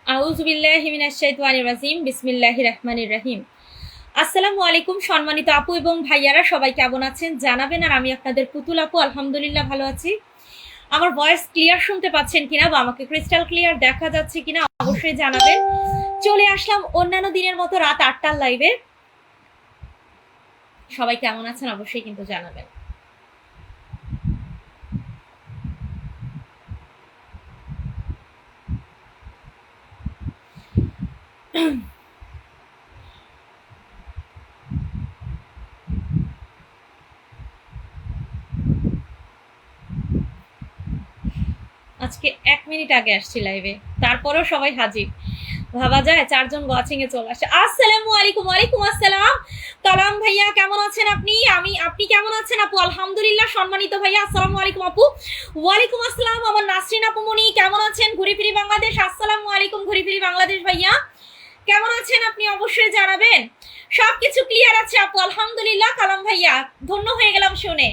আউযুবিল্লাহি মিনাশ শাইতানির রাজিম বিসমিল্লাহির রহমানির রহিম। আসসালামু আলাইকুম সম্মানিত আপু এবং ভাইয়ারা, সবাই কেমন আছেন জানাবেন। আর আমি আপনাদের পুতুল আপু আলহামদুলিল্লাহ ভালো আছি। আমার ভয়েস ক্লিয়ার শুনতে পাচ্ছেন কিনা বা আমাকে ক্রিস্টাল ক্লিয়ার দেখা যাচ্ছে কিনা অবশ্যই জানাবেন। চলে আসলাম অন্যান্য দিনের মতো রাত 8টার লাইভে। সবাই কেমন আছেন অবশ্যই কিন্তু জানাবেন। আজকে 1 মিনিট আগে আসছি লাইভে, তারপরেও সবাই হাজির। ভাবা যায় 4 জন ওয়াচিং এ চলে আসে। আসসালামু আলাইকুম। ওয়ালাইকুম আসসালাম। কালাম ভাইয়া কেমন আছেন আপনি? আপনি কেমন আছেন আপু? আলহামদুলিল্লাহ। সম্মানিত ভাইয়া আসসালামু আলাইকুম আপু। ওয়ালাইকুম আসসালাম। আমার নাসরিন আপু মনি কেমন আছেন? ঘুরি ফিরি বাংলাদেশ। আসসালামু আলাইকুম ঘুরি ফিরি বাংলাদেশ ভাইয়া, কেমন আছেন আপনি অবশ্যই জানাবেন। সবকিছু ক্লিয়ার আছে আপু আলহামদুলিল্লাহ। কালাম ভাইয়া ধন্য হয়ে গেলাম শুনে।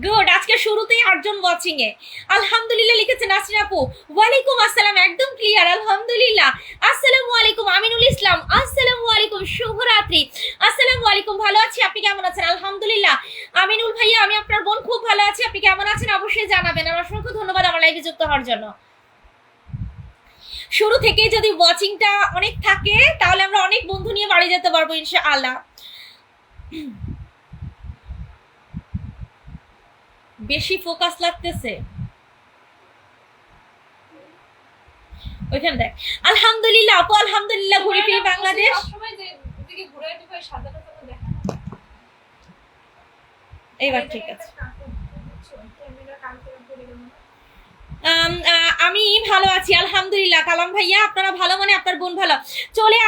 গুড। আজকে শুরুতেই 8 জন ওয়াচিং এ আলহামদুলিল্লাহ লিখেছেন নাসরিন আপু। ওয়ালাইকুম আসসালাম, একদম ক্লিয়ার আলহামদুলিল্লাহ। আসসালামু আলাইকুম আমিনুল ইসলাম। আসসালামু আলাইকুম শুভরাত্রি। আসসালামু আলাইকুম, ভালো আছি, আপনি কেমন আছেন? আলহামদুলিল্লাহ। আমিনুল ভাইয়া আমি আপনার বোন খুব ভালো আছি, আপনি কেমন আছেন অবশ্যই জানাবেন। আর অসংখ্য ধন্যবাদ আমার লাইভে যুক্ত হওয়ার জন্য। শুরু থেকে যদি ওয়াচিংটা অনেক থাকে তাহলে আমরা অনেক বন্ধু নিয়ে বাড়ি যেতে পারবো ইনশাআল্লাহ। বেশি ফোকাস লাগতেছে ওইখানে দেখ। আলহামদুলিল্লাহ আপু আলহামদুলিল্লাহ। ঘুরে ফিরে বাংলাদেশ। এইবার ঠিক আছে। আমি ভালো আছি আলহামদুলিল্লাহ। কালাম ভাইয়া আপনারা ভালো মানে আপনার বোন ভালো। চলে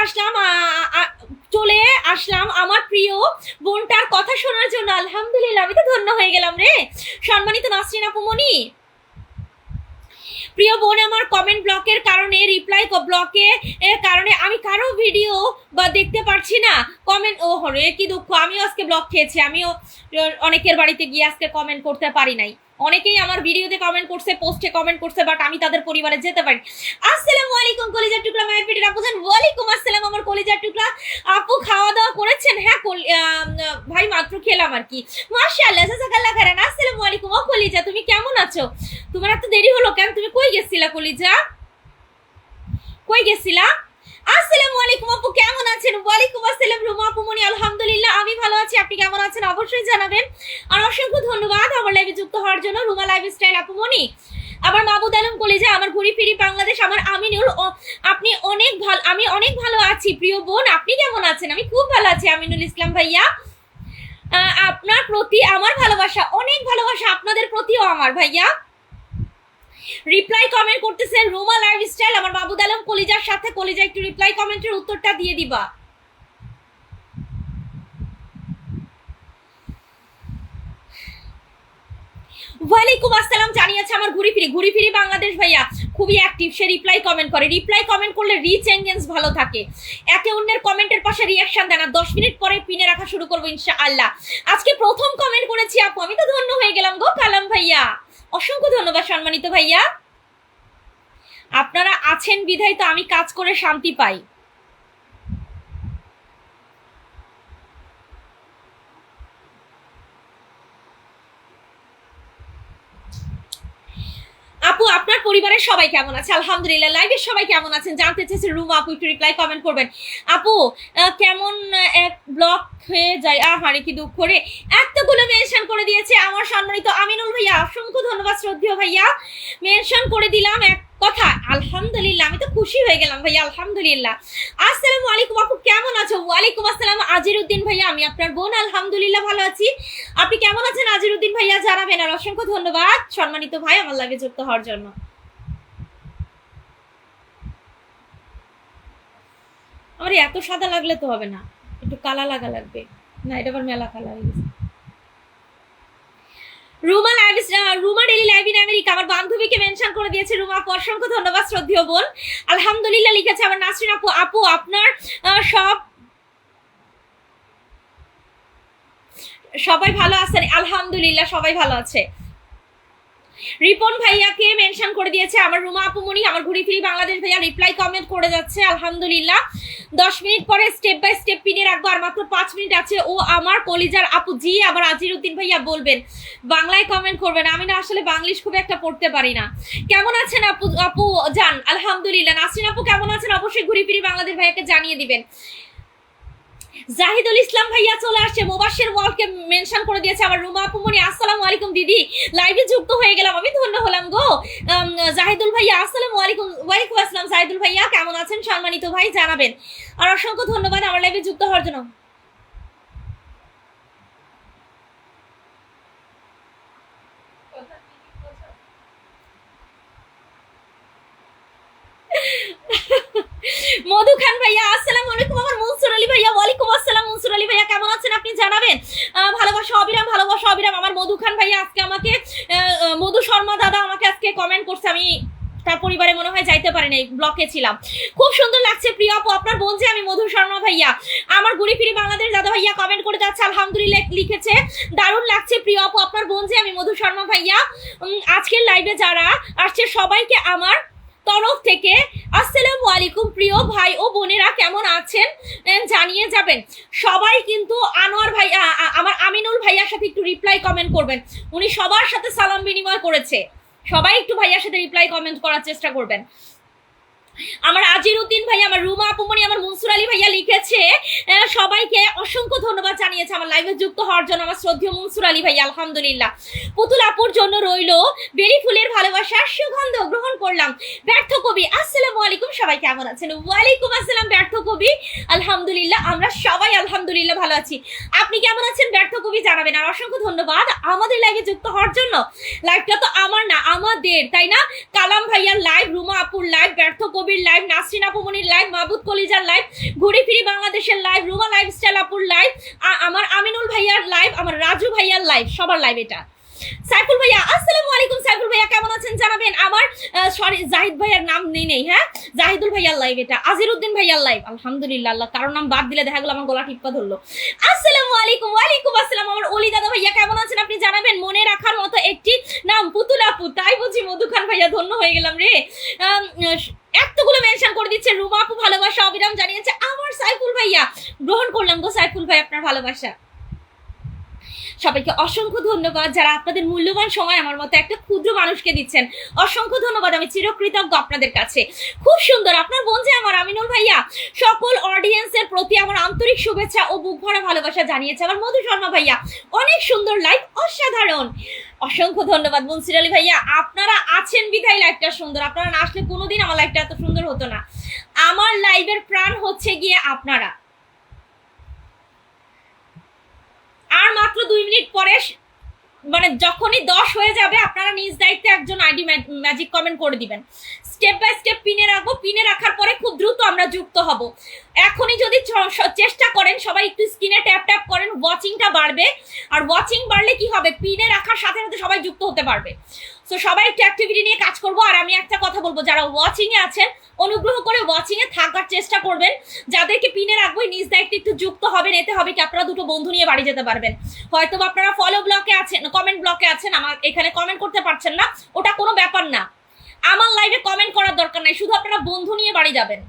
আসলাম আমার প্রিয় বোনটার কথা শোনার জন্য। আলহামদুলিল্লাহ, আমি তো ধন্য হয়ে গেলাম রে। সম্মানিত নাসরিন আপু মনি, প্রিয় বোন আমার কমেন্ট ব্লকের কারণে, রিপ্লাই ব্লকে এর কারণে আমি কারো ভিডিও বা দেখতে পারছি না। কমেন্ট ও হরে কি দুঃখ, আমিও আজকে ব্লক খেয়েছি। আমিও অনেকের বাড়িতে গিয়ে আজকে কমেন্ট করতে পারি নাই। অনেকেই আমার ভিডিওতে কমেন্ট করছে, পোস্টে কমেন্ট করছে, বাট আমি তাদের পরিবারে যেতে পারি। আসসালামু আলাইকুম কলিজার টুকরা মায়ের পেটের আপু জান। ওয়ালাইকুম আসসালাম আমার কলিজার টুকরা আপু। খাওয়া দাওয়া করেছেন? হ্যাঁ ভাই মাত্র খেলাম আর কি। মাশাআল্লাহ জাযাকাল্লাহ খাইরান। আসসালামু আলাইকুম ও কলিজা, তুমি কেমন আছো? তোমার এত দেরি হলো কেন? তুমি কই গেছিলা কলিজা? কই গেছিলা? আসসালামু আলাইকুম আপু কেমন আছেন? ওয়ালাইকুম আসসালাম রুমা আপু মনি। আলহামদুলিল্লাহ আমি ভালো আছি, আপনি কেমন আছেন অবশ্যই জানাবেন। আর অসংখ্য ধন্যবাদ আমার লাইভে যুক্ত হওয়ার জন্য। রুমা লাইফস্টাইল আপু মনি, আবার মাহবুদ আলম কলিজা, আমার ঘুরি ফিরি বাংলাদেশ, আমার আমিনুল আপনি অনেক ভালো, আমি অনেক ভালো আছি প্রিয় বোন, আপনি কেমন আছেন? আমি খুব ভালো আছি আমিনুল ইসলাম ভাইয়া। আপনার প্রতি আমার ভালোবাসা, অনেক ভালোবাসা আপনাদের প্রতিও আমার ভাইয়া। রিপ্লাই কমেন্ট করতেছেন রুমা লাইফস্টাইল, আমার মাহবুদ আলম কলিজার সাথে। কলিজা একটু রিপ্লাই কমেন্টের উত্তরটা দিয়ে দিবা। ওয়ালাইকুম আসসালাম জানিয়েছে আমার ঘুরি ফিরি বাংলাদেশ ভাইয়া, খুবই অ্যাক্টিভ। সে রিপ্লাই কমেন্ট করে। রিপ্লাই কমেন্ট করলে রিচ এঙ্গেজ ভালো থাকে, একে অন্যের কমেন্টের পাশে রিয়াকশন দেন। আর 10 মিনিট পরে পিনে রাখা শুরু করবো ইনশাআল্লাহ। আজকে প্রথম কমেন্ট করেছি আপু, আমি তো ধন্য হয়ে গেলাম গো কালাম ভাইয়া। অসংখ্য ধন্যবাদ সম্মানিত ভাইয়া। আপনারা আছেন বিধায় তো আমি কাজ করে শান্তি পাই। আপু আপনার পরিবারের সবাই কেমন আছে? আলহামদুলিল্লাহ। লাইভের সবাই কেমন আছেন জানতে চেয়েছে রুমা আপু, একটু রিপ্লাই কমেন্ট করবেন। আপু কেমন এক ব্লক হয়ে যায়, আহারে কি দুঃখ রে। এতগুলো মেনশন করে দিয়েছে আমার সম্মানিত আমিনুল ভাইয়া, অসংখ্য ধন্যবাদ শ্রদ্ধেয় ভাইয়া। মেনশন করে দিলাম এক কথা, আলহামদুলিল্লাহ আমি তো খুশি হয়ে গেলাম ভাইয়া আলহামদুলিল্লাহ। আসসালামু আলাইকুম আপু কেমন আছো? ওয়ালাইকুম আসসালাম আজিরউদ্দিন ভাইয়া, আমি আপনার বোন আলহামদুলিল্লাহ ভালো আছি, আপনি কেমন আছেন আজিরউদ্দিন ভাইয়া জানাবেন। আর অসংখ্য ধন্যবাদ সম্মানিত ভাই আমার লাইভে যুক্ত হওয়ার জন্য। আমার এত সাদা লাগলে তো হবে না, একটু কালা লাগা লাগবে। না এটা আবার মেলা কালা হয়ে গেছে। Ruma daily live in America, আমার বান্ধবীকে মেনশন করে দিয়েছে রুমা আপু, অসংখ্য ধন্যবাদ শ্রদ্ধেয় বোন। আলহামদুলিল্লাহ লিখেছে আমার নাসরিন আপু। আপু আপনার সবাই ভালো আছেন? আলহামদুলিল্লাহ সবাই ভালো আছে। রিপন ভাইয়াকে মেনশন করে দিয়েছে আমার রুমা আপুমনি, আমার ঘুরি ফিরি বাংলাদেশ ভাইয়া রিপ্লাই কমেন্ট করে যাচ্ছে আলহামদুলিল্লাহ। 10 মিনিট পরে স্টেপ বাই স্টেপ পিনে রাখবো, আর মাত্র 5 মিনিট আছে। ও আমার কলিজার আপু জি, আবার আজিরউদ্দিন ভাইয়া বলবেন বাংলায় কমেন্ট করবেন। আমি না আসলে বাংলিশ খুব একটা পড়তে পারি না। কেমন আছেন আপু? আপু জান আলহামদুলিল্লাহ। নাসরিন আপু কেমন আছেন? অবশ্যই ঘুরি ফিরি বাংলাদেশ ভাইয়াকে জানিয়ে দিবেন। জাহিদুল ইসলাম ভাইয়া চলে আসছে, মোবাশের ওয়ালকে মেনশন করে দিয়েছে আমার রুমা আপুমনি। আসসালামু আলাইকুম দিদি, লাইভে যুক্ত হয়ে গেলাম, আমি ধন্য হলাম গো। জাহিদুল ভাইয়া আসসালামু আলাইকুম। ওয়ালাইকুম আসসালাম জাহিদুল ভাইয়া, কেমন আছেন সম্মানিত ভাই জানাবেন। আর অসংখ্য ধন্যবাদ আমার লাইভে যুক্ত হওয়ার জন্য। মধু খান ভাইয়া আসসালামু আলাইকুম। আমার মনসুর আলী ভাইয়া ওয়ালাইকুম আসসালাম। মনসুর আলী ভাইয়া কেমন আছেন আপনি জানাবেন। ভালোবাসা অবিরাম, ভালোবাসা অবিরাম। আমার মধু খান ভাইয়া আজকে আমাকে মধু শর্মা দাদা আমাকে আজকে কমেন্ট করছে, আমি তার পরিবারে মনে হয় যাইতে পারি নাই, ব্লকে ছিলাম। খুব সুন্দর লাগছে প্রিয় আপু আপনার বোন যে আমি মধু শর্মা ভাইয়া। আমার ঘুরি ফিরি বাংলাদেশ দাদা ভাইয়া কমেন্ট করে যাচ্ছে আলহামদুলিল্লাহ লিখেছে, দারুণ লাগছে প্রিয় আপু আপনার বোন যে আমি মধু শর্মা ভাইয়া। আজকের লাইভে যারা আসছে সবাইকে আমার তরফ থেকে আসসালামু আলাইকুম। প্রিয় ভাই ও বোনেরা কেমন আছেন জানিয়ে যাবেন সবাই। কিন্তু আনোয়ার ভাই আমার আমিনুল ভাইয়ার সাথে একটু রিপ্লাই কমেন্ট করবেন, উনি সবার সাথে সালাম বিনিময় করেছে। সবাই একটু ভাইয়ার সাথে রিপ্লাই কমেন্ট করার চেষ্টা করবেন। আমার আজিরউদ্দিন ভাই, আমার রুমা আপুমনি, আমার মনসুর আলী ভাইয়া লিখেছে সবাইকে অসংখ্য ধন্যবাদ জানিয়েছে আমার লাইভে যুক্ত হওয়ার জন্য আমার শ্রদ্ধেয় মনসুর আলী ভাইয়া আলহামদুলিল্লাহ। পুতুল আপুর জন্য রইল বেরি ফুলের ভালোবাসার সুগন্ধ, গ্রহণ করলাম। ব্যর্থ কবি আসসালামু আলাইকুম, সবাই কেমন আছেন? ওয়ালাইকুম আসসালাম ব্যর্থ কবি, আলহামদুলিল্লাহ আমরা সবাই আলহামদুলিল্লাহ ভালো আছি। আপনি কেমন আছেন ব্যর্থ কবি জানাবেন। আর অসংখ্য ধন্যবাদ আমাদের লাইভে যুক্ত হওয়ার জন্য। লাইভটা তো আমার না আমাদের, তাই না? কালাম ভাইয়ার লাইভ, রুমা আপুর লাইভ, ব্যর্থ কবির লাইভ, নাসরিন আপুমনির লাইভ, মাহবুব কলিজার লাইভ, ঘুরি ফিরি বাংলাদেশের লাইভ, রুমা লাইফস্টাইল আপুর লাইভ, আমার আমিনুল ভাইয়ার লাইভ, আমার রাজু ভাইয়ার লাইভ, সবার লাইভ এটা। সাইফুল ভাইয়া আসসালামু আলাইকুম। সাইফুল ভাইয়া কেমন আছেন জানাবেন। আমার সরি জাহিদ ভাইয়ার নাম নেই, হ্যাঁ জাহিদুল ভাইয়ার লাইভ এটা। আজিরউদ্দিন ভাইয়ার লাইভ আলহামদুলিল্লাহ। আল্লাহ কারোর নাম বাদ দিলে দেখা গেল আমার গলা টিপ্পা ধরলো। আসসালামু আলাইকুম। ওয়ালাইকুম আসসালাম। আমার অলি দাদা ভাইয়া কেমন আছেন আপনি জানাবেন। মনে রাখার মতো একটি নাম পুতুল আপু, তাই বুঝি মধু খান ভাইয়া, ধন্য হয়ে গেলাম রে। এতগুলো মেনশন করে দিচ্ছে। রুমা আপু ভালোবাসা অবিরাম জানিয়েছে আমার সাইফুল ভাইয়া, গ্রহণ করলাম গো সাইফুল ভাই আপনার ভালোবাসা। সবাইকে অসংখ্য ধন্যবাদ যারা আপনাদের মূল্যবান সময় আমার মতো একটা ক্ষুদ্র মানুষকে দিচ্ছেন। অসংখ্য ধন্যবাদ, আমি চিরকৃতজ্ঞ আপনাদের কাছে। খুব সুন্দর আপনার বোন যে আমার আমিনুল ভাইয়া সকল অডিয়েন্সের প্রতি আমার আন্তরিক শুভেচ্ছা ও বুক ভরা ভালোবাসা জানিয়েছে। আমার মধু শর্মা ভাইয়া অনেক সুন্দর লাইভ, অসাধারণ। অসংখ্য ধন্যবাদ মনসুর আলী ভাইয়া, আপনারা আছেন বিধায় লাইভটা সুন্দর। আপনারা না আসলে কোনোদিন আমার লাইভটা এত সুন্দর হতো না। আমার লাইভের প্রাণ হচ্ছে গিয়ে আপনারা। আর মাত্র 2 মিনিট পরে মানে যখনই 10 হয়ে যাবে আপনারা নিজ দায়িত্বে একজন আইডি ম্যাজিক কমেন্ট করে দিবেন। স্টেপ বাই স্টেপ পিনে রাখবো, পিনে রাখার পরে খুব দ্রুত আমরা যুক্ত হব। এখনই যদি চেষ্টা করেন সবাই একটু স্ক্রিনে ট্যাপ ট্যাপ করেন, ওয়াচিংটা বাড়বে। আর ওয়াচিং বাড়লে কি হবে, পিনে রাখার সাথে সাথে সবাই যুক্ত হতে পারবে। সো সবাই একটু অ্যাক্টিভিটি নিয়ে কাজ করবো। আর আমি একটা কথা বলবো, যারা ওয়াচিং এ আছেন অনুগ্রহ করে ওয়াচিং এ থাকার চেষ্টা করবেন। যাদেরকে পিনে রাখবো নিজ দায়িত্বে একটু যুক্ত হবেন, এতে হবে কি আপনারা দুটো বন্ধু নিয়ে বাড়ি যেতে পারবেন। হয়তো আপনারা ফলো ব্লকে আছেন, কমেন্ট ব্লকে আছেন, আমার এখানে কমেন্ট করতে পারছেন না, ওটা কোনো ব্যাপার না। আমার লাইভে কমেন্ট করার দরকার নাই, শুধু আপনারা বন্ধু নিয়ে বাড়ি যাবেন।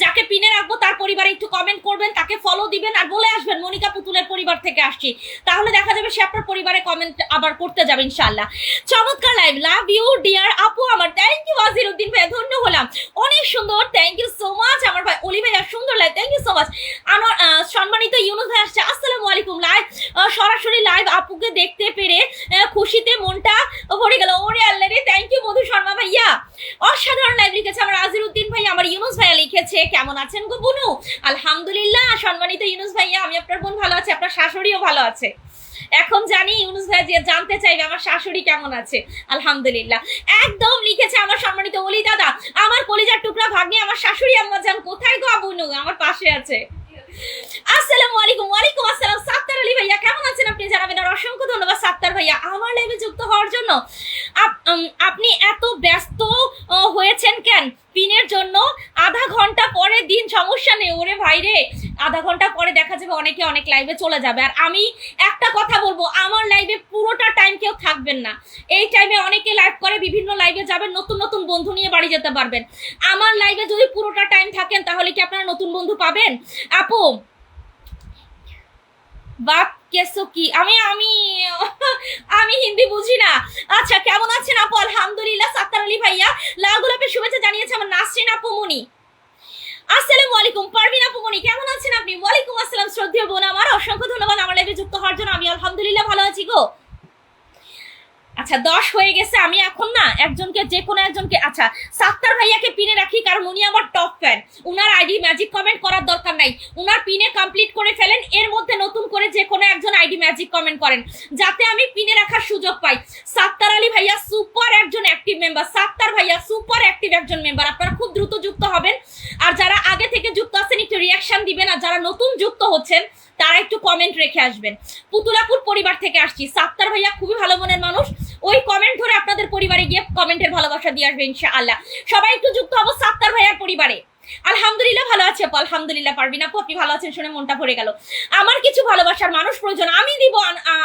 যাকে পিনে রাখবো তার পরিবারে একটু কমেন্ট করবেন, তাকে ফলো দিবেন, আর বলে আসবেন মনিকা পুতুলের পরিবার থেকে আসছি। তাহলে দেখা যাবে সে আপনার পরিবারে কমেন্ট আবার করতে যাবে ইনশাআল্লাহ। চমৎকার লাইভ, লাভ ইউ ডিয়ার আপু আমার। থ্যাংক ইউ আজিরউদ্দিন ভাইয়া, ধন্য হলাম, অনেক সুন্দর, থ্যাংক ইউ সো মাচ। আমার ভাই অলি ভাইয়া সুন্দর live, thank you so much. আমার সম্মানিত ইউনুস ভাই আসছে, আসসালামু আলাইকুম। লাইভ সরাসরি লাইভ আপুকে দেখতে পেরে খুশিতে মনটা ভরে গেল। ওরে আল্লাহ রে, থ্যাংক ইউ মধু শর্মা ভাইয়া, অসাধারণ লাইভ লিখেছে আমার আজিরউদ্দিন ভাই। আমার ইউনুস ভাইয়া লিখেছে কেমন আছেন গো বুনু। আলহামদুলিল্লাহ সম্মানিত ইউনুস ভাইয়া, আমি আপনার বোন ভালো আছে, আপনার শাশুড়িও ভালো আছে। এখন জানি ইউনুস ভাই যে জানতে চাইবে আমার শাশুড়ি কেমন আছে। আলহামদুলিল্লাহ একদম লিখেছে আমার সম্মানিত অলি দাদা, আমার কলিজার টুকরা ভাগ্নে আমার শাশুড়ি আম্মা জান কোথায় গো বুনু, আমার পাশে আছে। আসসালামু আলাইকুম। ওয়ালাইকুম আসসালাম। সাত্তার আলী ভাইয়া কেমন আছেন আপনি জানাবেন। আর অসংখ্য ধন্যবাদ সাত্তার ভাইয়া আমার লাইভে যুক্ত হওয়ার জন্য। আপনি এত ব্যস্ত হয়েছেন কেন পিনের জন্য? আধা ঘন্টা পরে দিন, সমস্যা নেই। ওরে ভাই রে, আধা ঘন্টা পরে দেখা যাবে অনেকে অনেক লাইভে চলে যাবে। আর আমি একটা কথা বলবো, আমার লাইভে পুরোটা টাইম কেউ থাকবেন না। এই টাইমে অনেকে লাইভ করে, বিভিন্ন লাইভে যাবেন, নতুন নতুন বন্ধু নিয়ে বাড়ি যেতে পারবেন। আমার লাইভে যদি পুরোটা টাইম থাকেন তাহলে কি আপনারা নতুন বন্ধু পাবেন? আপু বাপ কেসো কি, আমি আমি আমি হিন্দি বুঝি না। আচ্ছা, কেমন আছেন আপু? আলহামদুলিল্লাহ। সাত্তার আলী ভাইয়া লাল গোলাপের শুভেচ্ছা জানিয়েছে আমার নাসরিন আপু মনি। আসসালামু আলাইকুম। পারভিন আপু মনি, কেমন আছেন আপনি? ওয়ালাইকুম আসসালাম শ্রদ্ধেয় বোন আমার, অসংখ্য ধন্যবাদ আমার লাইভে যুক্ত হওয়ার জন্য। আমি আলহামদুলিল্লাহ ভালো আছি গো। আচ্ছা 10 হয়ে গেছে। আমি এখন না একজনকে, যে কোনো একজনকে, আচ্ছা সাত্তার ভাইয়াকে পিনে রাখি কারণ উনি আমার টপ ফ্যান। উনার আইডি ম্যাজিক কমেন্ট করার দরকার নাই, উনার পিনে কমপ্লিট করে ফেলেন। এর মধ্যে নতুন করে যে কোনো একজন আইডি ম্যাজিক কমেন্ট করেন যাতে আমি পিনে রাখার সুযোগ পাই। সাত্তার আলী ভাইয়া সুপার একজন অ্যাক্টিভ মেম্বার, সাত্তার ভাইয়া সুপার অ্যাক্টিভ একজন মেম্বার। আপনারা খুব দ্রুত যুক্ত হবেন। আর যারা আগে থেকে যুক্ত আছেন একটু রিয়াকশন দিবেন, আর যারা নতুন যুক্ত হচ্ছেন তারা একটু কমেন্ট রেখে আসবেন। পুতুলাপুর পরিবার থেকে আসছি। সাত্তার ভাইয়া খুবই ভালো মনের মানুষ, ওই কমেন্ট ধরে আপনাদের পরিবারে গিয়ে কমেন্টের ভালোবাসা দিয়ে আসবে ইনশাআল্লাহ। সবাই একটু যুক্ত হবো সাত্তার ভাইয়ার পরিবারে। আলহামদুলিল্লাহ ভালো আছে আপু, আলহামদুলিল্লাহ। পারবিন আপু আপনি ভালো আছেন শুনে মনটা ভরে গেল। আমার কিছু ভালোবাসার মানুষ প্রয়োজন, আমি দিব।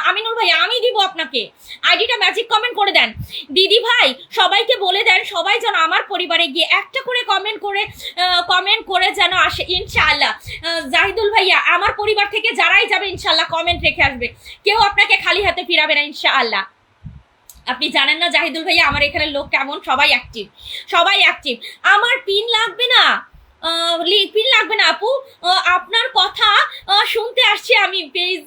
আমিনুল ভাইয়া আমি দিব আপনাকে, আইডিটা ম্যাজিক কমেন্ট করে দেন। দিদি ভাই সবাইকে বলে দেন, সবাই যেন আমার পরিবারে গিয়ে একটা করে কমেন্ট করে যেন আসে ইনশাআল্লাহ। জাহিদুল ভাইয়া আমার পরিবার থেকে যারাই যাবে ইনশাআল্লাহ কমেন্ট রেখে আসবে, কেউ আপনাকে খালি হাতে ফিরাবে না ইনশাআল্লাহ। আপনি জানেন না জাহিদুল ভাইয়া আমার এখানে লোক কেমন, সবাই অ্যাক্টিভ, সবাই অ্যাক্টিভ। আমার পিন লাগবে না, পিন লাগবে না আপু, আপনার কথা শুনতে আসছি আমি, পেজ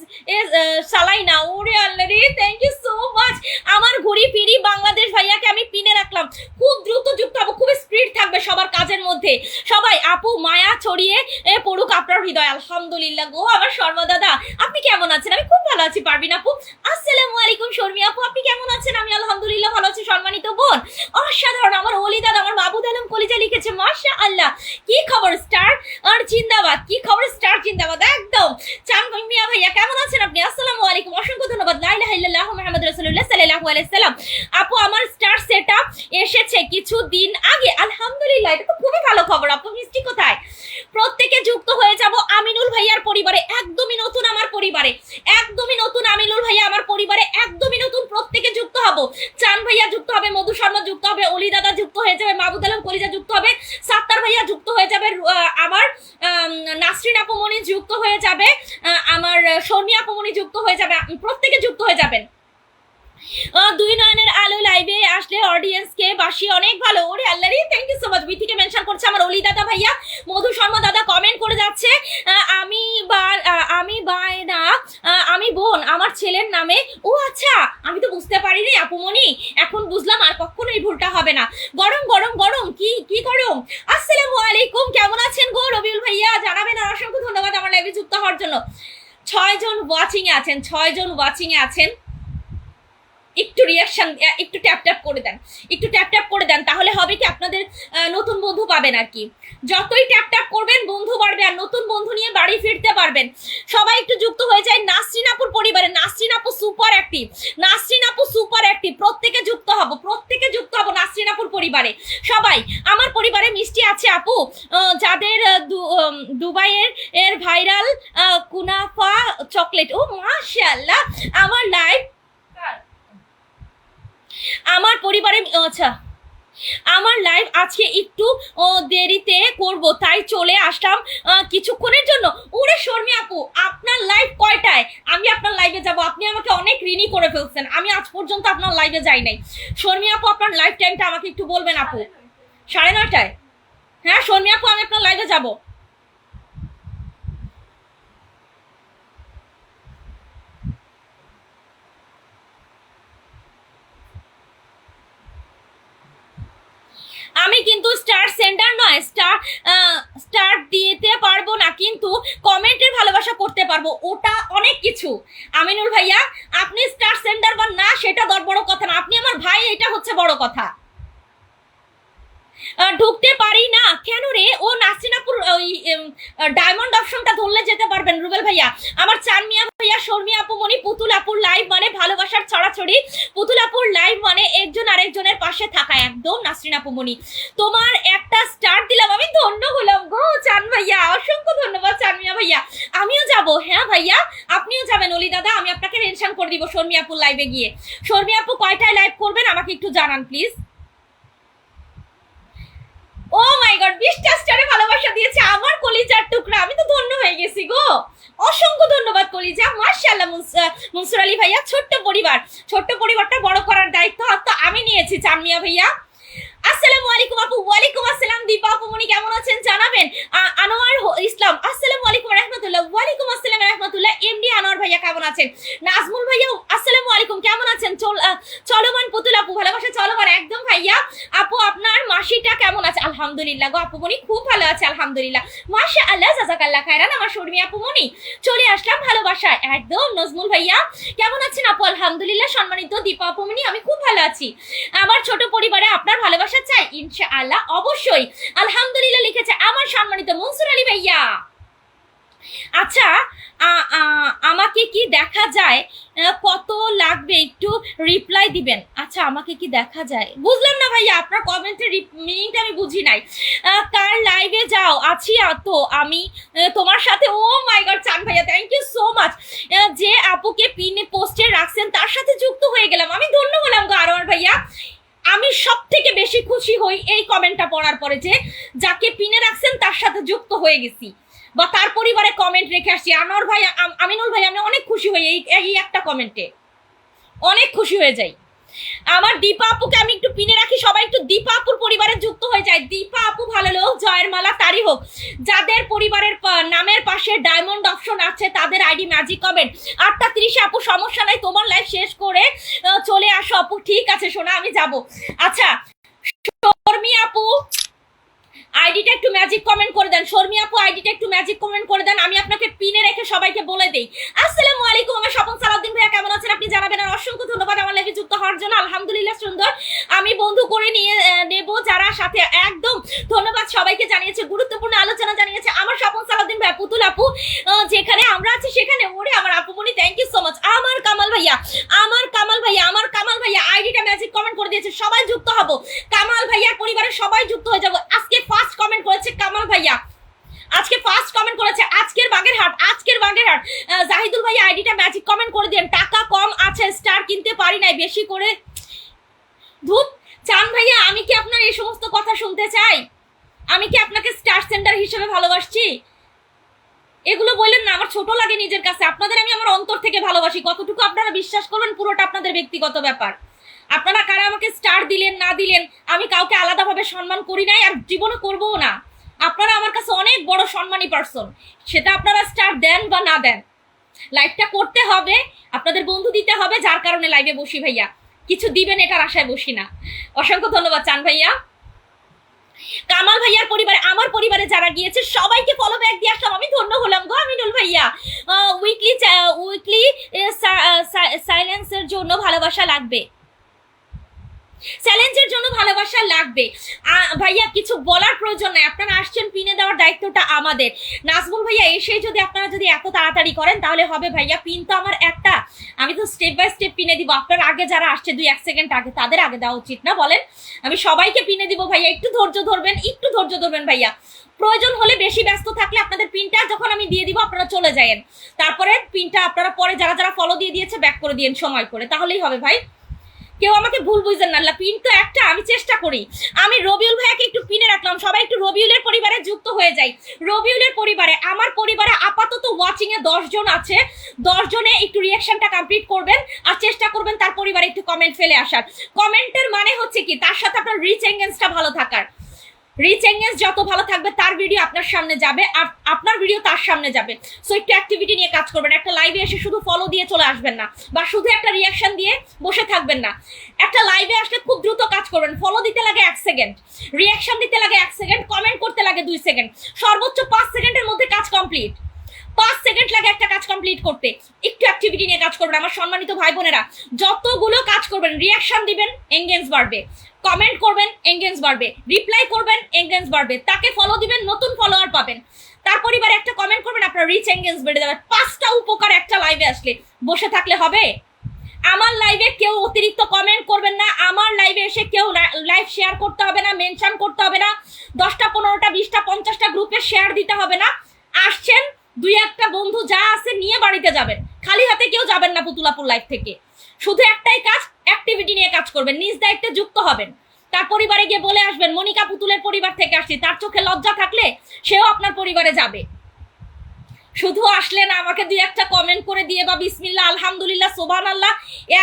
চালাই না। ওরে আল্লাহ রে, থ্যাংক ইউ সো মাচ। আমার ঘুরি ফিরি বাংলাদেশ ভাইয়াকে আমি পিনে রাখলাম। খুব দ্রুত যুক্ত হবো, খুব স্পিড থাকবে সবার কাজের মধ্যে। সবাই আপু মায়া ছড়িয়ে পড়ুক আপনার হৃদয়। আলহামদুলিল্লাহ গো আমার শর্মা দাদা, আপনি কেমন আছেন? আমি খুব ভালো আছি। পারবিন আপু আসসালামু আলাইকুম। শর্মি আপু আপনি কেমন আছেন? আমি আলহামদুলিল্লাহ ভালো আছি। সম্মানিত বোন অসাধারণ, আমার ওলি দাদা, আমার মাহবুদ আলম কলিজা লিখেছে মাশাআল্লাহ। কি খবর স্টার আর জিন্দাবাদ, কি খবর স্টার জিন্দাবাদ একদম। চান মিয়া ভাইয়া কেমন আছেন আপনি? আসসালামু আলাইকুম, অসংখ্য ধন্যবাদ। লা ইলাহা ইল্লাল্লাহু মুহাম্মাদুর রাসূলুল্লাহ সাল্লাল্লাহু আলাইহি সাল্লাম। আপু আমার স্টার সেটআপ এসেছে কিছুদিন আগে, আলহামদুলিল্লাহ। এটা তো খুবই ভালো খবর আপু, মিষ্টি কোথায়? প্রত্যেকে যুক্ত হয়ে যাব আমিনুল ভাইয়ার পরিবারে, একদমই নতুন আমার পরিবারে, একদমই নতুন আমিনুল ভাইয়া আমার পরিবারে, একদমই নতুন। প্রত্যেকে যুক্ত হব। চান ভাইয়া যুক্ত হবে, মধু শর্মা যুক্ত হবে, অলি দাদা যুক্ত হয়ে যাবে, মাহবুদ আলম কলিজা যুক্ত হবে, সাত্তার ভাইয়া যুক্ত হয়ে যাবে, আমার নাসরিন আপু মনি যুক্ত হয়ে যাবে, আমার শর্মি আপু মনি যুক্ত হয়ে যাবে। প্রত্যেকে যুক্ত হয়ে যাবেন। দুই নয়নের আলো লাইভে আসলে অডিয়েন্স কে বাসি অনেক ভালো। ওরে আল্লাহ রে, থ্যাংক ইউ সো মাচ। বিথিকে মেনশন করছে আমার অলি দাদা ভাইয়া, মধু শর্মা দাদা কমেন্ট করে যাচ্ছে আমি বায়না, আমি বোন আমার ছেলের নামে। ও আচ্ছা, আমি তো বুঝতে পারিনি আপুমনি, এখন বুঝলাম। আর কখনো এই ভুলটা হবে না। গরম গরম গরম, কি গরম। আসসালামু আলাইকুম, কেমন আছেন গো রবিউল ভাইয়া? জানাবেন। আর অসংখ্য ধন্যবাদ আমার লাইভে যুক্ত হওয়ার জন্য। 6 জন ওয়াচিং এ আছেন, 6 জন ওয়াচিং এ আছেন। একটু রিয়াকশন, একটু ট্যাপ ট্যাপ করে দেন, একটু ট্যাপ ট্যাপ করে দেন, তাহলে হবে কি আপনাদের নতুন বন্ধু পাবেন আর কি। যতই ট্যাপ ট্যাপ করবেন বন্ধু বাড়বে, আর নতুন বন্ধু নিয়ে বাড়ি ফিরতে পারবেন। সবাই একটু যুক্ত হয়ে যায় নাসরিন আপুর পরিবারে। নাসরিন আপু সুপার অ্যাক্টিভ, নাসরিন আপু সুপার অ্যাক্টিভ। প্রত্যেকে যুক্ত হব, প্রত্যেকে যুক্ত হব নাসরিন আপুর পরিবারে। সবাই আমার পরিবারে মিষ্টি আছে আপু, যাদের দুবাইয়ের ভাইরাল কুনাফা চকলেট। ও মাশাআল্লাহ, আমার লাইভ, আমার পরিবারে, আচ্ছা আমার লাইভ আজকে একটু দেরিতে করব, তাই চলে আসলাম কিছুক্ষণের জন্য। ওরে শর্মি আপু, আপনার লাইভ কয়টায়? আমি আপনার লাইভে যাব। আপনি আমাকে অনেক ঋণী করে ফেলছেন, আমি আজ পর্যন্ত আপনার লাইভে যাই নাই। শর্মি আপু আপনার লাইভ টাইমটা আমাকে একটু বলবেন আপু। 9:30টায়? হ্যাঁ শর্মি আপু, আমি আপনার লাইভে যাব। আমি কিন্তু স্টার সেন্ডার নয়, স্টার দিতে পারবো না, কিন্তু কমেন্টের ভালোবাসা করতে পারবো, ওটা অনেক কিছু। আমিনুল ভাইয়া আপনি স্টার সেন্ডার বা না সেটা বড় কথা না, আপনি আমার ভাই, এটা হচ্ছে বড় কথা। ঢুকতে পারি না কেন রে? ও নাসরিনাপুর ওই ডায়মন্ড অপশনটা ধরলে যেতে পারবেন রুবেল ভাইয়া। আমার চানমিয়া ভাইয়া, শর্মিয়া আপু মনি, পুতুল আপুর লাইভ মানে ভালোবাসার ছড়াছড়ি, পুতুল আপুর লাইভ মানে একজন আরেকজনের পাশে থাকা, একদম নাসরিন আপু মনি। তোমার একটা স্টার দিলাম, আমি ধন্য হলাম গো চান ভাইয়া, অসংখ্য ধন্যবাদ চানমিয়া ভাইয়া। আমিও যাব, হ্যাঁ ভাইয়া আপনিও যাবেন অলি দাদা, আমি আপনাকে মেনশন করে দিব শর্মিয়া আপুর লাইভে গিয়ে। শর্মিয়া আপু কয়টায় লাইভ করবেন আমাকে একটু জানান প্লিজ। ও মাই গড, 20টা স্টারে ভালোবাসা দিয়েছে আমার কলিজার টুকরা, আমি তো ধন্য হয়ে গেছি গো। অসংখ্য ধন্যবাদ কলিজা, মাশাআল্লাহ। মনসুর আলী ভাইয়া, ছোট্ট পরিবারটা বড় করার দায়িত্ব তো আমি নিয়েছি চানমিয়া ভাইয়া। আসসালামু আলাইকুম আপু। ওয়ালাইকুম আসসালাম দীপা আপু মনি, কেমন আছেন জানাবেন। আনোয়ার ইসলাম, আসসালামু আলাইকুম রাহমাতুল্লাহ। ওয়ালাইকুম আসসালাম রাহমাতুল্লাহ। এমডি আনোয়ার ভাইয়া কেমন আছেন। নাজমুল ভাইয়া আসসালামু আলাইকুম, কেমন আছেন। চলমান পুতুল আপু, ভালোবাসা চলমান একদম ভাইয়া। আপু আপনার মাসিটা কেমন আছে। আলহামদুলিল্লাহ গো আপু মনি, খুব ভালো আছে আলহামদুলিল্লাহ, মাশাআল্লাহ, জাযাকাল্লাহ খায়রান। আমার শর্মি আপু মনি চলে আসলাম ভালোবাসায় একদম। নজমুল ভাইয়া কেমন আছেন আপু। আলহামদুলিল্লাহ সম্মানিত দীপা আপু মনি, আমি খুব ভালো আছি। আমার ছোট পরিবারে আপনার ভালোবাসা চাই ইনশাআল্লাহ, অবশ্যই আলহামদুলিল্লাহ লিখেছে আমার সম্মানিত মনসুর আলী ভাইয়া। আচ্ছা আমাকে কি দেখা যায়, কত লাগবে একটু রিপ্লাই দিবেন। আচ্ছা আমাকে কি দেখা যায়, বুঝলাম না ভাইয়া আপনার কমেন্টের মিনিংটা আমি বুঝি নাই। কার লাইভে যাও, আছি তো আমি তোমার সাথে। ও মাই গড চান ভাইয়া, থ্যাংক ইউ সো মাচ। যে আপুকে পিন পোস্টে রাখছেন তার সাথে যুক্ত হয়ে গেলাম, আমি ধন্য হলাম গো আনোয়ার ভাইয়া। আমি সব থেকে বেশি খুশি হই এই কমেন্টটা পড়ার পরে, যে যাকে পিনে রাখছেন তার সাথে যুক্ত হয়ে গেছি বা তার পরিবারে কমেন্ট রেখে আসছি। আনোয়ার ভাই, আমিনুল ভাই, আমি অনেক খুশি হই এই একটা কমেন্টে, অনেক খুশি হয়ে যাই। আমার দীপা আপুকে আমি একটু পিনে রাখি, সবাই একটু দীপা আপুর পরিবারে যুক্ত হয়ে যায়। দীপা আপু ভালো লোক, জয়ের মালা তারই হোক। যাদের পরিবারের নামের পাশে ডায়মন্ড অপশন আছে তাদের আইডি ম্যাজিক কমেন্ট। 8:30 আপু সমস্যা নাই, তোমার লাইভ শেষ করে চলে আসো আপু। ঠিক আছে সোনা, আমি যাব। আচ্ছা শর্মি আপু আইডিটা একটু ম্যাজিক কমেন্ট করে দেন। শর্মি আপু আইডিটা একটু ম্যাজিক কমেন্ট করে দেন, আমি আপনাকে পিনে রেখে সবাইকে বলে দেই। আসসালামু আলাইকুম, আমার স্বপন সালাউদ্দিন ভাইয়া কেমন আছেন আপনি জানাবেন। আর অসংখ্য ধন্যবাদ আমার লাইভে যুক্ত হওয়ার জন্য। আলহামদুলিল্লাহ সুন্দর, আমি বন্ধু করে নিয়ে নেব যারা সাথে, একদম ধন্যবাদ সবাইকে জানিয়েছে, গুরুত্বপূর্ণ আলোচনা জানিয়েছে আমার স্বপন সালাউদ্দিন ভাইয়া। পুতুল আপু যেখানে আমরা আছি সেখানে, ওরে আমার আপু মনি থ্যাংক ইউ সো মাচ। আমার কামাল ভাইয়া আইডিটা ম্যাজিক কমেন্ট করে দিয়েছে, সবাই যুক্ত হব। কামাল ভাইয়ার পরিবারের সবাই যুক্ত হয়ে যাব। আজকে ফার্স্ট কমেন্ট করেছে কামাল ভাইয়া, আজকে ফার্স্ট কমেন্ট করেছে আজকের বাগেরহাট। জাহিদুল ভাইয়া আইডিটা ম্যাজিক কমেন্ট করে দেন। টাকা কম আছে, স্টার কিনতে পারি নাই, বেশি করে ধূপ। চান ভাইয়া আমি কি আপনার এই সমস্ত কথা শুনতে চাই? আমি কি আপনাকে স্টার সেন্টার হিসেবে ভালোবাসছি? এগুলো বললেন না, আমার ছোট লাগে নিজের কাছে। আপনাদের আমি আমার অন্তর থেকে ভালোবাসি, কতটুকু আপনারা বিশ্বাস করবেন পুরোটা আপনাদের ব্যক্তিগত ব্যাপার। আপনারা কারা আমাকে স্টার দিলেন না দিলেন, আমি কাউকে আলাদাভাবে সম্মান করি নাই, আর জীবনে করবও না। আপনারা আমার কাছে অনেক বড় সম্মানী পারসন, সেটা আপনারা স্টার দেন বা না দেন। লাইভটা করতে হবে, আপনাদের বন্ধু দিতে হবে, যার কারণে লাইভে বসি ভাইয়া। কিছু দিবেন এটার আশায় বসি না। অসংখ্য ধন্যবাদ চান ভাইয়া। কামাল ভাইয়ার পরিবারে, আমার পরিবারে যারা গিয়েছে সবাইকে ফলো ব্যাক দিয়ে আসলাম, আমি ধন্য হলাম গো আমিনুল ভাইয়া। উইকলি সাইলেন্সের জন্য ভালোবাসা লাগবে, চ্যালেঞ্জের জন্য ভালোবাসা লাগবে ভাইয়া, কিছু বলার প্রয়োজন নাই। আপনারা আসছেন, পিনে দেওয়ার দায়িত্বটা আমাদের। নাজমুল ভাইয়া এসেই যদি আপনারা যদি এত তাড়াতাড়ি করেন তাহলে হবে ভাইয়া। পিন তো আমার একটা, আমি তো স্টেপ বাই স্টেপ পিনে দিব। আপনার আগে যারা আসছে 2-1 সেকেন্ড আগে, তাদের আগে দেওয়া উচিত না বলেন? আমি সবাইকে পিনে দিব ভাইয়া, একটু ধৈর্য ধরবেন ভাইয়া। প্রয়োজন হলে, বেশি ব্যস্ত থাকলে আপনাদের পিনটা যখন আমি দিয়ে দিব আপনারা চলে যায়েন, তারপরে পিনটা আপনারা পরে যারা ফলো দিয়ে দিয়েছে ব্যাক করে দিয়েন সময় করে, তাহলেই হবে ভাই। কেউ আমাকে ভুল বুঝবেন না, পিন তো একটা, আমি চেষ্টা করি। আমি রবিউল ভাইয়াকে একটু পিনে রাখলাম, সবাই একটু রবিউলের পরিবারে যুক্ত হয়ে যাই। রবিউলের পরিবারে, আমার পরিবারে আপাতত ওয়াচিং এ 10 জন আছে। 10 জনে একটু রিঅ্যাকশনটা কমপ্লিট করবেন আর চেষ্টা করবেন তার পরিবারে একটু কমেন্ট ফেলে আসার। কমেন্টের মানে হচ্ছে কি, তার সাথে আপনার রিচ এঙ্গেজটা ভালো থাকার। রিচ এঙ্গেজ যত ভালো থাকবে তার ভিডিও আপনার সামনে যাবে, আর আপনার ভিডিও তার সামনে যাবে। সো একটু অ্যাক্টিভিটি নিয়ে কাজ করবেন। একটা লাইভে এসে শুধু ফলো দিয়ে চলে আসবেন না, বা শুধু একটা রিয়াকশন দিয়ে বসে থাকবেন না। একটা লাইভে আসলে খুব দ্রুত কাজ করবেন। ফলো দিতে লাগে 1 সেকেন্ড, রিয়াকশন দিতে লাগে 1 সেকেন্ড, কমেন্ট করতে লাগে 2 সেকেন্ড, সর্বোচ্চ 5 সেকেন্ডের মধ্যে কাজ কমপ্লিট। 5 সেকেন্ড লাগে একটা কাজ কমপ্লিট করতে। একটু অ্যাক্টিভিটি নিয়ে কাজ করবেন আমার সম্মানিত ভাই বোনেরা। যতগুলো কাজ করবেন, রিয়াকশন দিবেন, এঙ্গেজ বাড়বে, কমেন্ট করবেন, এঙ্গেজ বাড়বে, রিপ্লাই করবেন, এঙ্গেজ বাড়বে, তাকে ফলো দিবেন, নতুন ফলোয়ার পাবেন। তার পরিবারে একটা কমেন্ট করবেন, আপনার রিচ এঙ্গেজ বেড়ে যাবে। 5টা উপকার একটা লাইভে আসলে, বসে থাকলে হবে? আমার লাইভে কেউ অতিরিক্ত কমেন্ট করবেন না, আমার লাইভে এসে কেউ লাইভ শেয়ার করতে হবে না, মেনশন করতে হবে না, 10টা 15টা 20টা 50টা গ্রুপে শেয়ার দিতে হবে না। আসছেন, 2-1টা বন্ধু যা আছে নিয়ে বাড়িতে যাবেন, খালি হাতে কেউ যাবেন না পুতুলাপুর লাইভ থেকে। শুধু একটাই কাজ, অ্যাক্টিভিটি নিয়ে কাজ করবেন, নিজ দায়িত্বে যুক্ত হবেন। তার পরিবারে গিয়ে বলে আসবেন মনিকা পুতুলের পরিবার থেকে আসছি, তার চোখে লজ্জা থাকলে সেও আপনার পরিবারে যাবে। শুধু আসলেন আমাকে 2-1টা কমেন্ট করে দিয়ে বা বিসমিল্লাহ আলহামদুলিল্লাহ সুবহানাল্লাহ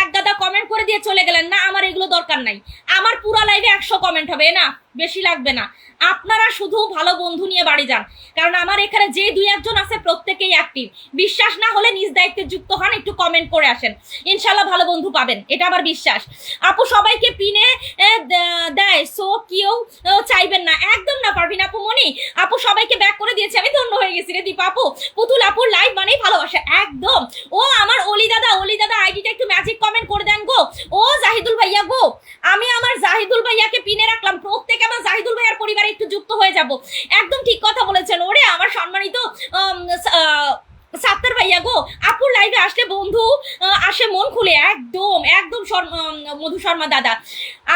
এক গাদা কমেন্ট করে দিয়ে চলে গেলেন না, আমার এগুলো দরকার নাই। আমার পুরা লাইভে 100 কমেন্ট হবে না, বেশি লাগবে না। আপনারা শুধু ভালো বন্ধু নিয়ে বাড়ি যান, কারণ আমার এখানে যে 2-1জন আছে প্রত্যেকেই অ্যাক্টিভ। বিশ্বাস না হলে নিজ দায়িত্বে যুক্ত হন, একটু কমেন্ট করে আসেন, ইনশাল্লাহ ভালো বন্ধু পাবেন, এটা আমার বিশ্বাস। আপু সবাইকে পিনে দেয়, সো কেউ চাইবেন না, একদম না পারবিন আপু। মনি আপু সবাইকে ব্যাক করে দিয়েছে, আমি ধন্য হয়ে গেছি রে দীপা আপু। পুতুল আপুর লাইভ মানেই ভালোবাসা, একদম। ও আমার অলি দাদা আইডিটা একটু ম্যাজিক কমেন্ট করে দেন গো। ও জাহিদুল ভাইয়া গো, আমি আমার জাহিদুল ভাইয়াকে পিনে রাখলাম, প্রত্যেকে আমার জাহিদুল ভাইয়ার পরিবারে একটু যুক্ত হয়ে যাব। একদম ঠিক কথা বলেছেন। ওরে আমার সম্মানিত সাত্তার ভাইয়া গো, আপুর লাইভে আসলে বন্ধু আসে মন খুলে, একদম একদম মধু শর্মা দাদা,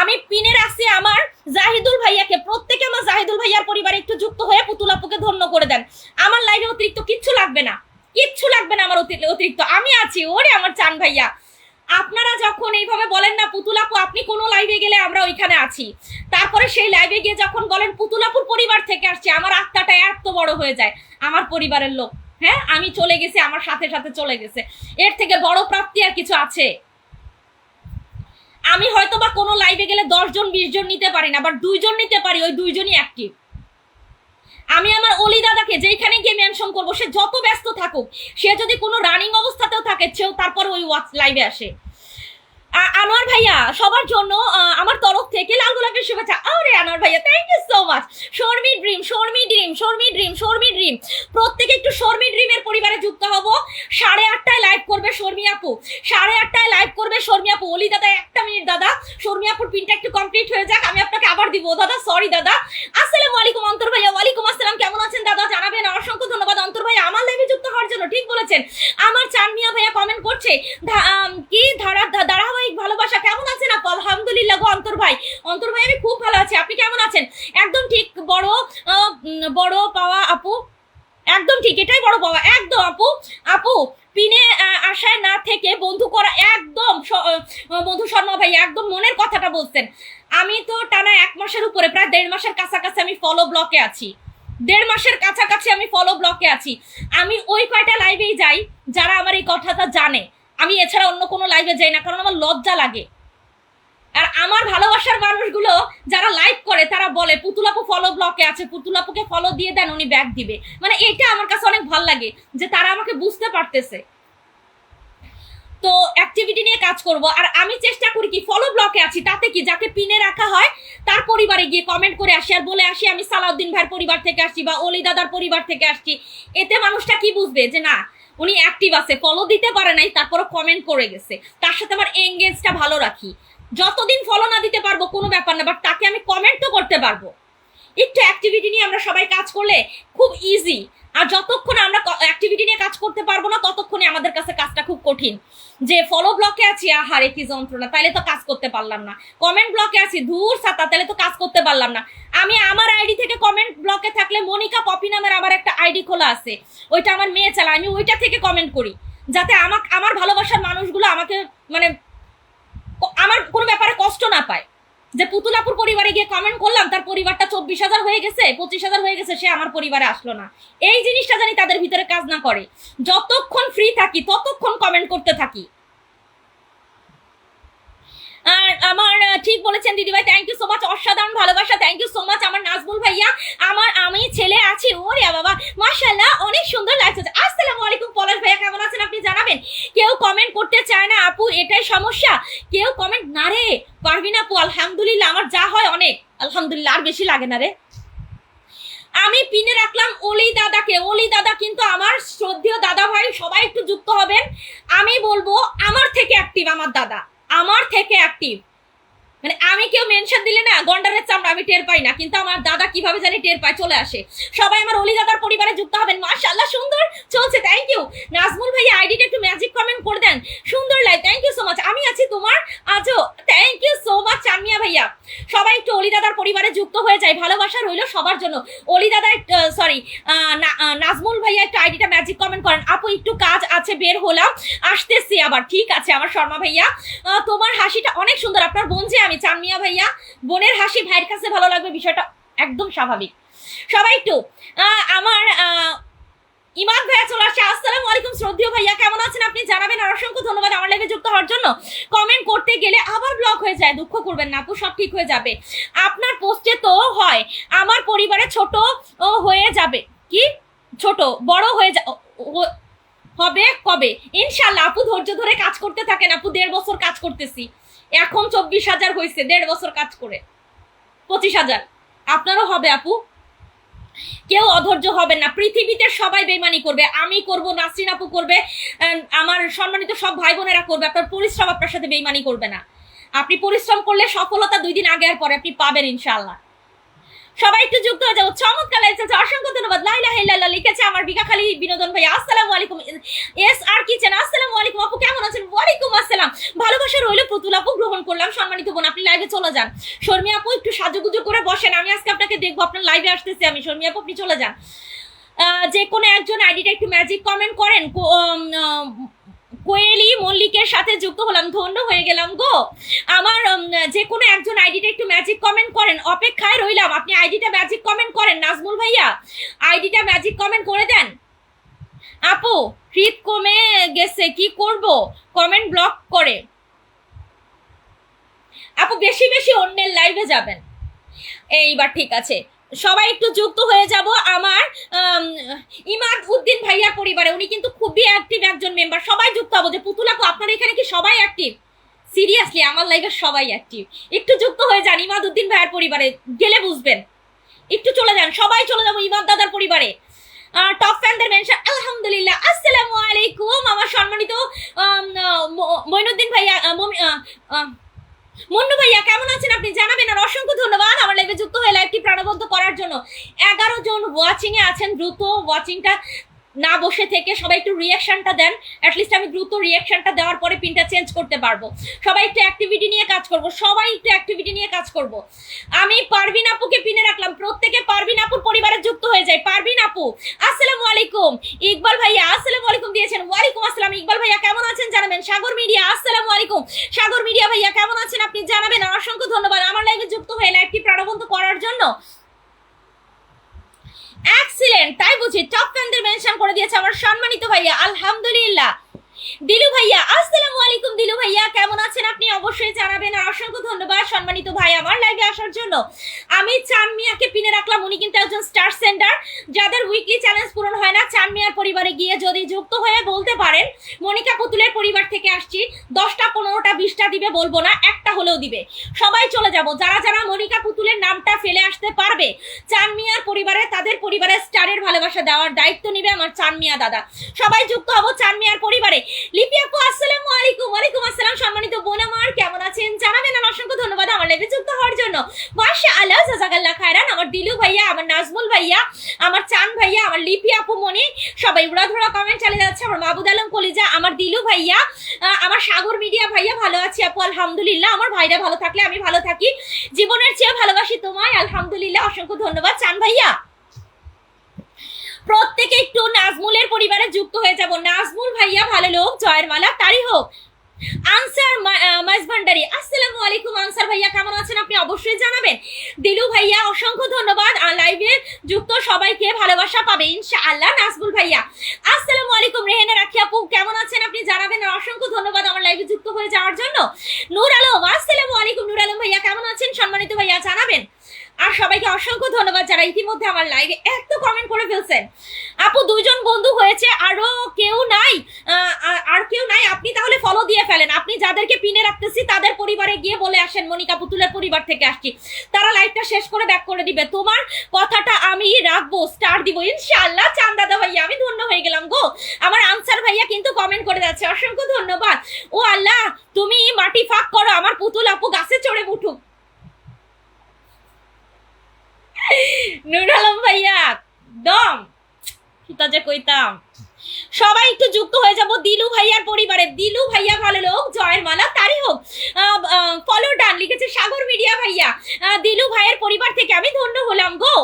আমি পিনে রাখছি আমার জাহিদুল ভাইয়াকে। প্রত্যেকে আমার জাহিদুল ভাইয়ার পরিবারে একটু যুক্ত হয়ে পুতুল আপুকে ধন্য করে দেন। আমার লাইভে অতিরিক্ত কিচ্ছু লাগবে না, কিচ্ছু লাগবে না আমার অতিরিক্ত, আমি আছি। ওরে আমার চান ভাইয়া, আপনারা যখন এইভাবে বলেন না পুতুল আপু আপনি কোনো লাইভে গেলে আমরা ওইখানে আছি, তারপরে সেই লাইভে গিয়ে যখন বলেন পুতুল আপুর পরিবার থেকে আসছে, আমার আত্মাটা এত বড় হয়ে যায়। আমার পরিবারের লোক, হ্যাঁ আমি চলে গেছি, আমার সাথে সাথে চলে গেছে, এর থেকে বড় প্রাপ্তি আর কিছু আছে? আমি হয়তো বা কোনো লাইভে গেলে 10 জন 20 জন নিতে পারি না, বাট 2 জন নিতে পারি, ওই 2 জনই অ্যাক্টিভ। আমি আমার অলি দাদাকে যেখানে গিয়ে মেনশন করবো, সে যত ব্যস্ত থাকুক, সে যদি কোনো রানিং অবস্থাতেও থাকে, সেও তারপর ওই লাইভে আসে। আনোয়ার ভাইয়া সবার জন্য আমার তরফ থেকে লাল গোলাপের শুভেচ্ছা। আরে আনোয়ার ভাইয়া thank you so much. Sharmi dream প্রত্যেকে একটু শর্মি ড্রিমের পরিবারে যুক্ত হব। 8:30টায় লাইভ করবে শর্মি আপু, 8:30টায় লাইভ করবে শর্মি আপু। অলি দাদা 1টা মিনিট দাদা, শর্মি আপুর পিনটা একটু কমপ্লিট হয়ে যাক, আমি আপনাকে আবার দিব দাদা, সরি দাদা। আসসালামু আলাইকুম অন্তর ভাইয়া। ওয়ালাইকুম আসসালাম, কেমন আছেন দাদা জানাবেন। অসংখ্য ধন্যবাদ অন্তর ভাইয়া আমার লাইভে যুক্ত হওয়ার জন্য। ঠিক বলেছেন, আমার চান মিয়া ভাইয়া কমেন্ট করছে কি ধারাবাহিক ভালোবাসা, কেমন আছেন আপু? আলহামদুলিল্লাহ গো অন্তর ভাই আমি খুব ভালো আছি, আপনি কেমন আছেন? একদম ঠিক, বড় পাওয়া আপু, একদম ঠিক, এটাই বড় পাওয়া, একদম আপু পিনে আশায় না থেকে বন্ধু করা, একদম মধু শর্মা ভাই একদম মনের কথাটা বলছেন। আমি তো টানা 1 মাসের উপরে, প্রায় 1.5 মাসের কাছাকাছি আমি ফলো ব্লকে আছি, 1.5 মাসের কাছাকাছি আমি ফলো ব্লকে আছি। আমি ওই কয়টা লাইভেই যাই যারা আমার এই কথাটা জানে, আমি এছাড়া অন্য কোনো লাইভে যাই না, কারণ আমার লজ্জা লাগে। আর আমার ভালোবাসার মানুষগুলো যারা লাইভ করে তারা বলে পুতুলাপু ফলো ব্লকে আছে, পুতুলাপুকে ফলো দিয়ে দেন, উনি ব্যাক দিবে। মানে এটা আমার কাছে অনেক ভালো লাগে যে তারা আমাকে বুঝতে পারতেছে। তো অ্যাক্টিভিটি নিয়ে কাজ করব, আর আমি চেষ্টা করি কি ফলো ব্লকে আছি, তাতে কি যাকে পিনে রাখা হয় তার পরিবারে গিয়ে কমেন্ট করে আসি, আর বলে আসি আমি সালাউদ্দিন ভাইয়ের পরিবার থেকে আসছি বা অলি দাদার পরিবার থেকে আসছি। এতে মানুষটা কি বুঝবে যে না উনি অ্যাক্টিভ আছে, ফলো দিতে পারে নাই তারপরও কমেন্ট করে গেছে, তার সাথে আমার এঙ্গেজটা ভালো রাখি। যতদিন ফলো না দিতে পারবো কোনো ব্যাপার না, বাট তাকে আমি কমেন্ট তো করতে পারবো। একটু অ্যাক্টিভিটি নিয়ে আমরা সবাই কাজ করলে খুব ইজি, আর যতক্ষণ আমরা অ্যাক্টিভিটি নিয়ে কাজ করতে পারবো না ততক্ষণে আমাদের কাছে কাজটা খুব কঠিন। যে ফলো ব্লকে আছি, আহারে কি যন্ত্রণা, তাহলে তো কাজ করতে পারলাম না। কমেন্ট ব্লকে আছি, ধূর ছাতা, তাহলে তো কাজ করতে পারলাম না। আমি আমার আইডি থেকে কমেন্ট ব্লকে থাকলে মনিকা পপি নামের আমার একটা আইডি খোলা আছে, ওইটা আমার মেয়ে চালায়, আমি ওইটা থেকে কমেন্ট করি, যাতে আমার ভালোবাসার মানুষগুলো আমাকে মানে আমার কোনো ব্যাপারে কষ্ট না পায়। যে পুতুলাপুর পরিবারে গিয়ে কমেন্ট করলাম, তার পরিবারটা 24,000 হয়ে গেছে, 25,000 হয়ে গেছে, সে আমার পরিবারে আসলো না। এই জিনিসটা জানি তাদের ভিতরে কাজ না করে। যতক্ষণ ফ্রি থাকি ততক্ষণ কমেন্ট করতে থাকি। আর আমার ঠিক বলেছেন দিদিভাই, থ্যাংক ইউ সো মাচ, অসাধারণ ভালোবাসা, থ্যাংক ইউ সো মাচ। আমার নাজবুল ভাইয়া, আমি ছেলে আছি, ওরে বাবা মাশাআল্লাহ অনেক সুন্দর লাগছে। আসসালামু আলাইকুম পলাশ ভাইয়া, কেমন আছেন আপনি জানাবেন। কেউ কমেন্ট করতে চায় না আপু, এটাই সমস্যা, কেউ কমেন্ট না রে পারবি না আপু। আলহামদুলিল্লাহ আমার যা হয় অনেক, আলহামদুলিল্লাহ, আর বেশি লাগে না রে। আমি পিনে রাখলাম অলি দাদাকে, অলি দাদা কিন্তু আমার শ্রদ্ধেয় দাদা ভাই, সবাই একটু যুক্ত হবেন। আমি বলবো আমার থেকে অ্যাক্টিভ আমার দাদা, আমার থেকে অ্যাক্টিভ। মানে আমি কেউ মেনশন দিলে না গন্ডারের চামড়া আমি টের পাই না, কিন্তু আমার দাদা কিভাবে জানি টের পায়, চলে আসে। সবাই আমার অলি দাদার পরিবারে যুক্ত হবেন। মাশাআল্লাহ সুন্দর চলছে, থ্যাংক ইউ। নাজমুল ভাইয়া আইডিটা একটু ম্যাজিক কমেন্ট করে দেন, সুন্দর live, thank you so much. আমি আছি তোমার আজও, thank you so much Chanmiya ভাইয়া। সবাই একটু অলি দাদার পরিবারে যুক্ত হয়ে যায়, ভালোবাসা রইল সবার জন্য। অলি দাদা সরি নাজমুল ভাইয়া একটু আইডিটা ম্যাজিক কমেন্ট করেন। আপু একটু কাজ আছে, বের হলাম, আসতেছি আবার। ঠিক আছে আমার শর্মা ভাইয়া, তোমার হাসিটা অনেক সুন্দর। আপনার বোন যে আমি, চানমিয়া ভাইয়া, বোনের হাসি ভাইয়ের কাছে ভালো লাগবে, বিষয়টা একদম স্বাভাবিক। সবাই একটু আমার ইমাদ ভাইয়া চলে আসছে। আসসালামু আলাইকুম শ্রদ্ধেয় ভাইয়া, কেমন আছেন আপনি জানাবেন। আর অসংখ্য ধন্যবাদ আমার লাইভে যুক্ত হওয়ার জন্য। কমেন্ট করতে গেলে আবার ব্লক হয়ে যায়, দুঃখ করবেন না আপু, সব ঠিক হয়ে যাবে। আপনার পোস্টে তো হয় আমার পরিবারে ছোট হয়ে যাবে, কি ছোট বড় হয়ে হবে কবে? ইনশাল্লাহ আপু, ধৈর্য ধরে কাজ করতে থাকেন আপু। 1.5 বছর কাজ করতেছি, এখন 24,000 হয়েছে, 1.5 বছর কাজ করে 25,000। আপনারও হবে আপু, কেউ অধৈর্য হবে না। পৃথিবীতে সবাই বেইমানি করবে, আমি করব, নাসরিন আপু করবে, আমার সম্মানিত সব ভাই বোনেরা করবে। আপনার পরিশ্রম আপনার সাথে বেইমানি করবে না। আপনি পরিশ্রম করলে সফলতা 2 দিন আগে আর পরে আপনি পাবেন ইনশাআল্লাহ। সবাই একটু যুক্ত হয়ে যাও, চমৎকার লাগছে, অসংখ্য ধন্যবাদ। লা ইলাহা ইল্লাল্লাহ লিখেছে আমার বিকাখালী বিনোদন ভাই। আসসালামু আলাইকুম। এস আর কিচেন, আসসালামু আলাইকুম আপু, কেমন আছেন? ওয়ালাইকুম আসসালাম, ভালোবাসা রইল। পুতুল আপু গ্রহণ করলাম। সম্মানিত বোন আপনি লাইভে চলে যান। শর্মি আপু একটু সাজুগুজু করে বসেন, আমি আজকে আপনাকে দেখবো, আপনার লাইভে আসতেছি আমি। শর্মি আপু আপনি চলে যান। যে কোনো একজন আইডিটা একটু ম্যাজিক কমেন্ট করেন। কোয়েলি মল্লিকের সাথে যুক্ত হলাম, ধন্য হয়ে গেলাম গো। আমার যে কোনো একজন আইডিটা একটু ম্যাজিক কমেন্ট করেন, অপেক্ষায় রইলাম। আপনি আইডিটা ম্যাজিক কমেন্ট করেন। নাজমুল ভাইয়া আইডিটা ম্যাজিক কমেন্ট করে দেন। আপু হৃদ কমে গেছে, কি করব? কমেন্ট ব্লক করে। আপু বেশি বেশি অন্যের লাইভে যাবেন, এইবার ঠিক আছে। সবাই একটু যুক্ত হয়ে যাব আমার ইমাদ উদ্দিন ভাইয়ার পরিবারে। উনি কিন্তু খুবই অ্যাক্টিভ একজন মেম্বার। সবাই যুক্ত হবো। যে পুতুল আপু আপনার এখানে কি সবাই অ্যাক্টিভ? সিরিয়াসলি আমার লাইভে সবাই অ্যাক্টিভ, একটু যুক্ত হয়ে যান ইমাদ উদ্দিন ভাইয়ার পরিবারে, গেলে বুঝবেন। একটু চলে যান, সবাই চলে যাবো ইমাদ দাদার পরিবারে। টপ ফ্যানদের মেনশন আলহামদুলিল্লাহ। আসসালামু আলাইকুম আমার সম্মানিত মইনুদ্দিন ভাইয়া, মন্নু ভাইয়া কেমন আছেন আপনি জানাবেন। আর অসংখ্য ধন্যবাদ আমার লাইভে যুক্ত হয়ে লাইভটি প্রাণবন্ত করার জন্য। 11 জন ওয়াচিং এ আছেন, দ্রুত ওয়াচিংটা না বসে থেকে সবাই একটু রিয়াকশনটা দেন। অ্যাটলিস্ট আমি দ্রুত রিয়াকশনটা দেওয়ার পরে পিনটা চেঞ্জ করতে পারবো। সবাই একটু অ্যাক্টিভিটি নিয়ে কাজ করব, সবাই একটু অ্যাক্টিভিটি নিয়ে কাজ করব। আমি পারভিন আপুকে পিনে রাখলাম, প্রত্যেকে পারভিন আপুর পরিবারে যুক্ত হয়ে যায়। পারভিন আপু আসসালামু আলাইকুম। ইকবাল ভাইয়া আসসালামু আলাইকুম দিয়েছেন। ওয়ালাইকুম আসসালাম। ইকবাল ভাইয়া কেমন আছেন জানাবেন। সাগর মিডিয়া আসসালামু আলাইকুম। সাগর মিডিয়া ভাইয়া কেমন আছেন আপনি জানাবেন। অসংখ্য ধন্যবাদ আমার লাইভে যুক্ত হয়ে লাইভটি প্রাণবন্ত করার জন্য। এক্সিলেন্ট, তাই বুঝি টপ ফ্যানদের মেনশন করে দিয়েছে আমার সম্মানিত ভাইয়া, আলহামদুলিল্লাহ। দিলু ভাইয়া আসসালামু আলাইকুম। দিলু ভাইয়া কেমন আছেন আপনি অবশ্যই জানাবেন। আর অসংখ্য ধন্যবাদ সম্মানিত ভাই আমার লাইভে আসার জন্য। আমি চানমিয়াকে পিনে রাখলাম, উনি কিন্তু একজন স্টার সেন্ডার। যাদের উইকলি চ্যালেঞ্জ পূরণ হয় না, চানমিয়ার পরিবারে গিয়ে যদি যুক্ত হয়ে বলতে পারেন মনিকা পুতুলের পরিবার থেকে আসছি, 10টা 15টা 20টা দিবে, বলবো না, একটা হলেও দিবে। সবাই চলে যাব, যারা যারা মনিকা পুতুলের নামটা ফেলে আসতে পারবে চানমিয়ার পরিবারে, তাদের পরিবারে স্টারের ভালোবাসা দেওয়ার দায়িত্ব নিবে আমার চানমিয়া দাদা। সবাই যুক্ত হবো চানমিয়ার পরিবারে। লিপি আপু আসসালামু আলাইকুম। ওয়ালাইকুম আসসালাম। সম্মানিত বোন আমার কেমন আছেন জানাবেন। আর অসংখ্য ধন্যবাদ আমার লাইভে যুক্ত হওয়ার জন্য। মাশাআল্লাহ জাযাকাল্লাহ খায়রান। আমার দিলু ভাইয়া, আমার নাজমুল ভাইয়া, আমার চান ভাইয়া, আমার লিপি আপু মনি, সবাই উড়াধুরা কমেন্ট চালিয়ে যাচ্ছে। আমার মাহবুদ আলম কলিজা, আমার দিলু ভাইয়া, আমার সাগর মিডিয়া ভাইয়া ভালো আছি আপু আলহামদুলিল্লাহ। আমার ভাইরা ভালো থাকলে আমি ভালো থাকি, জীবনের চেয়ে ভালোবাসি তোমায় আলহামদুলিল্লাহ। অসংখ্য ধন্যবাদ চান ভাইয়া। প্রত্যেকে একটু নাজমুলের পরিবারে যুক্ত হয়ে যাব। নাজমুল ভাইয়া ভালো লোক, জয়ের মালা তারই হোক। আনসার মাইজ ভান্ডারি আসসালামু আলাইকুম। আনসার ভাইয়া কেমন আছেন আপনি অবশ্যই জানাবেন। দিলু ভাইয়া অসংখ্য ধন্যবাদ, লাইভে যুক্ত সবাইকে ভালোবাসা পাবে ইনশাআল্লাহ। নাজমুল ভাইয়া আসসালামু আলাইকুম। রেহেনা রাখি আপু কেমন আছেন আপনি জানাবেন। আর অসংখ্য ধন্যবাদ আমার লাইভে যুক্ত হয়ে যাওয়ার জন্য। নূর আলম আসসালামু আলাইকুম। নূর আলম ভাইয়া কেমন আছেন সম্মানিত ভাইয়া জানাবেন। আর সবাইকে অসংখ্য ধন্যবাদ যারা ইতিমধ্যে আমার লাইভে এত কমেন্ট করে ফেলছেন। আপু 2জন বন্ধু হয়েছে, আরো কেউ নাই? আর কেউ নাই? আপনি তাহলে ফলো দিয়ে ফেলেন। আপনি যাদেরকে পিনে রাখতেছি তাদের পরিবারে গিয়ে বলে আসেন মনিকা পুতুলের পরিবার থেকে আসছি, তারা লাইভটা শেষ করে ব্যাক করে দিবে। তোমার কথাটা আমি রাখবো, স্টার দিব ইনশাআল্লাহ। চান্দাদা ভাইয়া আমি ধন্য হয়ে গেলাম গো। আমার আনসার ভাইয়া কিন্তু কমেন্ট করে যাচ্ছে, অসংখ্য ধন্যবাদ। ও আল্লাহ, তুমি মাটি ফাঁক করো, আমার পুতুল আপু গাছে চড়ে উঠুক। নুর আলম ভাইয়া দম কিতা যে কইতাম। সবাই একটু যুক্ত হয়ে যাব দিলু ভাইয়ার পরিবারে। দিলু ভাইয়া ভালো লোক, জয়ের মালা তারই হোক। ফলো ডান লিখেছে সাগর মিডিয়া ভাইয়া। দিলু ভাইয়ের পরিবার থেকে আমি ধন্য হলাম গো।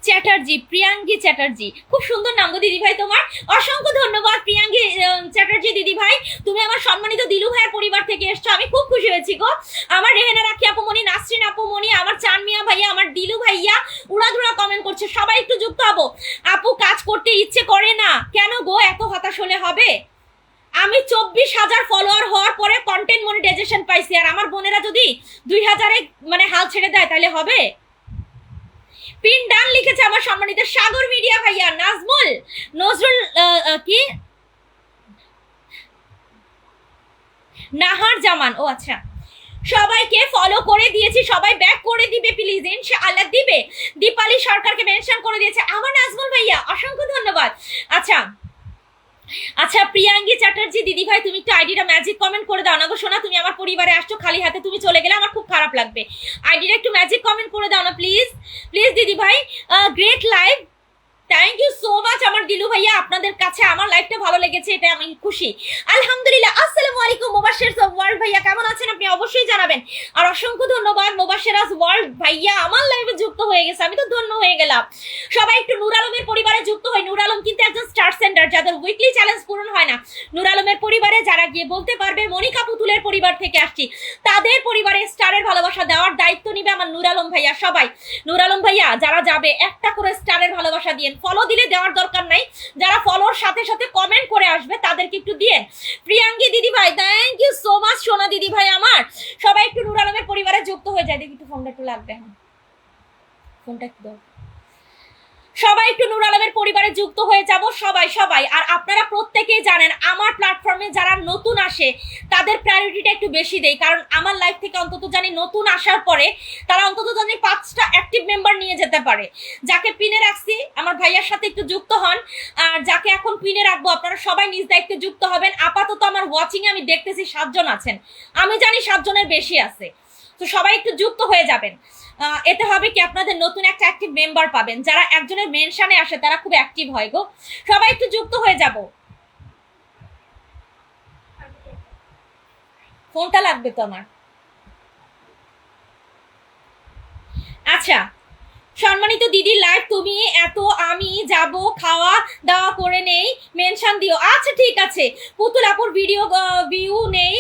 চ্যাটার্জি, প্রিয়াঙ্গী চ্যাটার্জি, খুব সুন্দর নাম গো দিদি ভাই তোমার। অসংখ্য ধন্যবাদ প্রিয়াঙ্গী চ্যাটার্জি দিদি ভাই, তুমি আমার সম্মানিত দিলু ভাইয়ের পরিবার থেকে এসছো, আমি খুব খুশি হয়েছি গো। আমার রেহেনা রাখি আপু মনি, নাসরিন আপু মনি, আমার চান মিয়া ভাইয়া, আমার দিলু ভাইয়া উড়াধুরা কমেন্ট করছে। সবাই একটু যুক্ত হবো। আপু কাজ করতে ইচ্ছে করে না কেন গো? এত হতাশ হলে হবে? আমি 24,000 ফলোয়ার হওয়ার পরে কন্টেন্ট মনিটাইজেশন পাইছি, আর আমার বোনেরা যদি 2000-এ মানে হাল ছেড়ে দেয় তাহলে হবে? পিন ডান লিখেছে আমার সম্মানিত সাগর মিডিয়া ভাইয়া। নাজমুল নজরুল কি নাহার জামান, ও আচ্ছা। সবাইকে ফলো করে দিয়েছি, সবাই ব্যাক করে দিবে প্লিজ ইনশাআল্লাহ দিবে। দীপালি সরকারকে মেনশন করে দিয়েছে আমার নাজমুল ভাইয়া, অসংখ্য ধন্যবাদ। আচ্ছা আচ্ছা প্রিয়াঙ্গী চ্যাটার্জি দিদি ভাই, তুমি একটু আইডিটা ম্যাজিক কমেন্ট করে দাও না গো সোনা। তুমি আমার পরিবারে আসছো, খালি হাতে তুমি চলে গেলে আমার খুব খারাপ লাগবে। আইডিটা একটু ম্যাজিক কমেন্ট করে দাও না প্লিজ প্লিজ দিদি ভাই। Great live, thank you so much আমার দিলু ভাইয়া, আপনাদের কাছে আমার লাইফটা ভালো লেগেছে, এটা আমি খুশি আলহামদুলিল্লাহ। আসসালামু আলাইকুম মোবাশ্বের ওয়ার্ল্ড ভাইয়া, কেমন আছেন আপনি? অবশ্যই জানাবেন। আর অসংখ্য ধন্যবাদ মোবাশ্বেরাজ ওয়ার্ল্ড ভাইয়া, আমার লাইভে যুক্ত হয়ে গেছে, আমি তো ধন্য হয়ে গেলাম। সবাই একটু নূর আলমের পরিবারে যুক্ত হয়। নূর আলম কিন্তু একজন স্টার সেন্টার, যাদের উইকলি চ্যালেঞ্জ পূরণ হয় না, নূর আলমের পরিবারে যারা গিয়ে বলতে পারবে মনিকা পুতুলের পরিবার থেকে আসছি, তাদের পরিবারে স্টারের ভালোবাসা দেওয়ার দায়িত্ব নিবে আমার নূর আলম ভাইয়া। সবাই নূর আলম ভাইয়া যারা যাবে একটা করে স্টারের ভালোবাসা দিয়ে, ফলো দিলে দেওয়ার দরকার নাই, যারা ফলোর সাথে সাথে কমেন্ট করে আসবে তাদেরকে একটু দিয়ে। প্রিয়াঙ্গী দিদি ভাই থ্যাংক ইউ সো মাচ সোনা দিদি ভাই আমার। সবাই একটু নূর আলমের পরিবারে যুক্ত হয়ে যায়। দেখি একটু ফোনটা একটু লাগবে, হ্যাঁ ফোনটা একটু দাও। সবাই একটু নূর আলমের পরিবারে যুক্ত হয়ে যাব সবাই সবাই। আর আপনারা প্রত্যেকেই জানেন আমার প্ল্যাটফর্মে যারা নতুন আসে তাদের প্রায়োরিটিটা একটু বেশি দেই, কারণ আমার লাইফ থেকে অন্তত জানি নতুন আসার পরে তারা অন্তত জানি 5টা অ্যাক্টিভ মেম্বার নিয়ে যেতে পারে। যাকে পিনে রাখছি আমার ভাইয়ার সাথে একটু যুক্ত হন, আর যাকে এখন পিনে রাখবো আপনারা সবাই নিজ দায়িত্বে যুক্ত হবেন। আপাতত আমার ওয়াচিং এ আমি দেখতেছি 7 জন আছেন, আমি জানি 7 জনের বেশি আছে, তো সবাই একটু যুক্ত হয়ে যাবেন। এতে হবে কি আপনাদের নতুন একটা অ্যাক্টিভ মেম্বার পাবেন, যারা একজনের মেনশনে আসে তারা খুব অ্যাক্টিভ হয় গো। সবাই একটু যুক্ত হয়ে যাব। ফোনটা লাগবে তো আমার। আচ্ছা সম্মানিত দিদি লাইভ তুমি এত, আমি যাব খাওয়া দাওয়া করে নেই, মেনশন দিও। আচ্ছা ঠিক আছে। পুতুল আপুর ভিডিও ভিউ নেই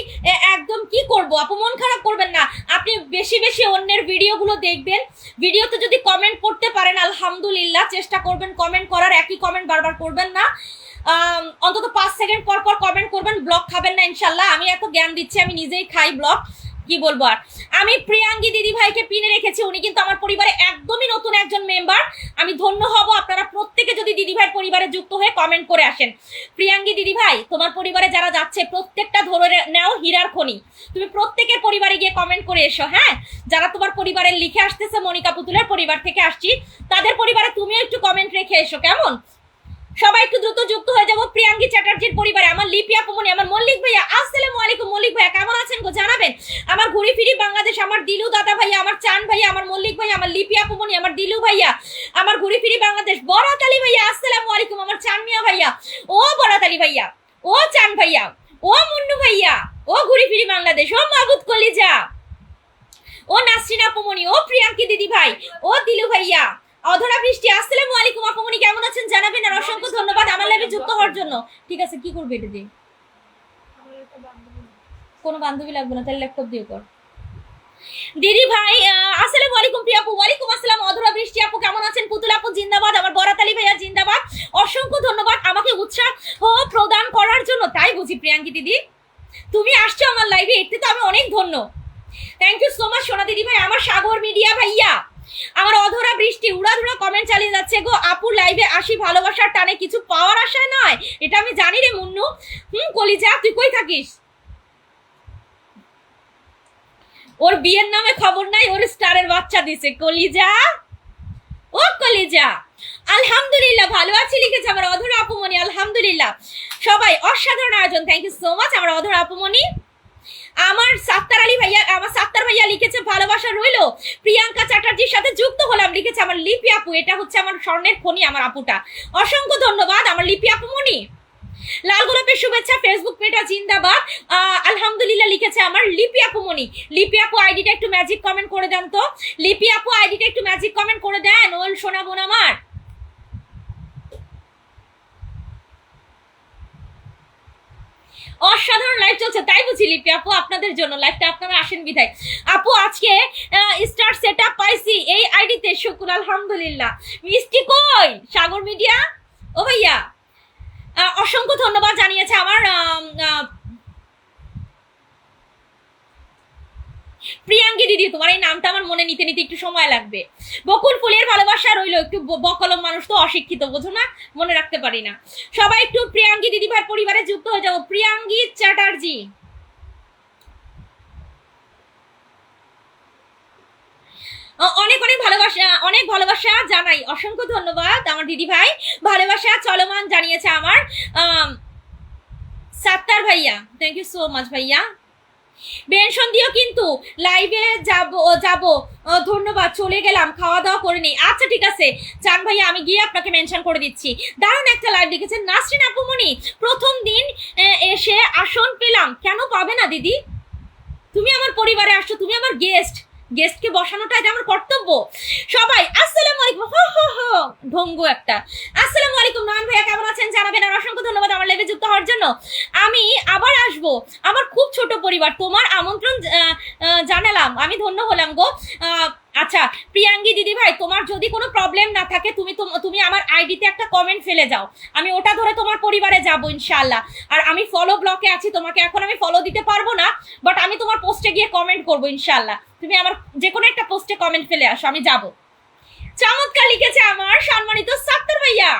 একদম, কি করব আপু? মন খারাপ করবেন না, আপনি বেশি বেশি অন্যের ভিডিওগুলো দেখবেন। ভিডিওতে যদি কমেন্ট করতে পারেন আলহামদুলিল্লাহ, চেষ্টা করবেন কমেন্ট করার, একই কমেন্ট বারবার করবেন না, অন্তত 5 সেকেন্ড পর পর কমেন্ট করবেন। ব্লক খাবেন না ইনশাল্লাহ, আমি এত জ্ঞান দিচ্ছি, আমি নিজেই খাই ব্লক, কি বলবো আর। আমি প্রিয়াঙ্গী দিদি ভাইকে পিনে রেখেছি, উনি কিন্তু আমার পরিবারে একদমই নতুন একজন মেম্বার। আমি ধন্য হব আপনারা প্রত্যেকে যদি দিদি ভাইয়ের পরিবারে যুক্ত হয়ে কমেন্ট করে আসেন। প্রিয়াঙ্গী দিদি ভাই তোমার পরিবারে যারা যাচ্ছে প্রত্যেকটা ধরে নাও হীরার খনি, তুমি প্রত্যেকের পরিবারে গিয়ে কমেন্ট করে এসো। হ্যাঁ, যারা তোমার পরিবারের লিখে আসতেছে মনিকা পুতুলের পরিবার থেকে আসছি, তাদের পরিবারে তুমিও একটু কমেন্ট রেখে এসো কেমন? সবাই একটু দ্রুত যুক্ত হয়ে যাবো প্রিয়াঙ্গী চ্যাটার্জির পরিবারে। আমার লিপি আপু মনি, আমার মল্লিক ভাইয়া, আসসালামু আলাইকুম মল্লিক ভাইয়া, কেমন আছেন গো জানাবেন। আমার ঘুরি ফিরি বাংলাদেশ, আমার দিলু দাদা ভাইয়া, আমার চান ভাইয়া, আমার মল্লিক ভাইয়া, আমার লিপি আপু মনি, আমার দিলু ভাইয়া, আমার ঘুরি ফিরি বাংলাদেশ, বরাত আলী ভাইয়া, আসসালামু আলাইকুম, আমার চান মিয়া ভাইয়া, ও বরাত আলী ভাইয়া, ও চান ভাইয়া, ও মুন্নু ভাইয়া, ও ঘুরি ফিরি বাংলাদেশ, ও মাহবুদ কলিজা, ও নাসরিন আপু মনি, ও প্রিয়াঙ্কি দিদি ভাই, ও দিলু ভাইয়া, অধরা বৃষ্টি, আসসালামু আলাইকুম আপুমনি, কেমন আছেন জানাবেন। আর অসংখ্য ধন্যবাদ আমার লাইভে যুক্ত হওয়ার জন্য। ঠিক আছে, কি করবে এটা দিয়ে? কোনো বান্ধবী লাগবে না, তাহলে ল্যাপটপ দিয়ে কর। দিদি ভাই আসসালামু আলাইকুম, প্রিয়া আপু ওয়ালাইকুম আসসালাম, অধরা বৃষ্টি আপু কেমন আছেন, পুতুল আপু জিন্দাবাদ, আমার বরাত আলী ভাইয়া জিন্দাবাদ। অসংখ্য ধন্যবাদ আমাকে উৎসাহ প্রদান করার জন্য। তাই বুঝি প্রিয়াঙ্কি দিদি তুমি আসছো আমার লাইভে, এতে তো আমি অনেক ধন্য। থ্যাংক ইউ সো মাচ সোনা দিদি ভাই। আমার সাগর মিডিয়া ভাইয়া, আমার অধরা বৃষ্টি উড়াধুরা কমেন্ট চালিয়ে যাচ্ছে গো। আপু লাইভে আসি ভালোবাসার টানে, কিছু পাওয়ার আশায় নয়, এটা আমি জানি রে মুন্নু। কলিজা তুই কই থাকিস? ওর বিয়ের নামে খবর নাই, ওর স্টারের বাচ্চা দিছে কলিজা। ও কলিজা, আলহামদুলিল্লাহ ভালো আছি লিখেছে আমার অধরা আপুমনি। আলহামদুলিল্লাহ সবাই অসাধারণ আয়োজন, থ্যাংক ইউ সো মাচ আমার অধরা আপুমনি। আমার সাত্তার আলী ভাইয়া, আমার সাত্তার ভাইয়া লিখেছে ভালোবাসা রইলো, প্রিয়াঙ্কা চ্যাটার্জির সাথে যুক্ত হলাম লিখেছে আমার লিপি আপু। এটা হচ্ছে আমার স্বর্ণের খনি, আমার আপুটা, অসংখ্য ধন্যবাদ আমার লিপি আপুমনি। লাল গোলাপের শুভেচ্ছা, ফেসবুক পেজটা জিন্দাবাদ। আলহামদুলিল্লাহ লিখেছে আমার লিপি আপুমনি। লিপি আপু আইডিটা একটু ম্যাজিক কমেন্ট করে দেন তো, লিপি আপু আইডিটা একটু ম্যাজিক কমেন্ট করে দেন। ওল সোনা বোন আমার, অসাধারণ লাইভ চলছে, তাই বুঝি লিপি আপু আপনাদের জন্য লাইভটা আপনারা আসেন বিধায়। আপু আজকে স্টার সেটআপ পাইছি এই আইডিতে, শুকুর আলহামদুলিল্লাহ। মিষ্টি কই সাগর মিডিয়া? ও ভাইয়া অসংখ্য ধন্যবাদ জানিয়েছে আমার প্রিয়াঙ্কি দিদি। তোমার এই নামটা আমার মনে নিতে নিতে একটু সময় লাগবে। বকুল ফুলের ভালোবাসা রইলো, একটু বকলম মানুষ তো, অশিক্ষিত বোঝো না, মনে রাখতে পারি না। সবাই একটু প্রিয়াঙ্কি দিদি ভাই পরিবারে যুক্ত হয়ে যাবো। প্রিয়াঙ্কি চ্যাটার্জি, অনেক অনেক ভালোবাসা, অনেক ভালোবাসা জানাই, অসংখ্য ধন্যবাদ আমার দিদি ভাই। ভালোবাসা চলমান জানিয়েছে আমার সাত্তার ভাইয়া, থ্যাংক ইউ সো মাচ ভাইয়া। মেনশন দিও কিন্তু, লাইভে যাব। ধন্যবাদ, চলে গেলাম, খাওয়া দাওয়া করে নেই। আচ্ছা ঠিক আছে চান ভাইয়া, আমি গিয়ে আপনাকে মেনশন করে দিচ্ছি। দারুণ একটা লাইভ লিখেছেন নাসরিন আপুমনি, প্রথম দিন এসে আসন পেলাম। কেন পাবে না দিদি? তুমি আমার পরিবারে আসছো, তুমি আমার গেস্ট, গেস্টকে বসানোটা এটা আমার কর্তব্য। সবাই আসসালামু আলাইকুম। ঢঙ্গু একটা আসসালামু আলাইকুম। নয়ন ভাইয়া কেমন আছেন জানাবেন, আর অসংখ্য ধন্যবাদ আমার লাইভে যুক্ত হওয়ার জন্য। আমি আবার আসবো, আমার খুব ছোট পরিবার, তোমার আমন্ত্রণ জানালাম, আমি ধন্য হলাম গো। আচ্ছা প্রিয়াঙ্কি দিদি ভাই, তোমার যদি কোনো প্রবলেম না থাকে তুমি আমার আইডিতে একটা কমেন্ট ফেলে যাও, আমি ওটা ধরে তোমার পরিবারে যাব ইনশাআল্লাহ। আর আমি ফলো ব্লকে আছি, তোমাকে এখন আমি ফলো দিতে পারবো না, বাট আমি তোমার পোস্টে গিয়ে কমেন্ট করবো ইনশাআল্লাহ। তুমি আমার যে কোনো একটা পোস্টে কমেন্ট ফেলে আসো, আমি যাব। চমৎকার লিখেছে আমার সম্মানিত সাত্তার ভাইয়া।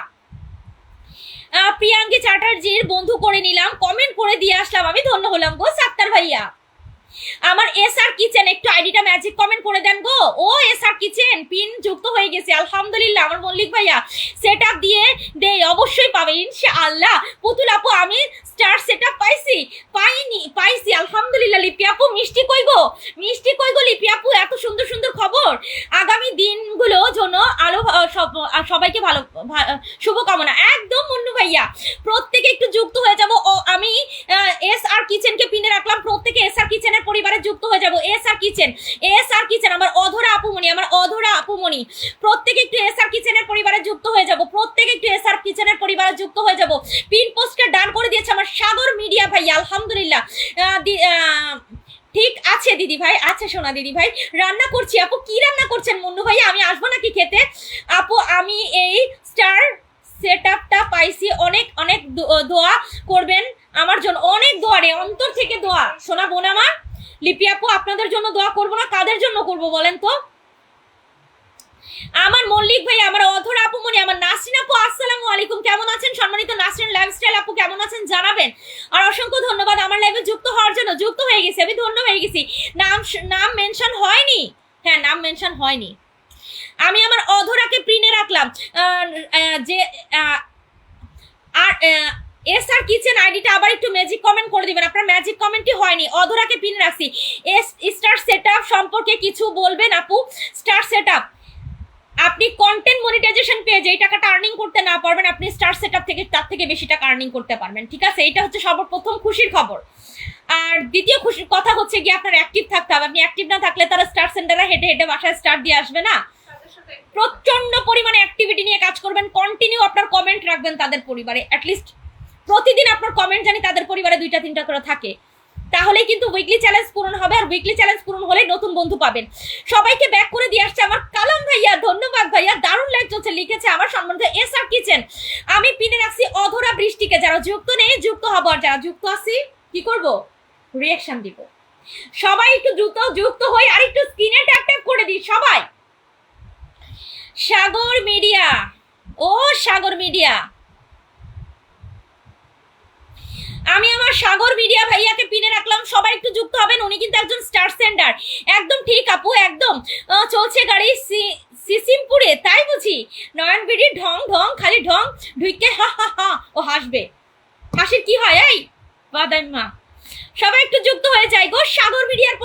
প্রিয়াঙ্কি চ্যাটার্জির বন্ধু করে নিলাম, কমেন্ট করে দিয়ে আসলাম, আমি ধন্য হলাম গো সাত্তার ভাইয়া। আমার এসআর কিচেন একটু আইডিটা ম্যাজিক কমেন্ট করে দেন গো। ও এসআর কিচেন পিন যুক্ত হয়ে গেছে, আলহামদুলিল্লাহ। আমার মল্লিক ভাইয়া সেটআপ দিয়ে দেই, অবশ্যই পাবে ইনশাআল্লাহ। পুতুল আপু আমি স্টার সেটআপ পাইছি আলহামদুলিল্লাহ। লিপি আপু মিষ্টি কই গো, মিষ্টি কই গো লিপি আপু? এত সুন্দর সুন্দর খবর, আগামী দিনগুলো জন্য আলো সবাইকে ভালো শুভকামনা। একদম মুন্নু ভাইয়া, প্রত্যেকে একটু যুক্ত হয়ে যাবো। আমি এসআর কিচেনকে পিনে রাখলাম, প্রত্যেকে এসআর কিচেনের পরিবারে যুক্ত হয়ে যাবো। এসআর কিচেন আমার অধরা আপুমনি, আমার অধরা আপুমনি, প্রত্যেকে একটু এসআর কিচেনের পরিবারে যুক্ত হয়ে যাবো, প্রত্যেকে একটু এসআর কিচেনের পরিবারে যুক্ত হয়ে যাবো। পিন পোস্টকে ডান করে দিয়েছে আমার সাগর মিডিয়া ভাইয়া, আলহামদুলিল্লাহ। ঠিক আছে দিদি ভাই, আচ্ছা সোনা দিদি ভাই, রান্না করছি। আপু কি রান্না করছেন মুন্নু ভাইয়া? আমি আসবো নাকি খেতে? আপু আমি এই স্টার সেটআপটা পাইছি, অনেক অনেক দোয়া করবেন আমার জন্য, অনেক দোয়া রে, অন্তর থেকে দোয়া সোনা বোন আমার। লিপি আপু আপনাদের জন্য দোয়া করবো না, কাদের জন্য করবো বলেন তো? আমার মল্লিক ভাই, আমার অধরা আপুমনি, আমার নাসরিন আপু আসসালামু আলাইকুম, কেমন আছেন সম্মানিত নাসরিন লাইফস্টাইল আপু, কেমন আছেন জানাবেন। আর অসংখ্য ধন্যবাদ আমার লাইভে যুক্ত হওয়ার জন্য। যুক্ত হয়ে গেছি, আমি ধন্য হয়ে গেছি। নাম মেনশন হয়নি, হ্যাঁ নাম মেনশন হয়নি। আমি আমার অধরাকে প্রিনে রাখলাম, যে আর এসআর কিচেন আইডিটা আবার একটু ম্যাজিক কমেন্ট করে দিবেন। আপনার ম্যাজিক কমেন্টই হয়নি, অধরাকে পিন রাখছি। স্টার সেটআপ সম্পর্কে কিছু বলবেন আপু? স্টার সেটআপ আপনি কন্টেন্ট মনিটাইজেশন পেয়ে যেই টাকাটা আর্নিং করতে না পারবেন, আপনি স্টার সেটআপ থেকে তার থেকে বেশি টাকা আর্নিং করতে পারবেন, ঠিক আছে? এটা হচ্ছে সর্বপ্রথম খুশির খবর। আর দ্বিতীয় খুশির কথা হচ্ছে গিয়ে আপনার অ্যাক্টিভ থাকতে হবে। আপনি অ্যাক্টিভ না থাকলে তারা স্টার সেন্টারে হেঁটে হেঁটে বাসায় স্টার দিয়ে আসবে না। প্রচন্ড পরিমাণে অ্যাক্টিভিটি নিয়ে কাজ করবেন, কন্টিনিউ আপনার কমেন্ট রাখবেন তাদের পরিবারে, অ্যাটলিস্ট প্রতিদিন আপনার কমেন্ট জানি তাদের পরিবারে 2-3টা করে থাকে, তাহলেই কিন্তু উইকলি চ্যালেঞ্জ পূরণ হবে। আর উইকলি চ্যালেঞ্জ পূরণ হলেই নতুন বন্ধু পাবেন। সবাইকে ব্যাক করে দিয়ে আসছে আমার কালাম ভাইয়া, ধন্যবাদ ভাইয়া, দারুণ লাইভ চলছে লিখেছে আমার সম্বন্ধে এসআর কিচেন। আমি পিনে রাখছি অধরা বৃষ্টিকে, যারা যুক্ত নেই যুক্ত হবো, আর যারা যুক্ত আছি কি করব, রিয়াকশন দিব। সবাই একটু দ্রুত যুক্ত হই আর একটু স্ক্রিনে ট্যাপ ট্যাপ করে দিই সবাই। সাগর মিডিয়া, ও সাগর মিডিয়া, আমি আমার সাগর মিডিয়া ভাইয়াকে পিনে রাখলাম, সবাই একটু যুক্ত হবেন। উনি কিন্তু একজন স্টার সেন্ডার, একদম ঠিক আপু, একদম চলছে গাড়ি সিসিমপুরে, তাই বুঝি? নয়ন বিড়ি ঢং ঢং, খালি ঢং ঢুইকে হা হা হা, ও হাসবে, হাসির কি হয়? এই বাদাইমা, সবাই একটু যুক্ত হয়ে যায় গো সাগর মিডিয়ার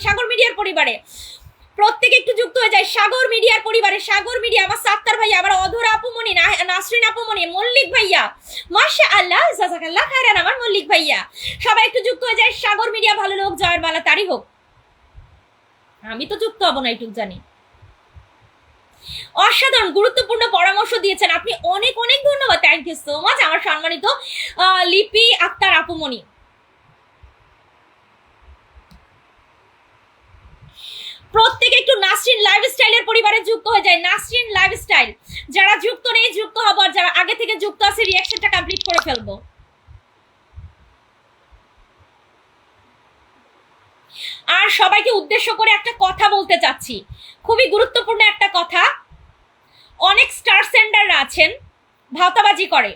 সাগর মিডিয়ার পরিবারে, প্রত্যেকে একটু যুক্ত হয়ে যায় সাগর মিডিয়ার পরিবারে। সাগর মিডিয়া, আমার সাত্তার ভাইয়া, আমার অধরা আপুমনি, নাসরিন আপুমনি, মল্লিক ভাইয়া, মাশাআল্লাহ জাযাকাল্লাহ খায়রান আমার মল্লিক ভাইয়া, সবাই একটু যুক্ত হয়ে যায় সাগর মিডিয়া। ভালো লোক জয়ের মালা তারই হোক, আমি তো যুক্ত হব না এইটুক জানি। অসাধারণ গুরুত্বপূর্ণ পরামর্শ দিয়েছেন আপনি, অনেক অনেক ধন্যবাদ, থ্যাংক ইউ সো মাচ আমার সম্মানিত লিপি আক্তার আপুমনি। প্রত্যেকে একটু নাসরিন লাইফস্টাইলের পরিবারে যুক্ত হয়ে যায়। নাসরিন লাইফস্টাইল, যারা যুক্ত নেই যুক্ত হবো, আর যারা আগে থেকে যুক্ত আছে রিঅ্যাকশনটা কমপ্লিট করে ফেলবো। আর সবাইকে উদ্দেশ্য করে একটা কথা বলতে চাচ্ছি, খুবই গুরুত্বপূর্ণ একটা কথা। অনেক স্টার সেন্ডাররা আছেন ভাওতাবাজি করে,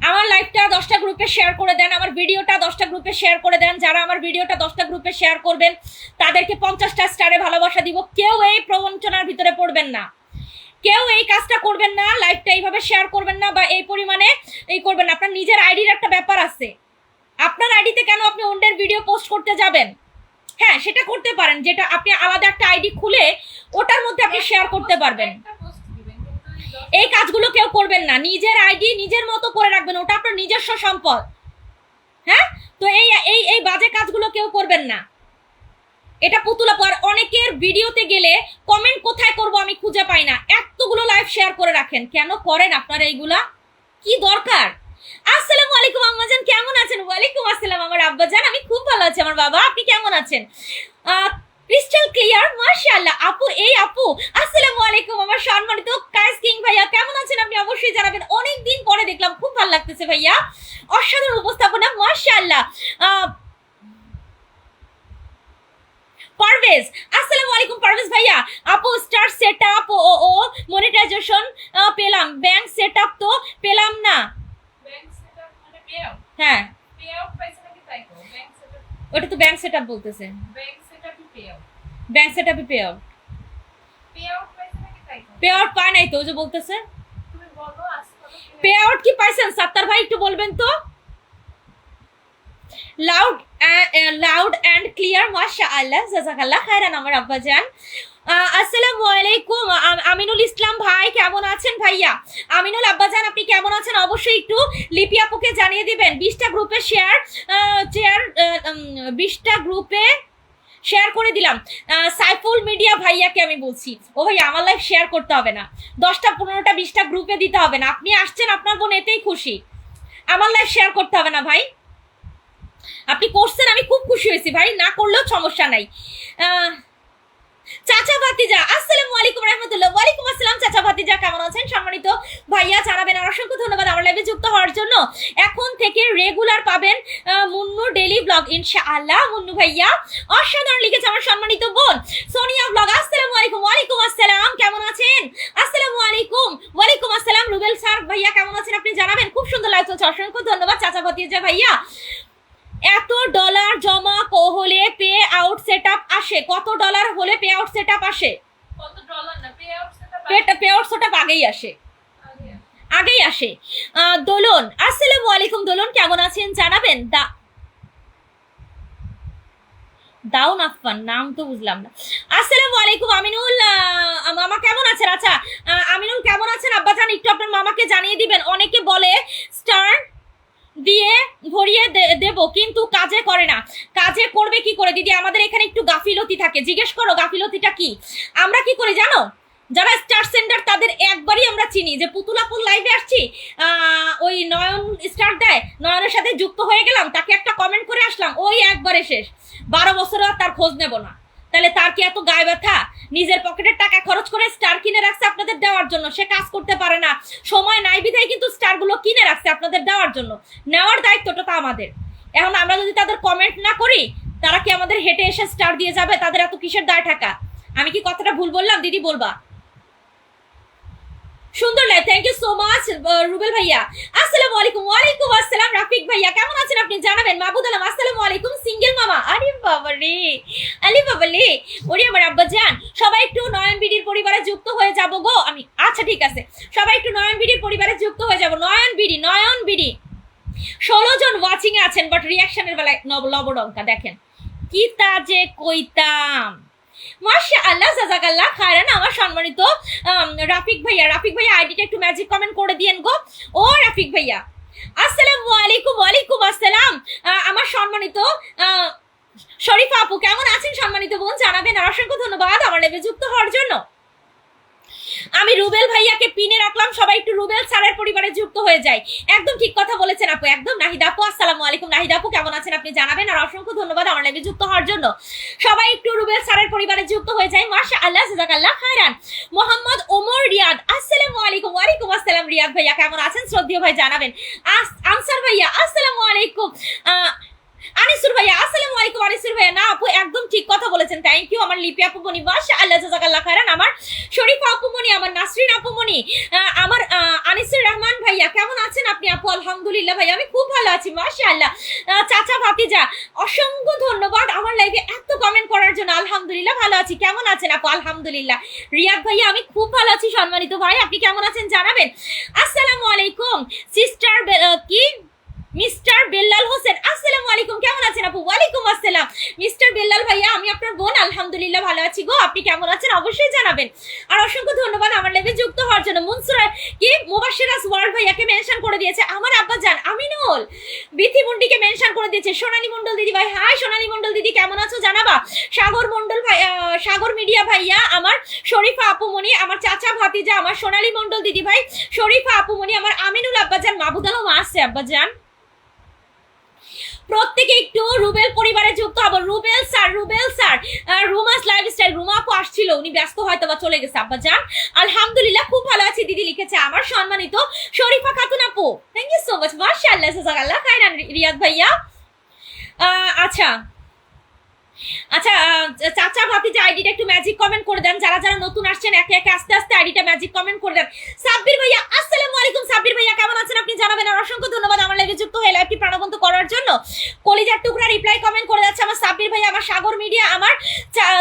আমার লাইভটা 10টা গ্রুপে শেয়ার করে দেন, আমার ভিডিওটা 10টা গ্রুপে শেয়ার করে দেন। যারা আমার ভিডিওটা 10টা গ্রুপে শেয়ার করবেন তাদেরকে 50টা স্টারে ভালোবাসা দিব। কেউ এই প্রবঞ্চনার ভিতরে পড়বেন না, কেউ এই কাজটা করবেন না, লাইভটা এইভাবে শেয়ার করবেন না বা এই পরিমাণে এই করবেন না। আপনার নিজের আইডির একটা ব্যাপার আছে, আপনার আইডিতে কেন আপনি অন্যের ভিডিও পোস্ট করতে যাবেন? হ্যাঁ, সেটা করতে পারেন, যেটা আপনি আলাদা একটা আইডি খুলে ওটার মধ্যে আপনি শেয়ার করতে পারবেন। এই কাজগুলো কেউ করবেন না, নিজের আইডি নিজের মতো করে রাখবেন, ওটা আপনার নিজস্ব সম্পদ। হ্যাঁ, তো এই এই এই বাজে কাজগুলো কেউ করবেন না, এটা পুতুলা পর। অনেকের ভিডিওতে গেলে কমেন্ট কোথায় করব আমি খুঁজে পাই না, এতগুলো লাইভ শেয়ার করে রাখেন, কেন করেন আপনারা এইগুলা? কি দরকার? আসসালামু আলাইকুম আম্মাজান, কেমন আছেন? ওয়ালাইকুম আসসালাম আমার আব্বাজান, আমি খুব ভালো আছি আমার বাবা, আপনি কেমন আছেন? ক্রিস্টাল ক্লিয়ার, মাশাআল্লাহ আপু। এই আপু আসসালামু আলাইকুম আমার সম্মানিত কায়েস কিং ভাইয়া, কেমন আছেন আপনি? অবশ্যই জানাবেন, অনেক দিন পরে দেখলাম, খুব ভালো লাগতেছে ভাইয়া, অসাধারণ উপস্থাপনা, মাশাআল্লাহ। পারভেজ, আসসালামু আলাইকুম পারভেজ ভাইয়া। আপু স্টার সেটআপ ও মনিটাইজেশন পেলাম, ব্যাংক সেটআপ তো পেলাম না। ব্যাংক সেটআপ মানে পেআউট? হ্যাঁ, পেআউট পাইছে নাকি তাই তো? ব্যাংক সেটআপ, ওটা তো ব্যাংক সেটআপ বলতেছে। ব্যাংক সেটআপই পেআউট, ব্যাংক সেটআপই পেআউট, পেআউট পাইছে নাকি তাই তো? পেআউট পায় নাই তো, ওই যে বলতেছে। তুমি বলো আসলে পেআউট কি পাইছেন সাত্তার ভাই, একটু বলবেন তো। লাউড অ্যান্ড ক্লিয়ার, মাশাআল্লাহ জাযাকাল্লাহ খায়রান আমার আব্বাজান। আসসালামু আলাইকুম আমিনুল ইসলাম ভাই, কেমন আছেন ভাইয়া? আমিনুল আব্বাজান আপনি কেমন আছেন? অবশ্যই একটু লিপি আপুকে জানিয়ে দিবেন। 20টা গ্রুপে শেয়ার গ্রুপে শেয়ার করে দিলাম। সাইফুল মিডিয়া ভাইয়াকে আমি বলছি, ও ভাই আমার লাইভ শেয়ার করতে হবে না, 10টা 15টা 20টা গ্রুপে দিতে হবে না, আপনি আসছেন আপনার বোন এতেই খুশি, আমার লাইভ শেয়ার করতে হবে না ভাই। আপনি করছেন, আমি খুব খুশি হয়েছি ভাই, না করলেও সমস্যা নাই। চাচা ভাতিজা, আসসালামু আলাইকুম রাহমাতুল্লাহ। ওয়ালাইকুম আসসালাম চাচা ভাতিজা, কেমন আছেন? সম্মানিত ভাইয়া জানাবেন, আর অসংখ্য ধন্যবাদ আমার লাইভে যুক্ত হওয়ার জন্য। এখন থেকে রেগুলার পাবেন মুন্নু ডেইলি ব্লগ ইনশাআল্লাহ। মুন্নু ভাইয়া অসাধারণ লিখেছে আমার সম্মানিত বোন সোনিয়া ব্লগ। আসসালামু আলাইকুম। ওয়ালাইকুম আসসালাম, কেমন আছেন? আসসালামু আলাইকুম। ওয়ালাইকুম আসসালাম রুবেল স্যার ভাইয়া, কেমন আছেন আপনি জানাবেন। খুব সুন্দর লাইভ চলছে, অসংখ্য ধন্যবাদ চাচা ভাতিজা ভাইয়া। এত ডলার জমা হলে পে আউট সেটআপ আসে? কত ডলার হলে পে আউট সেটআপ আসে? কত ডলার না, পে আউট সেটআপ আগেই আসে, আগেই আসে। দোলন, আসসালামু আলাইকুম দোলন, কেমন আছেন জানাবেন। দাউন আফফান, নাম তো বুঝলাম না। আসসালামু আলাইকুম আমিনুল মামা, কেমন আছেন? আচ্ছা আমিনুল কেমন আছেন আব্বাজান, একটু আপনার মামাকে জানিয়ে দিবেন। অনেকে বলে স্টার দিয়ে ভরিয়ে দেব কিন্তু কাজে করে না, কাজে করবে কি করে দিদি? আমাদের এখানে একটু গাফিলতি থাকে, জিজ্ঞেস করো গাফিলতিটা কি। আমরা কি করি জানো, যারা স্টার সেন্ডার তাদের একবারই আমরা চিনি, যে পুতুলাপুর লাইভে আসছি, ওই নয়ন স্টার দেয়, নয়নের সাথে যুক্ত হয়ে গেলাম, তাকে একটা কমেন্ট করে আসলাম, ওই একবারে শেষ, 12 বছরও তার খোঁজ নেব না। তাহলে তার কি এত গায়ে ব্যথা? নিজের পকেটের টাকা খরচ করে স্টার কিনে রাখছে আপনাদের দেওয়ার জন্য, সে কাজ করতে পারে না, সময় নাই বিধায় কিন্তু স্টারগুলো কিনে রাখছে আপনাদের দেওয়ার জন্য, নেওয়ার দায়িত্বটা তো আমাদের। এখন আমরা যদি তাদের কমেন্ট না করি, তারা কি আমাদের হেঁটে এসে স্টার দিয়ে যাবে? তাদের এত কিসের দায় টাকা? আমি কি কথাটা ভুল বললাম দিদি? বলবা। সুন্দর লাগে, thank you so much Rubel ভাইয়া। আসসালামু আলাইকুম। ওয়ালাইকুম আসসালাম রাফিক ভাইয়া, কেমন আছেন আপনি জানাবেন। মাহবুদ আলম আসসালামু আলাইকুম। সিঙ্গেল মামা, আরে বাবা রে, আলি বাবা রে, ওরে আমার আব্বা জান। সবাই একটু নয়ন বিডির পরিবারে যুক্ত হয়ে যাব গো আমি। আচ্ছা ঠিক আছে, সবাই একটু নয়ন বিডির পরিবারে যুক্ত হয়ে যাব। নয়ন বিডি 16 জন ওয়াচিং এ আছেন, বাট রিয়াকশনের বেলায় লবডঙ্কা দেখেন কি তা যে কইতাম। মাশাআল্লাহ, জাযাকাল্লাহ খায়রান আমার সম্মানিত রাফিক ভাইয়া আইডিটা একটু ম্যাজিক কমেন্ট করে দিয়েন গো। ও রাফিক ভাইয়া আসসালামু আলাইকুম। ওয়ালাইকুম আসসালাম আমার সম্মানিত শরীফা আপু, কেমন আছেন সম্মানিত বোন জানাবেন। আর অসংখ্য ধন্যবাদ আমার লাইভে যুক্ত হওয়ার জন্য। আমি রুবেল ভাইয়াকে পিনে রাখলাম, সবাই একটু রুবেল স্যারের পরিবারে যুক্ত হয়ে যায়। একদম ঠিক কথা বলেছেন আপু, একদম। নাহিদা আপু আসসালামু আলাইকুম। নাহিদা আপু কেমন আছেন আপনি জানাবেন। আর অসংখ্য ধন্যবাদ আমার লাইভে যুক্ত হওয়ার জন্য। সবাই একটু রুবেল স্যারের পরিবারে যুক্ত হয়ে যায়। মাশাআল্লাহ, জাযাকাল্লাহ খায়রান। মোহাম্মদ ওমর রিয়াদ আসসালামু আলাইকুম। ওয়ালাইকুম আসসালাম রিয়াদ ভাইয়া, কেমন আছেন শ্রদ্ধেয় ভাই জানাবেন। আনসার ভাইয়া আসসালামু আলাইকুম। আনিসুর ভাইয়া আসসালামু আলাইকুম। আনিসুর ভাইয়া না আপু, একদম ঠিক কথা বলেছেন, থ্যাংক ইউ। আমার লিপি আপু মনি, মাশাআল্লাহ, জাযাকাল্লাহ খায়রান। আমার শরীফা আপু মনি, আমার নাসরিন আপু মনি, আমার আনিসুর রহমান ভাইয়া, কেমন আছেন আপনি আপু। আলহামদুলিল্লাহ ভাইয়া আমি খুব ভালো আছি, মাশাআল্লাহ। চাচা ভাতিজা অসংখ্য ধন্যবাদ আমার লাইভে এত কমেন্ট করার জন্য। আলহামদুলিল্লাহ ভালো আছি, কেমন আছেন আপু। আলহামদুলিল্লাহ। রিয়াদ ভাইয়া আমি খুব ভালো আছি সম্মানিত ভাই, আপনি কেমন আছেন জানাবেন। আসসালামু আলাইকুম সিস্টার কি মিস্টার বেল্লাল হোসেন আসসালামু আলাইকুম, কেমন আছেন আপু। ওয়ালাইকুম আসসালাম মিস্টার বেল্লাল ভাইয়া, আমি আপনার বোন। আলহামদুলিল্লাহ ভালো আছি গো, আপনি কেমন আছেন অবশ্যই জানাবেন। আর অসংখ্য ধন্যবাদ আমার লাইভে যুক্ত হওয়ার জন্য। মনসুরা কি মুবাশশিরাস ওয়ার্ল্ড ভাইয়াকে মেনশন করে দিয়েছে আমার আব্বা জান। আমিনুল বিথি মুন্ডিকে মেনশন করে দিয়েছে। সোনালী মন্ডল দিদি ভাই, হাই সোনালী মন্ডল দিদি, কেমন আছো জানাবা। সাগর মন্ডল ভাই, সাগর মিডিয়া ভাইয়া, আমার শরীফা আপুমনি, আমার চাচা ভাতিজা, আমার সোনালী মন্ডল দিদি ভাই, শরীফা আপুমনি, আমার আমিনুল আব্বা জান, মাহবুদ আলম আসছে আব্বা জান। প্রত্যেকে একটু রুবেল পরিবারে যুক্ত হবো। রুবেল স্যার রুমাস লাইফস্টাইল, রুমা আপু আসছিল, উনি ব্যস্ত হয়তো বা চলে গেছে আব্বা জান। আলহামদুলিল্লাহ খুব ভালো আছি দিদি লিখেছে আমার সম্মানিত শরীফা খাতুন আপু, থ্যাংক ইউ সো মাচ। মাশাআল্লাহ, জাযাকাল্লাহ খায়রান রিয়াদ ভাইয়া। আচ্ছা চাচা ভাতিজা আইডিটা একটু ম্যাজিক কমেন্ট করে দেন। যারা যারা নতুন আসছেন একে একে আস্তে আস্তে আইডিটা ম্যাজিক কমেন্ট করে দেন। সাব্বির ভাইয়া আসসালামু আলাইকুম। সাব্বির ভাইয়া কেমন আছেন আপনি জানাবেন। আর অসংখ্য ধন্যবাদ আমার লাইভে যুক্ত হয়ে লাইভটি প্রাণবন্ত করার জন্য। কলিজার টুকরা রিপ্লাই কমেন্ট করে যাচ্ছে আমার সাব্বির ভাইয়া, আমার সাগর মিডিয়া, আমার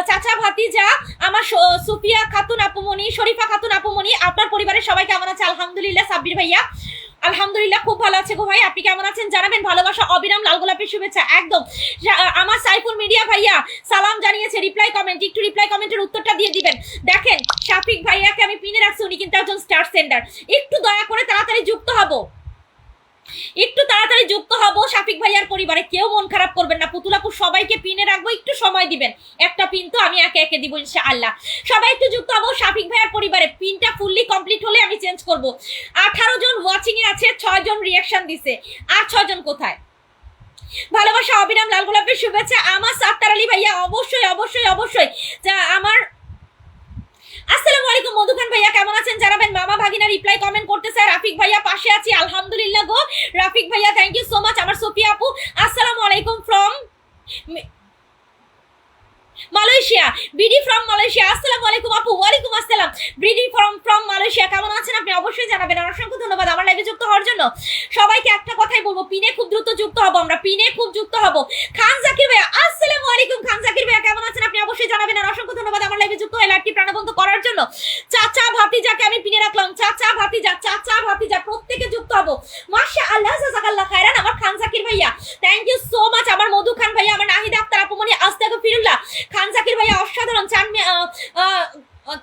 চাচা ভাতিজা, আমার সুফিয়া খাতুন আপুমনি, শরীফা খাতুন আপুমনি, আপনার পরিবারের সবাই কেমন আছে। আলহামদুলিল্লাহ সাব্বির ভাইয়া আলহামদুলিল্লাহ খুব ভালো আছে গো ভাই, আপনি কেমন আছেন জানাবেন। ভালোবাসা অবিরাম, লাল গোলাপের শুভেচ্ছা একদম। আমার সাইফুল মিডিয়া ভাইয়া সালাম জানিয়েছে, রিপ্লাই কমেন্ট, একটু রিপ্লাই কমেন্টের উত্তরটা দিয়ে দিবেন। দেখেন শাফিক ভাইয়াকে আমি পিনে রাখছি, উনি কিন্তু একজন স্টার সেন্ডার। একটু দয়া করে তাড়াতাড়ি যুক্ত হব, শাফিক ভাইয়ার পরিবারে। কেউ মন খারাপ করবেন না, পুতুলাপু সবাইকে পিনে রাখবো, একটু সময় দিবেন। একটা পিন তো আমি একে একে দিব ইনশাআল্লাহ। সবাই একটু যুক্ত হবো শাফিক ভাইয়ার পরিবারে। পিনটা ফুললি কমপ্লিট হলে আমি চেঞ্জ করব। 18 জন ওয়াচিং এ আছে, 6 জন রিঅ্যাকশন দিছে, আর 6 জন কোথায়। ভালোবাসা অবিরাম, লাল গোলাপের শুভেচ্ছা। আমার সাত্তার আলী ভাইয়া অবশ্যই অবশ্যই অবশ্যই। আমার আসসালামু আলাইকুম। মধু খান ভাইয়া কেমন আছেন জানাবেন। মামা ভাগিনা রিপ্লাই কমেন্ট করতেছে। রাফিক ভাইয়া পাশে আছি, আলহামদুলিল্লাহ গো। রাফিক ভাইয়া থ্যাংক ইউ সো মাচ। আমার সোফিয়া আপু আসসালামু আলাইকুম from Malaysia, BD from Malaysia আসসালামু আলাইকুম আপু। ওয়ালাইকুম আসসালাম বিডি ফ্রম মালয়েশিয়া, কেমন আছেন আপনি অবশ্যই জানাবেন। আর অসংখ্য ধন্যবাদ আমার লাইভে যুক্ত হওয়ার জন্য। সবাইকে একটা কথাই বলবো, পিনে খুব দ্রুত যুক্ত হবো, আমরা পিনে খুব যুক্ত হবো। খান জাকির ভাইয়া আসসালামু আলাইকুম। খান জাকির ভাইয়া কেমন আছেন আপনি অবশ্যই জানাবেন। আর অসংখ্য ধন্যবাদ আমার লাইভে যুক্ত হয়ে লাইভটি প্রাণবন্ত করার জন্য। চাচা ভাতিজাকে আমি পিনে রাখলাম, চাচা ভাতিজা প্রত্যেকে যুক্ত হবো। মাশাআল্লাহ, জাযাকাল্লাহ খায়রান আমার খান জাকির ভাইয়া, থ্যাংক ইউ সো মাচ। আমার মধু খান ভাইয়া, আমার নাহিদা আক্তার আপুমনি, আস্তাগফিরুল্লাহ। খান জাকির ভাইয়া অসাধারণ।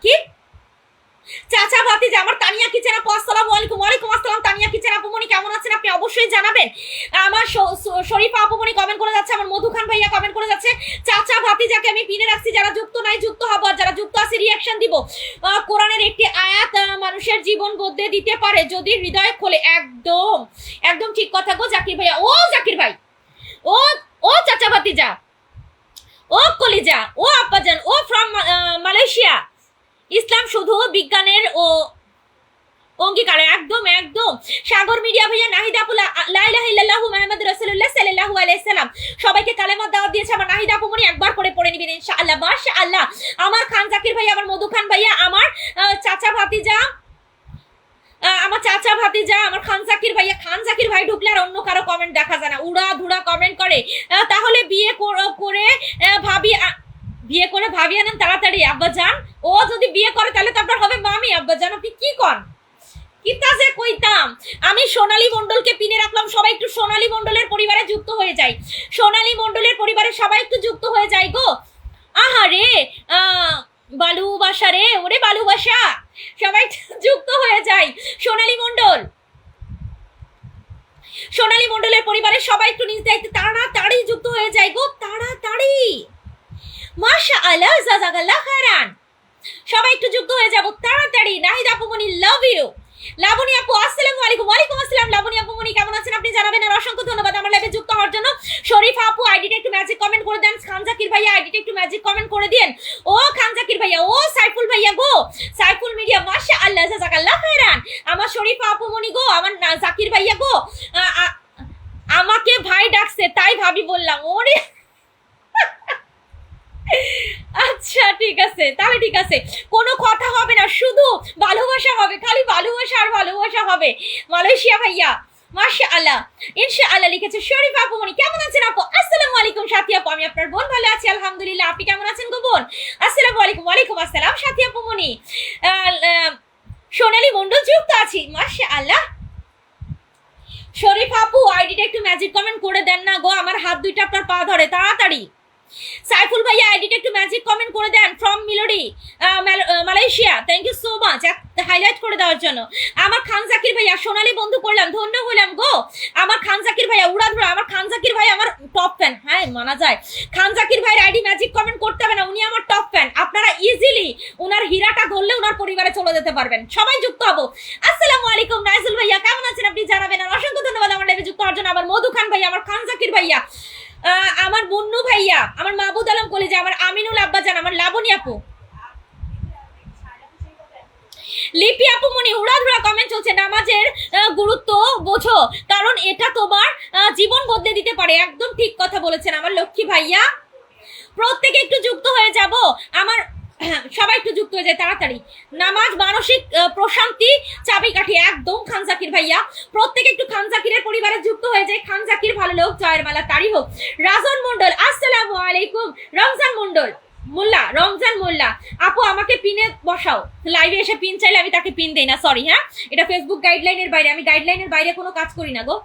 কি চাচা ভাতিজা আমার তানিয়া কিচেন আপু আসসালামু আলাইকুম। ওয়ালাইকুম আসসালাম তানিয়া কিচেন আপুমনি, কেমন আছেন আপনি অবশ্যই জানাবেন। আমার শরীফা আপুমনি কমেন্ট করে যাচ্ছে, আমার মধু খান ভাইয়া কমেন্ট করে যাচ্ছে। চাচা ভাতিজাকে আমি পিনে রাখছি, যারা যুক্ত নাই যুক্ত হবো, আর যারা যুক্ত আছে রিঅ্যাকশন দিব। কোরআনের একটি আয়াত মানুষের জীবন বদলে দিতে পারে যদি হৃদয় খোলে। একদম একদম ঠিক কথা গো জাকির ভাইয়া। ও জাকির ভাই, ও চাচা ভাতিজা, ও কলিজা, ও আব্বাজান, ও ফ্রম মালয়েশিয়া। ইসলাম শুধু বিজ্ঞানের ও অঙ্গীকার, একদম একদম। সাগর মিডিয়া ভাইয়া, নাহিদ আপু, লা ইলাহা ইল্লাল্লাহু মুহাম্মাদুর রাসূলুল্লাহ সাল্লাল্লাহু আলাইহি সাল্লাম, সবাইকে কালেমার দাওয়াত দিয়েছে। আমার নাহিদ আপু মনি একবার করে পড়ে নিবেন ইনশাআল্লাহ। মাশাআল্লাহ। আমার খান জাকির ভাইয়া, আমার মধু খান ভাইয়া, আমার চাচা ভাতিজা, আমার খান জাকির ভাইয়া। খান জাকির ভাই ঢুকলে আর অন্য কারো কমেন্ট দেখা যায় না, উড়া ধুরা কমেন্ট করে। তাহলে বিয়ে করে ভাবি আনেন তাড়াতাড়ি আব্বাজান। ও যদি বিয়ে করে তাহলে তো আপনার হবে মামি। আব্বাজান আপনি কি কন, কিতা যে কইতাম। আমি সোনালী মণ্ডলকে পিনে রাখলাম, সবাই একটু সোনালী মণ্ডলের পরিবারে যুক্ত হয়ে যায়। সোনালী মণ্ডলের পরিবারে সবাই একটু যুক্ত হয়ে যায় গো। আহারে ভালোবাসা রে, ওরে ভালোবাসা, সবাই যুক্ত হয়ে যায়। সোনালী মণ্ডলের পরিবারে সবাই একটু নিজ দায়িত্বে তাড়াতাড়ি যুক্ত হয়ে যায় গো, তাড়াতাড়ি। মাশাআল্লাহ, জাযাকাল্লাহ খায়রান। সবাই একটু যুক্ত হয়ে যাব তাড়াতাড়ি। নাহিদ আপু মনি, লাভ ইউ। লাবণী আপু, আসসালামু আলাইকুম। ওয়ালাইকুম আসসালাম। লাবণী আপু মনি কেমন আছেন আপনি জানাবেন, আর অসংখ্য ধন্যবাদ আমার লাইভে যুক্ত হওয়ার জন্য। শরীফা আপু আইডিটা একটু ম্যাজিক কমেন্ট করে দেন। খান জাকির ভাইয়া আইডিটা একটু ম্যাজিক কমেন্ট করে দেন। ও খান জাকির ভাইয়া, ও সাইফুল ভাইয়া গো, সাইফুল মিডিয়া, মাশাআল্লাহ, জাযাকাল্লাহ খায়রান। আমার শরীফা আপু মনি গো, আমার জাকির ভাইয়া গো, আমাকে ভাই ডাকছে তাই ভাবি বললাম। ওরে আচ্ছা ঠিক আছে, তাহলে ঠিক আছে, কোনো কথা হবে না, শুধু ভালোবাসা হবে, খালি ভালোবাসা আর ভালোবাসা হবে। মালয়েশিয়া ভাইয়া, মাশাআল্লাহ, ইনশাআল্লাহ লিখেছে। শরীফ আপু মনি কেমন আছেন আপু? আসসালামু আলাইকুম। সাথী আপু, আমি আপনার বোন ভালো আছি আলহামদুলিল্লাহ। আপনি কেমন আছেন গো বোন? আসসালামু আলাইকুম। ওয়ালাইকুম আসসালাম। সাথী আপু মনি, সোনালী মণ্ডল যুক্ত আছি, মাশাআল্লাহ। শরীফ আপু আইডিটা একটু ম্যাজিক কমেন্ট করে দেন না গো, আমার হাত দুইটা আপনার পা ধরে, তাড়াতাড়ি। সাইফুল ভাইয়া আইডিটা একটু ম্যাজিক কমেন্ট করে দেন, from Melody Malaysia, thank you so much highlight করে দেওয়ার জন্য। আমার খান জাকির ভাইয়া, সোনালী বন্ধু করলাম, ধন্য হলাম গো। আমার খান জাকির ভাইয়া উড়াধুরা, আমার খান জাকির ভাই আমার টপ ফ্যান। হ্যাঁ মানা যায়, খান জাকির ভাইয়ের আইডি ম্যাজিক কমেন্ট করতে হবে না, উনি আমার টপ ফ্যান। আপনারা ইজিলি ওনার হীরাটা ধরলে ওনার পরিবারে চলে যেতে পারবেন। সবাই যুক্ত হবো। আসসালামু আলাইকুম। নাইজুল ভাইয়া কেমন আছেন আপনি জানাবেন, আর অসংখ্য ধন্যবাদ আমার লাইভে যুক্ত হওয়ার জন্য। আমার মধু খান ভাইয়া, আমার খান জাকির ভাইয়া, আমার মুন্নু ভাইয়া, আমার মাহবুদ আলম কলেজে, আমার আমিনুল আব্বাজান, আমার লাবণী আপু, লিপি আপু মনি, উড়াধুরা কমেন্ট চলছে। নামাজের গুরুত্ব বোঝো, কারণ এটা তোমার জীবন বদলে দিতে পারে। একদম ঠিক কথা বলেছেন আমার লক্ষ্মী ভাইয়া। প্রত্যেকে একটু যুক্ত হয়ে যাব, আমার সবাই একটু যুক্ত হয়ে যায় তাড়াতাড়ি। নামাজ মানসিক প্রশান্তি চাবিকাঠি, একদম খান জাকির ভাইয়া। প্রত্যেকে একটু খান জাকিরের পরিবারে যুক্ত হয়ে যায়। খান জাকির ভালো লোক, জয়ের মালা তারি হোক। রাজন মন্ডল, আসসালামু আলাইকুম। রমজান মন্ডল মোল্লা, রমজান মোল্লা আপু আমাকে পিনে বসাও। লাইভে এসে পিন চাইলে আমি তাকে পিন দেই না, সরি। হ্যাঁ, এটা ফেসবুক গাইডলাইনের বাইরে, আমি গাইডলাইনের বাইরে কোনো কাজ করি না গো।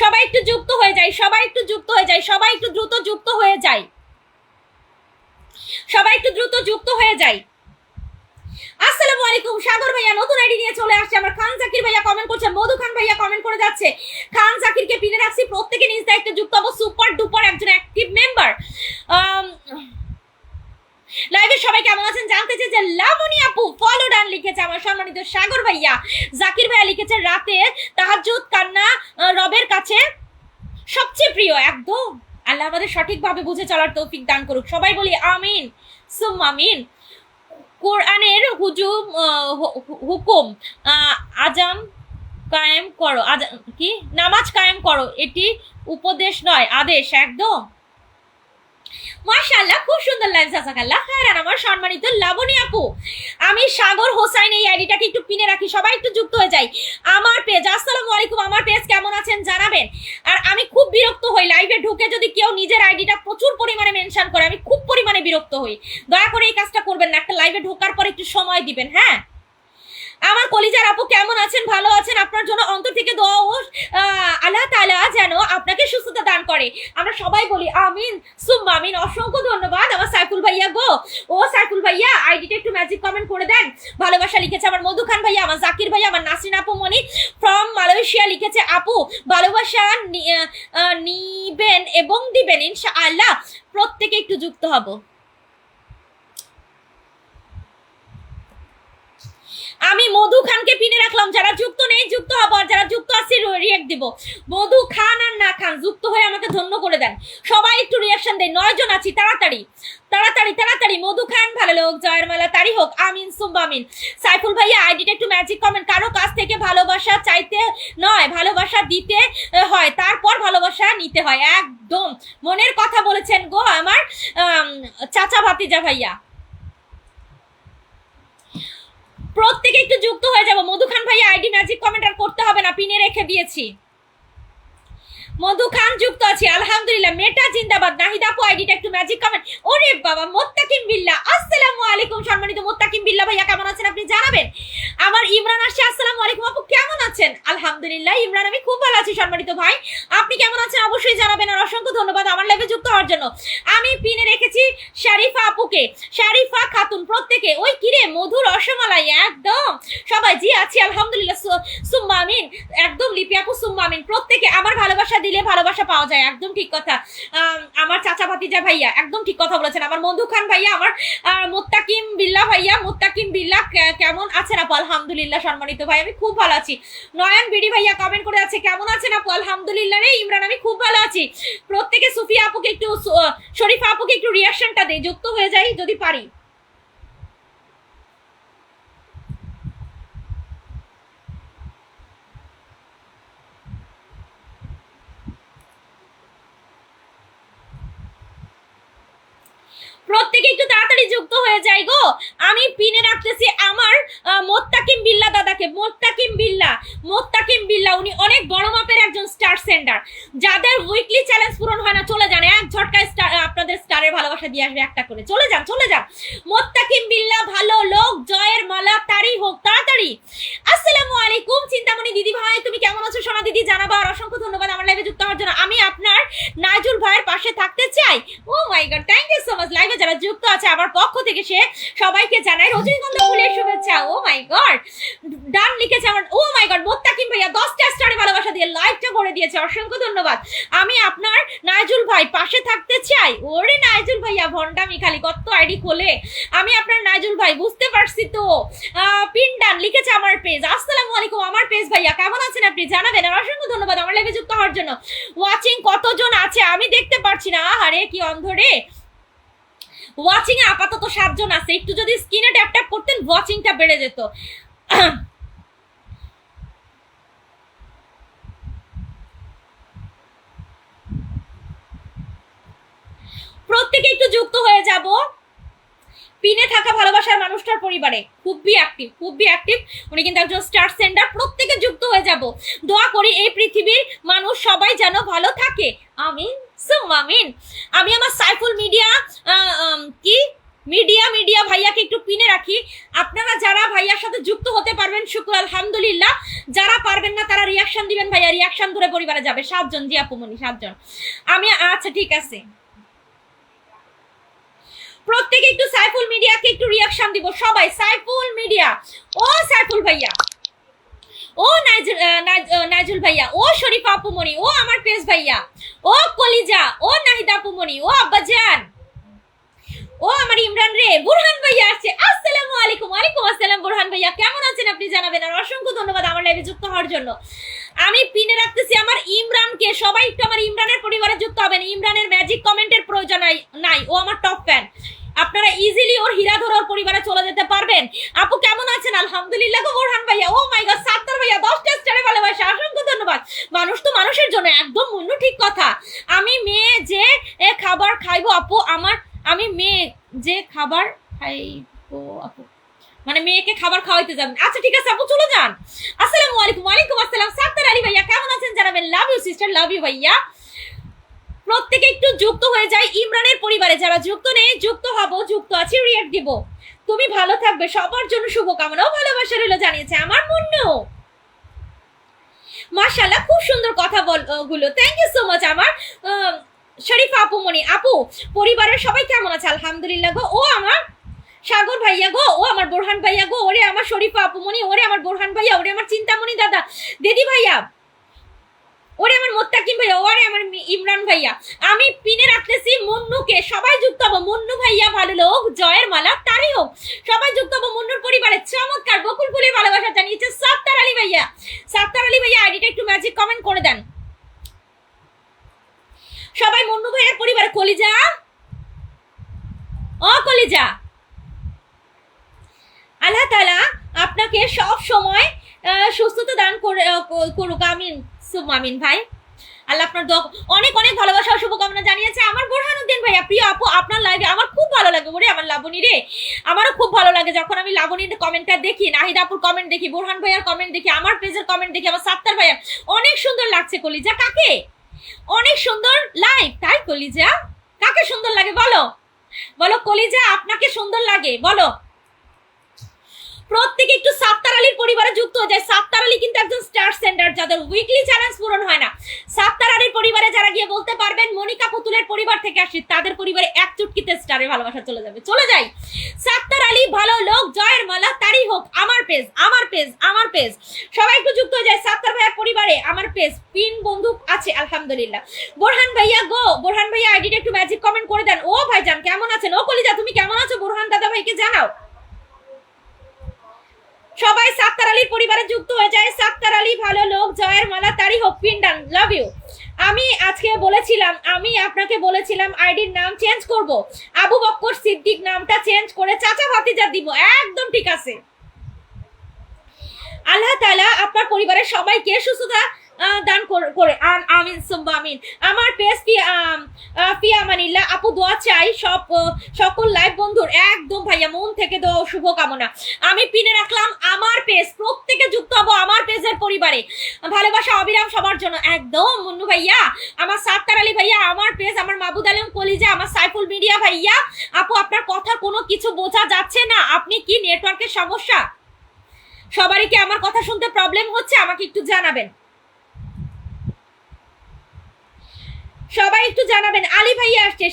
সবাই একটু যুক্ত হয়ে যায়, সবাই একটু যুক্ত হয়ে যায়, সবাই একটু দ্রুত যুক্ত হয়ে যায়, সবাই একটু দ্রুত যুক্ত হয়ে যায়। আসসালামু আলাইকুম। সাগর ভাইয়া নতুন আইডি নিয়ে চলে আসছে। আমার খান জাকির ভাইয়া কমেন্ট করছে, মধু খান ভাইয়া কমেন্ট করে যাচ্ছে। খান জাকিরকে পিনে রাখছি, প্রত্যেকে নিজ দায়িত্বে যুক্ত হবো। সুপার ডুপার একজন অ্যাক্টিভ মেম্বার। লাইভে সবাই কেমন আছেন জানতে চাই যে লাবণী আপু ফলো ডান লিখেছে। আমার সম্মানিত সাগর ভাইয়া, জাকির ভাইয়া লিখেছে রাতে তাহাজ্জুদ কান্না রবের কাছে সবচেয়ে প্রিয়। একদম, আল্লাহ আমাদের সঠিকভাবে বুঝে চলার তৌফিক দান করুক। সবাই বলি আমিন সুম্মা আমিন। কোরআনের হুকুম আজাম কায়েম করো, কি নামাজ কায়েম করো, এটি উপদেশ নয় আদেশ। একদম, মাশাআল্লাহ, খুব সুন্দর লাইভ, জাযাকাল্লাহ খায়রান। আমার সম্মানিত লাবণী আপু, আমি সাগর হোসাইন এই আইডিটাকে একটু পিনে রাখি, সবাই একটু যুক্ত হয়ে যাই। আমার পেজ, আসসালামু আলাইকুম, আমার পেজ কেমন আছেন জানাবেন। আর আমি খুব বিরক্ত হই লাইভে ঢুকে যদি কেউ নিজের আইডিটা প্রচুর পরিমাণে মেনশন করে, আমি খুব পরিমাণে বিরক্ত হই। দয়া করে এই কাজটা করবেন না, একটা লাইভে ঢোকার পর একটু সময় দিবেন। হ্যাঁ, আমার কলিজার আপু কেমন আছেন, ভালো আছেন? আপনার জন্য অন্তর থেকে দোয়া ও আল্লাহ তাআলা যেন আপনাকে সুস্থতা দান করে, আমরা সবাই বলি আমিন সুম্মা আমিন। অসংখ্য ধন্যবাদ আমার সাইফুল ভাইয়া গো। ও সাইফুল ভাইয়া আইডিটা একটু ম্যাজিক কমেন্ট করে দেন। ভালোবাসা লিখেছে আমার মধু খান ভাইয়া, আমার জাকির ভাইয়া, আমার নাসরিন আপু মনি ফ্রম মালয়েশিয়া লিখেছে আপু ভালোবাসা নিবেন এবং দিবেন ইনশাআল্লাহ। প্রত্যেকে একটু যুক্ত হব। আমি মধু খানকে পিনে রাখলাম, যারা যুক্ত নেই যুক্ত হবো, আর যারা যুক্ত আছে রিয়েক্ট দিব। মধু খান আর না খান যুক্ত হয়ে আমাকে ধন্য করে দেন, সবাই একটু রিয়াকশন দেন। 9 জন আছি, তাড়াতাড়ি তাড়াতাড়ি তাড়াতাড়ি। মধু খান ভালো লোক, জয়ের মালা তারি হোক, আমিন সুম্বা আমিন। সাইফুল ভাইয়া আইডিটা একটু ম্যাজিক কমেন্ট। কারো কাছ থেকে ভালোবাসা চাইতে নয়, ভালোবাসা দিতে হয়, তারপর ভালোবাসা নিতে হয়। একদম মনের কথা বলেছেন গো আমার চাচা ভাতিজা ভাইয়া। প্রত্যেকে একটু যুক্ত হয়ে যাবো। মধু খান ভাইয়া আইডি ম্যাজিক কমেন্ট আর করতে হবে না, পিনে রেখে দিয়েছি। মধু খান যুক্ত আছে, আলহামদুলিল্লাহ। মেটা জিন্দাবাদ। নাহিদ আপু আইডিটা একটু ম্যাজিক কমেন্ট। ওরে বাবা, মোত্তাকিম বিল্লাহ, আসসালামু আলাইকুম। সম্মানিত মোত্তাকিম বিল্লাহ ভাইয়া কেমন আছেন আপনি জানাবেন। আমার ইমরান আসছে, আসসালামু আলাইকুম আপু কেমন আছেন। আলহামদুলিল্লাহ ইমরান আমি খুব ভালো আছি। সম্মানিত ভাই আপনি কেমন আছেন অবশ্যই জানাবেন, আর অসংখ্য ধন্যবাদ আমার লাইভে যুক্ত হওয়ার জন্য। আমি পিনে রেখেছি শারিফা আপুকে, শারিফা খাতুন। প্রত্যেকে ওই কিরে মধু রসমালাই একদম সবাই জি আছি আলহামদুলিল্লাহ সুম্মা আমিন। একদম লিপি আপু সুম্মা আমিন। প্রত্যেকে আমার ভালোবাসা দিলে ভালোবাসা পাওয়া যায়, একদম ঠিক কথা। আমার চাচা ভাতিজা ভাইয়া একদম ঠিক কথা বলেছেন। আমার মধু খান ভাইয়া, আমার মোত্তাকিম বিল্লাহ ভাইয়া, মোত্তাকিম বিল্লাহ কেমন আছেন আপু। আলহামদুলিল্লাহ সম্মানিত ভাই আমি খুব ভালো আছি। নয়ন বিডি ভাইয়া কমেন্ট করে আছে কেমন আছেন আপু। আলহামদুলিল্লাহ রে ইমরান আমি খুব ভালো আছি। প্রত্যেকে সুফিয়া আপুকে একটু, শরীফা আপুকে একটু রিয়াকশনটা দেই, যুক্ত হয়ে যাই যদি পারি। প্রত্যেকে একটু তাড়াতাড়ি যুক্ত হয়ে যাই গো। আমি পিনে রাখতেছি আমার মোত্তাকিম বিল্লাহ দাদাকে। মোত্তাকিম বিল্লাহ উনি অনেক বড় মাপের একজন স্টার সেন্ডার। যাদের উইকলি চ্যালেঞ্জ পূরণ হয় না চলে যান, এক ঝটকায় আপনাদের স্টারের ভালোবাসা দিয়ে আসবে একটা করে। চলে যান চলে যান। মোত্তাকিম বিল্লাহ ভালো লোক, জয়ের মালা তারি হোক, তাড়াতাড়ি। আসসালামু আলাইকুম চিন্তামণি দিদি ভাই, তুমি কেমন আছো সোনা দিদি জানাবা, আর অসংখ্য ধন্যবাদ আমার লাইভে যুক্ত হওয়ার জন্য। আমি আপনার নাজুল ভাইয়ের পাশে থাকতে চাই। Oh my god, thank you so much. লাইভে যারা যুক্ত আছে আমার পক্ষ থেকে সে সবাইকে জানাই রজনীগন্ধা ফুলের শুভেচ্ছা। ও মাই গড, ডান লিখেছে আমার। ও মাই গড, মোত্তাকিম ভাইয়া 10টা স্টারে ভালোবাসা দিয়ে লাইভটা ভরে দিয়েছে, অসংখ্য ধন্যবাদ। আমি আপনার নাজুল ভাই পাশে থাকতে চাই। ওরে নাজুল ভাইয়া ভন্ডামি খালি, কত আইডি খোলে। আমি আপনার নাজুল ভাই বুঝতে পারছি তো। পিন্ডান লিখেছে আমার পেজ। আসসালামু আলাইকুম আমার পেজ ভাইয়া কেমন আছেন আপনি জানাবেন, আর অসংখ্য ধন্যবাদ আমার লাইভে যুক্ত হওয়ার জন্য। ওয়াচিং কতজন আছে আমি দেখতে পারছি না, আরে কি অন্ধ রে। ওয়াচিং এ আপাতত 7 জন আছে, একটু যদি স্ক্রিনে ট্যাপ ট্যাপ করতেন ওয়াচিংটা বেড়ে যেত। প্রত্যেকে একটু যুক্ত হয়ে যাব। পিনে থাকা ভালোবাসার মানুষটার পরিবারে খুবই অ্যাক্টিভ উনি কিন্তু একজন স্টার সেন্ডার। প্রত্যেকে যুক্ত হয়ে যাব। দোয়া করি এই পৃথিবীর মানুষ সবাই যেন ভালো থাকে, আমিন সুম্মা আমিন। আমি আমার সাইফুল মিডিয়া মিডিয়া ভাইয়াকে একটু পিনে রাখি। আপনারা যারা ভাইয়ার সাথে যুক্ত হতে পারবেন শুক্র আলহামদুলিল্লাহ, যারা পারবেন না তারা রিয়াকশন দিবেন ভাইয়া, রিয়াকশন ধরে পরিবারে যাবে। 7 জন, জি আপুমনি 7 জন। আমি আচ্ছা ঠিক আছে। প্রত্যেকে একটু সাইফুল মিডিয়াকে একটু রিয়াকশন দিব সবাই। সাইফুল মিডিয়া, ও সাইফুল ভাইয়া, ও নাইজুল ভাইয়া, ও শরীফা আপুমনি, ও আমার পেজ ভাইয়া, ও কলিজা, ও নাহিদা আপুমনি, ও আব্বাজান, ও আমার ইমরান রে। বুরহান ভাইয়া আসছে, আসসালামু আলাইকুম। ওয়ালাইকুম আসসালাম বুরহান ভাইয়া কেমন আছেন আপনি জানাবেন, আর অসংখ্য ধন্যবাদ আমার লাইভে যুক্ত হওয়ার জন্য। আমি পিনে রাখতেছি আমার ইমরানকে, সবাই একটু আমার ইমরানের পরিবারে যুক্ত হবেন। ইমরানের ম্যাজিক কমেন্টের প্রয়োজন নাই, ও আমার টপ ফ্যান। আপনারা ইজিলি ওর হীরাধর ওর পরিবারে চলে যেতে পারবেন। আপু কেমন আছেন আলহামদুলিল্লাহ গো। বোরহান ভাইয়া, ও মাই গড, সাত্তার ভাইয়া 10টা স্টারে ভালোবাসা, অসংখ্য ধন্যবাদ। মানুষ তো মানুষের জন্য, একদম মূল্য ঠিক কথা। আমি মেয়ে যে খাবার খাইবো আপু, আমি মেয়ে যে খাবার খাইবো আপু, মানে মেয়েকে খাবার খাওয়াইতে যাবেন। আচ্ছা ঠিক আছে আপু চলে যান। আসসালামু আলাইকুম। ওয়ালাইকুম আসসালাম। সাত্তার আলী ভাইয়া কেমন আছেন জানাবেন। Love you sister, love you ভাইয়া। প্রত্যেকে একটু যুক্ত হয়ে যায় ইমরানের পরিবারে। যারা যুক্ত নেই যুক্ত হব, যুক্ত আছি রিয়াক্ট দিব। তুমি ভালো থাকবে, সবার জন্য শুভকামনা ও ভালোবাসা রইল জানিয়েছে আমার মুন্নু। মাশাআল্লাহ খুব সুন্দর কথা গুলো, থ্যাংক ইউ সো মাচ আমার শরীফা আপুমনি। আপু পরিবারের সবাই কেমন আছে আলহামদুলিল্লাহ গো। ও আমার সাগর ভাইয়া গো, ও আমার বোরহান ভাইয়া গো, ওরে আমার শরীফা আপুমনি, ওরে আমার বোরহান ভাইয়া, ওরে আমার চিন্তামণি দাদা দিদি ভাইয়া, ওরে আমার মোত্তাকিম ভাইয়া, ওরে আমার ইমরান ভাইয়া। আমি পিনে রাখতেছি মুন্নুকে, সবাই যুক্ত হবো। মুন্নু ভাই ভাইয়া ভালো লোক, জয়ের মালা তারই হোক। সবাই যুক্ত হবো মুন্নুর পরিবারে। চমৎকার বকুল ফুলের ভালোবাসা জানিয়েছে সাত্তার আলী ভাইয়া। সাত্তার আলী ভাইয়া আইডিটা একটু ম্যাজিক কমেন্ট করে দেন সবাই। মুন্নু ভাইয়ের পরিবারে কলিজা, ও কলিজা, আল্লাহ তাআলা আপনাকে সব সময় সুস্থতা দান করুক, আমিন সুম্মা আমিন। ভাই আল্লাহ আপনার অনেক অনেক ভালোবাসা ও শুভকামনা জানিয়েছে আমার বোরহানুদ্দিন ভাইয়া। প্রিয় আপু, আপনার লাইভে আমার খুব ভালো লাগে ওরে আমার লাবণী রে, আমারও খুব ভালো লাগে যখন আমি লাবণীর কমেন্টটা দেখি, নাহিদ আপুর কমেন্ট দেখি, বোরহান ভাইয়ার কমেন্ট দেখি, আমার পেজের কমেন্ট দেখি, আমার সাত্তার ভাইয়া। অনেক সুন্দর লাগছে কলিজা। কাকে অনেক সুন্দর লাইভ, তাই কলিজা? কাকে সুন্দর লাগে বলো, বলো কলিজা আপনাকে সুন্দর লাগে বলো। প্রত্যেকে একটু সাত্তার আলীর পরিবারে যুক্ত হয়ে যায়। সাত্তার আলী কিন্তু একজন স্টার সেন্ডার, যাদের উইকলি চ্যালেঞ্জ পূরণ হয় না। সাত্তার আলীর পরিবারে যারা গিয়ে বলতে পারবেন মনিকা পুতুলের পরিবার থেকে আসি, তাদের পরিবারে এক চুটকিতে স্টারের ভালোবাসা চলে যাবে। চলে যাই। সাত্তার আলী ভালো লোক, জয়ের মালা তারই হোক। আমার পেজ, আমার পেজ, আমার পেজ, সবাই একটু যুক্ত হয়ে যায় সাত্তার ভাইয়ার পরিবারে। আমার পেজ পিন বন্দুক আছে আলহামদুলিল্লাহ। বোরহান ভাইয়া গো, বোরহান ভাইয়া আইডিটা একটু ম্যাজিক কমেন্ট করে দেন। ও ভাইজান কেমন আছেন? ও কলিজা তুমি কেমন আছো? বোরহান দাদা ভাইকে জানাও। সবাই সাত্তার আলীর পরিবারে যুক্ত হয়ে যায়। সাত্তার আলী ভালো লোক, জয়ের মালা তারই হোক। পিন্ডান লাভ ইউ। আমি আজকে বলেছিলাম, আমি আপনাকে বলেছিলাম আইডির নাম চেঞ্জ করব, আবু বক্কর সিদ্দিক নামটা চেঞ্জ করে চাচা ভাতিজা দিব। একদম ঠিক আছে। আল্লাহ তাআলা আপনার পরিবারের সবাইকে সুস্থতা দান করে আমিন সুম্মা আমিন। আমার পেজ ফিয়ামানিল্লাহ আপু দোয়া চাই সকল লাইভ বন্ধুর, একদম ভাইয়া মন থেকে দোয়া ও শুভকামনা। আমি পিনে রাখলাম আমার পেজ, প্রত্যেকে যুক্ত হবো আমার পেজের পরিবারে। ভালোবাসা অবিরাম সবার জন্য। একদম মুন্নু ভাইয়া, আমার সাত্তার আলী ভাইয়া, আমার পেজ, আমার মাহবুদ আলম কলিজা, আমার সাইফুল মিডিয়া ভাইয়া। আপু আপনার কথা কোনো কিছু বোঝা যাচ্ছে না, আপনি কি নেটওয়ার্কের সমস্যা? সবারই কি আমার কথা শুনতে প্রবলেম হচ্ছে? আমাকে একটু জানাবেন, সবাই একটু জানাবেন। আলী ভাইয়া আসছে,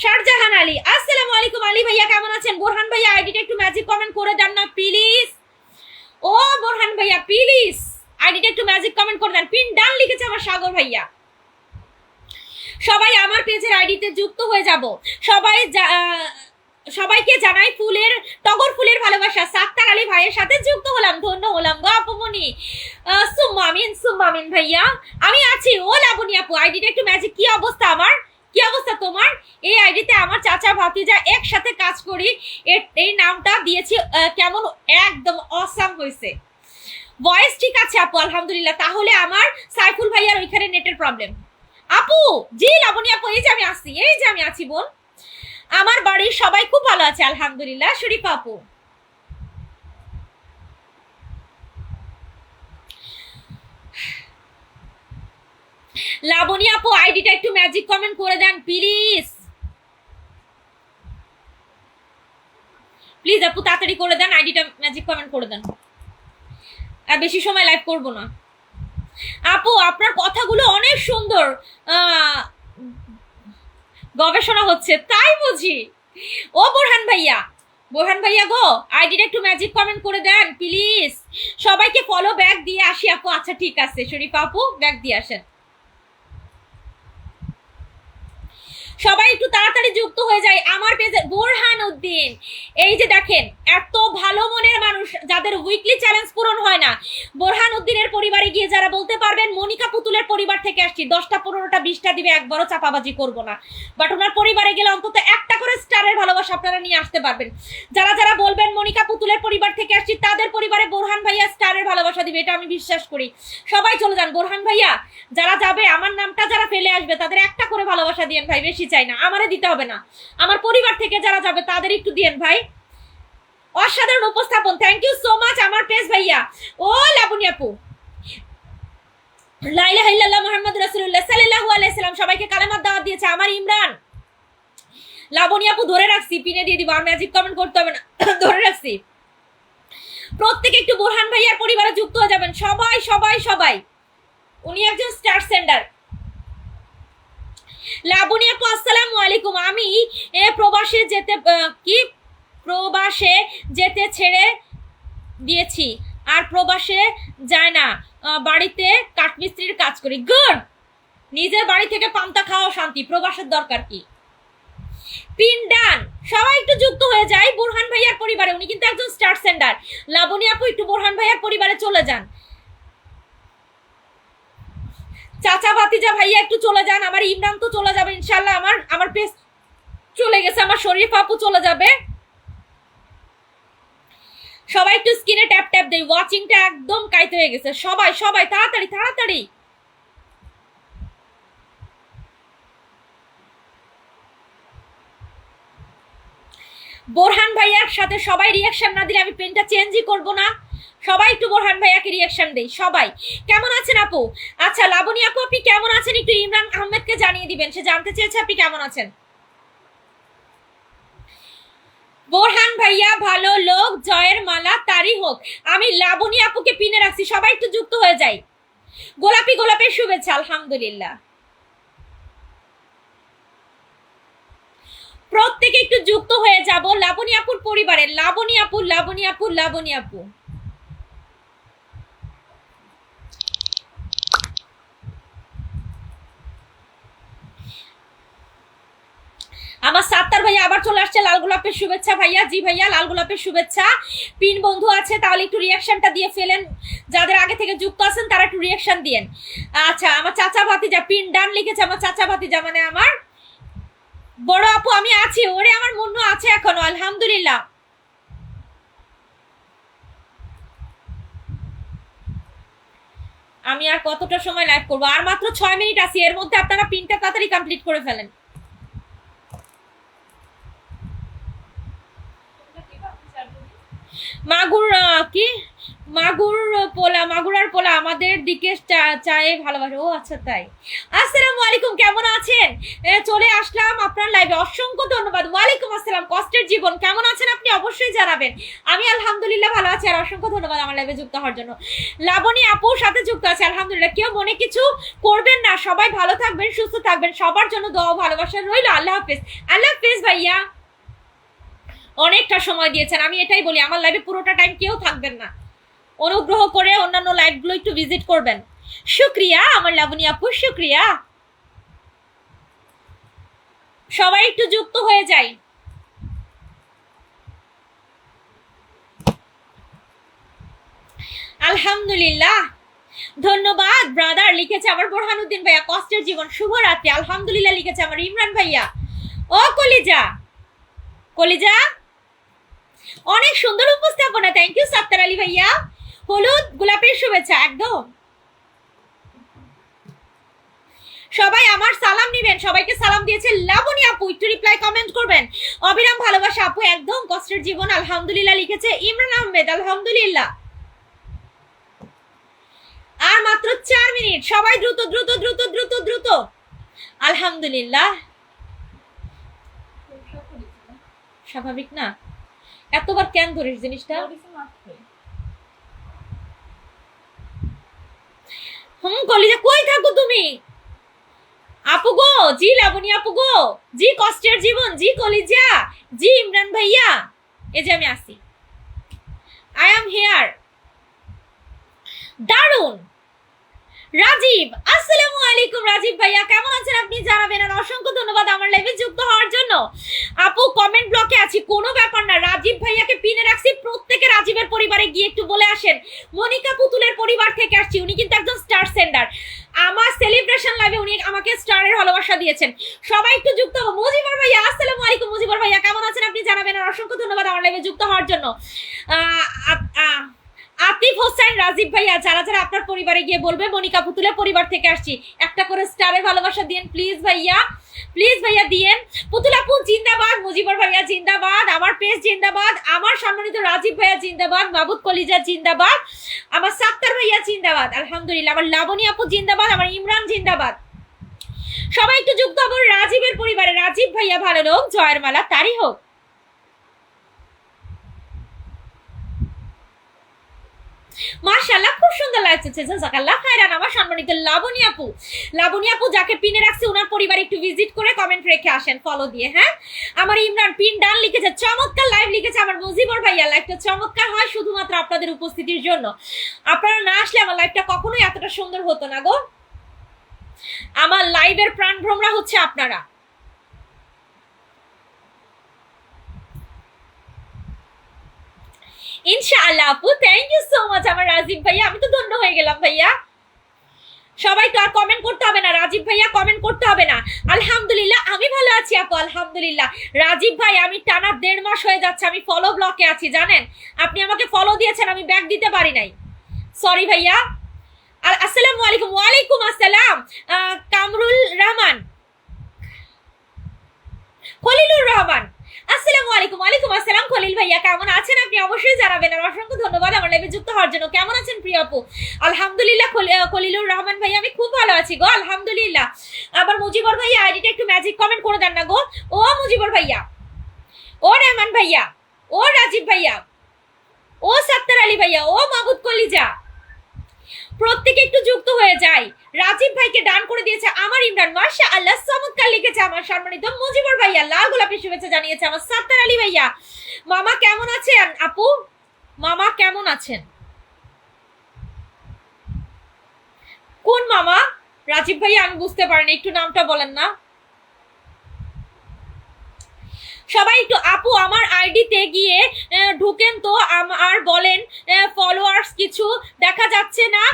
শারজাহান আলী, আসসালামু আলাইকুম। আলী ভাইয়া কেমন আছেন? বোরহান ভাইয়া আইডিটা একটু ম্যাজিক কমেন্ট করে দেন না প্লিজ। ও বোরহান ভাইয়া প্লিজ আইডিটা একটু ম্যাজিক কমেন্ট করে দেন। পিন ডান লিখেছে আমার সাগর ভাইয়া। সবাই আমার পেজের আইডিতে যুক্ত হয়ে যাব। সবাইকে জানাই ফুলের, টগর ফুলের ভালোবাসা। সাত্তার আলী ভাইয়ের সাথে যুক্ত হলাম, ধন্য হলাম গো আপুমনি। সুম্মা আমিন ভাইয়া, আমি আছি। ও লাবণী আপু আইডিটা একটু ম্যাজিক। কি অবস্থা আমার, কি অবস্থা তোমার? এই আইডিতে আমার চাচা ভাতিজা একসাথে কাজ করি, এই নামটা দিয়েছি। কেমন? একদম অসাম হয়েছে। ভয়েস ঠিক আছে আপু আলহামদুলিল্লাহ। তাহলে আমার সাইফুল ভাইয়ার ওইখানে নেটের প্রবলেম। আপু জি লাবণী আপু, এই যে আমি আসছি, এই যে আমি আছি বোন। আমার বাড়ির সবাই খুব ভালো আছে আলহামদুলিল্লাহ। শরীফা আপু, লাবণী আপু আইডিটা একটু ম্যাজিক কমেন্ট করে দেন প্লিজ, প্লিজ আপু তাড়াতাড়ি করে দেন, আইডিটা ম্যাজিক কমেন্ট করে দেন। আর বেশি সময় লাইভ করব না। আপু আপনার কথাগুলো অনেক সুন্দর, গবেষণা হচ্ছে তাই বুঝি। ও বোরহান ভাইয়া, বোরহান ভাইয়া গো আইডিটা একটু ম্যাজিক কমেন্ট করে দেন প্লিজ। সবাইকে ফলো ব্যাক দিয়ে আসি আপু। আচ্ছা ঠিক আছে শরীফা আপু, ব্যাক দিয়ে আসেন। সবাই একটু তাড়াতাড়ি যুক্ত হয়ে যায় আমার পেজে। বোরহান উদ্দিন, এই যে দেখেন এত ভালো মনের মানুষ যাদের উইকলি চ্যালেঞ্জ পূরণ হয় না, বোরহান উদ্দিনের পরিবারে গিয়ে যারা বলতে পারবেন মনিকা পুতুলের পরিবার থেকে আসছি, 10টা 15টা 20টা দিবে, একবারও চাপাবাজি করবো না। বাট ওনার পরিবারে গেলে অন্তত একটা করে স্টারের ভালোবাসা আপনারা নিয়ে আসতে পারবেন। যারা যারা বলবেন মনিকা পুতুলের পরিবার থেকে আসছি, তাদের পরিবারে বোরহান ভাইয়া স্টারের ভালোবাসা দিবে, এটা আমি বিশ্বাস করি। সবাই চলে যান বোরহান ভাইয়া। যারা যাবে আমার নামটা যারা ফেলে আসবে তাদের একটা করে ভালোবাসা দিয়েন ভাই, বেশি চাই না, আমারে দিতে হবে না। আমার পরিবার থেকে যারা যাবে তাদের একটু দিয়েন ভাই। অসাধারণ উপস্থাপন, থ্যাংক ইউ সো মাচ আমার পেজ ভাইয়া। ও লাবণী আপু, লা ইলাহা ইল্লাল্লাহ মুহাম্মাদুর রাসূলুল্লাহ সাল্লাল্লাহু আলাইহি সাল্লাম সবাইকে কালেমার দাওয়াত দিয়েছে আমার ইমরান। লাবণী আপু ধরে রাখছি, পিনে দিয়ে দিব, আর ম্যাজিক কমেন্ট করতে হবে না, ধরে রাখছি। প্রত্যেকে একটু বোরহান ভাইয়ার পরিবারে যুক্ত হয়ে যাবেন সবাই সবাই সবাই। উনি একজন স্টার সেন্ডার। লাবণী আপু আসসালামু আলাইকুম। আমি প্রবাসে যেতে ছেড়ে দিয়েছি, আর প্রবাসে যায় না, বাড়িতে কাঠমিস্ত্রির কাজ করি। গুড, নিজের বাড়ি থেকে পান্তা খাওয়া শান্তি, প্রবাসের দরকার কি? পিন ডান, সবাই একটু যুক্ত হয়ে যায় বোরহান ভাইয়ার পরিবারে। উনি কিন্তু একজন স্টার সেন্ডার। লাবণী আপু একটু বোরহান ভাইয়ার পরিবারে চলে যান। চাচা ভাতিজা ভাইয়া একটু চলে যান। আমার ইমরান তো চলে যাবে ইনশাল্লাহ। আমার পেজ চলে গেছে, আমার শরীফ আপু চলে যাবে। সবাই একটু স্ক্রিনে ট্যাপ ট্যাপ দেই, ওয়াচিংটা একদম কাইতে হয়ে গেছে। সবাই সবাই তাড়াতাড়ি তাড়াতাড়ি। বোরহান ভাইয়ার সাথে সবাই রিয়াকশন না দিলে আমি পেনটা চেঞ্জই করব না। সবাই একটু বোরহান ভাইয়াকে রিয়াকশন দেই। সবাই কেমন আছেন আপু? আচ্ছা লাবণী আপু আপনি কেমন আছেন একটু ইমরান আহমেদকে জানিয়ে দিবেন, সে জানতে চেয়েছে আপনি কেমন আছেন। বোরহান ভাইয়া ভালো লোক, জয়ের মালা তারই হোক। আমি লাবণী আপুকে পিনে রাখছি, সবাই একটু যুক্ত হয়ে যাই। গোলাপি গোলাপের শুভেচ্ছা, আলহামদুলিল্লাহ। প্রত্যেকে একটু যুক্ত হয়ে যাব লাবণী আপুর পরিবারে। লাবণী আপু লাবণী আপু লাবণী আপু। আমার সাত্তার ভাইয়া আবার চলে আসছে, লাল গোলাপের শুভেচ্ছা ভাইয়া। জি ভাইয়া লাল গোলাপের শুভেচ্ছা। পিন বন্ধু আছে তাহলে একটু রিয়াকশনটা দিয়ে ফেলেন, যাদের আগে থেকে যুক্ত আছেন তারা একটু রিয়াকশন দিয়েন। আচ্ছা আমার চাচা ভাতিজা পিন ডান লিখেছে, আমার চাচা ভাতিজা মানে আমার বড় আপু। আমি আছি, ওরে আমার মন্য আছে এখনো, আলহামদুলিল্লাহ। আমি আর কতটা সময় লাইভ করবো? আর মাত্র 6 মিনিট আছে, এর মধ্যে আপনারা পিনটা তাড়াতাড়ি কমপ্লিট করে ফেলেন। মাগুর কি মাগুরার পোলা আমাদের দিকে চায়ে ভালোবাসে। ও আচ্ছা তাই। আসসালামু আলাইকুম, কেমন আছেন? চলে আসলাম আপনার লাইভে, অসংখ্য ধন্যবাদ। ওয়ালাইকুম আসসালাম। কষ্টের জীবন, কেমন আছেন আপনি অবশ্যই জানাবেন। আমি আলহামদুলিল্লাহ ভালো আছি, আর অসংখ্য ধন্যবাদ আমার লাইভে যুক্ত হওয়ার জন্য। লাবণী আপুর সাথে যুক্ত আছে, আলহামদুলিল্লাহ। কেউ মনে কিছু করবেন না, সবাই ভালো থাকবেন, সুস্থ থাকবেন, সবার জন্য দোয়া ভালোবাসা রইল। আল্লাহ হাফেজ। আল্লাহ হাফেজ ভাইয়া, অনেকটা সময় দিয়েছেন। আমি এটাই বলি, আমার লাইভে পুরোটা টাইম কেউ থাকবেন না, অনুগ্রহ করে অন্যান্য লাইভগুলো একটু ভিজিট করবেন। শুক্রিয়া আমার লাবণী আপু, শুক্রিয়া। সবাই একটু যুক্ত হয়ে যাই। আলহামদুলিল্লাহ, ধন্যবাদ ব্রাদার লিখেছে আমার বোরহানুদ্দিন ভাইয়া। কষ্টের জীবন, শুভরাত্রি, আলহামদুলিল্লাহ লিখেছে আমার ইমরান ভাইয়া। ও কলিজা কলিজা, অনেক সুন্দর উপস্থাপনা, থ্যাংক ইউ সাত্তার আলী ভাইয়া। হলুদ গোলাপের শুভেচ্ছা একদম। সবাই আমার সালাম নিবেন, সবাইকে সালাম দিয়েছে লাবণী আপু, একটু রিপ্লাই কমেন্ট করবেন। অবিরাম ভালোবাসা আপু, একদম কষ্টের জীবন, আলহামদুলিল্লাহ লিখেছে ইমরান আহমেদ, আলহামদুলিল্লাহ। আর মাত্র 4 মিনিট, সবাই দ্রুত দ্রুত দ্রুত দ্রুত দ্রুত। আলহামদুলিল্লাহ। স্বাভাবিক না? এতবার কেন ধরিস জিনিসটা? কলিজা কই থাকো তুমি? আপু গো, জি লাবণী আপু গো, জি কষ্টের জীবন, জি কলিজা, জি ইমরান ভাইয়া, এই যে আমি আসি, আই এম হিয়ার। দারুন। রাজীব, আসসালামু আলাইকুম রাজীব ভাইয়া, কেমন আছেন আপনি জানাবেন। আর অসংখ্য ধন্যবাদ আমার লাইভে যুক্ত হওয়ার জন্য। আপু কমেন্ট ব্লকে আছি, কোনো ব্যাপার না, রাজীব ভাইয়াকে পিনে রাখছি। প্রত্যেকে রাজীবের পরিবারে গিয়ে একটু বলে আসেন। মনিকা পুতুলের পরিবার থেকে আসছি, উনি কিন্তু একজন স্টার সেন্ডার। আমার সেলিব্রেশন লাইভে উনি আমাকে স্টারের ভালোবাসা দিয়েছেন। সবাই একটু যুক্ত হবো। মুজিবর ভাইয়া, আসসালামু আলাইকুম মুজিবর ভাইয়া, কেমন আছেন আপনি জানাবেন। আর অসংখ্য ধন্যবাদ আমার লাইভে যুক্ত হওয়ার জন্য। আতিফ হোসেন, রাজীব ভাইয়া, যারা যারা আপনার পরিবারে গিয়ে বলবে মনিকা পুতুলের পরিবার থেকে আসছি, একটা করে স্টারের ভালোবাসা দিয়েন প্লিজ ভাইয়া, প্লিজ ভাইয়া দিয়েন। পুতুল আপু জিন্দাবাদ, মুজিবর ভাইয়া জিন্দাবাদ, আমার পেজ জিন্দাবাদ, আমার সম্মানিত রাজীব ভাইয়া জিন্দাবাদ, মাহবুব কলিজা জিন্দাবাদ, আমার সাত্তার ভাইয়া জিন্দাবাদ, আলহামদুলিল্লাহ। আমার লাবণী আপু জিন্দাবাদ, আমার ইমরান জিন্দাবাদ। সবাই একটু যুক্ত হবো রাজীবের পরিবারে। রাজীব ভাইয়া ভালো লোক, জয়ের মালা তারই হোক। মাশাআল্লাহ, খুব সুন্দর লাগছে, জাযাকাল্লাহ খায়রান। আমার সম্মানিত লাবণী আপু, লাবণী আপু যাকে পিনে রাখছে ওনার পরিবার একটু ভিজিট করে কমেন্ট রেখে আসেন ফলো দিয়ে। হ্যাঁ, আমার ইমরান পিন ডান লিখেছে, চমৎকার লাইভ লিখেছে আমার মুজিবর ভাইয়া। লাইভটা চমৎকার হয় শুধুমাত্র আপনাদের উপস্থিতির জন্য। আপনারা না আসলে আমার লাইভটা কখনোই এতটা সুন্দর হতো না গো। আমার লাইভের প্রাণ ভ্রমরা হচ্ছে আপনারা। ইনশাআল্লাহ আপু, থ্যাংক ইউ সো মাচ আমার রাজীব ভাইয়া, আমি তো ধন্য হয়ে গেলাম ভাইয়া। সবাই তো আর কমেন্ট করতে হবে না, রাজীব ভাইয়া কমেন্ট করতে হবে না। আলহামদুলিল্লাহ আমি ভালো আছি আপু, আলহামদুলিল্লাহ। রাজীব ভাই আমি টানা 1.5 মাস হয়ে যাচ্ছে আমি ফলো ব্লকে আছি, জানেন? আপনি আমাকে ফলো দিয়েছেন, আমি ব্যাক দিতে পারি নাই, সরি ভাইয়া। আসসালামু আলাইকুম। ওয়ালাইকুম আসসালাম। কামরুল রহমান, খলিলুর রহমান, আসসালামু আলাইকুম। ওয়ালাইকুম আসসালাম খলিল ভাইয়া, কেমন আছেন আপনি? অবশ্যই জানাবেন। আর অসংখ্য ধন্যবাদ আমার লাইভে যুক্ত হওয়ার জন্য। কেমন আছেন প্রিয় আপু? আলহামদুলিল্লাহ খলিলুর রহমান ভাইয়া আমি খুব ভালো আছি গো, আলহামদুলিল্লাহ। আবার মুজিবর ভাইয়া আইডিটা একটু ম্যাজিক কমেন্ট করে দেন না গো। ও মুজিবর ভাইয়া, ও রহমান ভাইয়া, ও রাজীব ভাইয়া, ও সাত্তার আলী ভাইয়া, ও মাহবুব কলিজা, প্রত্যেকে একটু যুক্ত হয়ে যায়। রাজীব ভাইকে ডান করে দিয়েছে আমার ইমরান, মাশাআল্লাহ চমৎকার লিখেছে আমার সম্মানিত মুজিবর ভাইয়া, লাল গোলাপি শুভেচ্ছা জানিয়েছে আমার সাত্তার আলী ভাইয়া। মামা কেমন আছেন আপু? মামা কেমন আছেন? কোন মামা? রাজীব ভাইয়া আমি বুঝতে পারিনি, একটু নামটা বলেন না। সবাই একটু আপু আমার আইডিতে গিয়ে ঢুকেন তো আর বলেন ফলোয়ার্স কিছু দেখা যাচ্ছে না।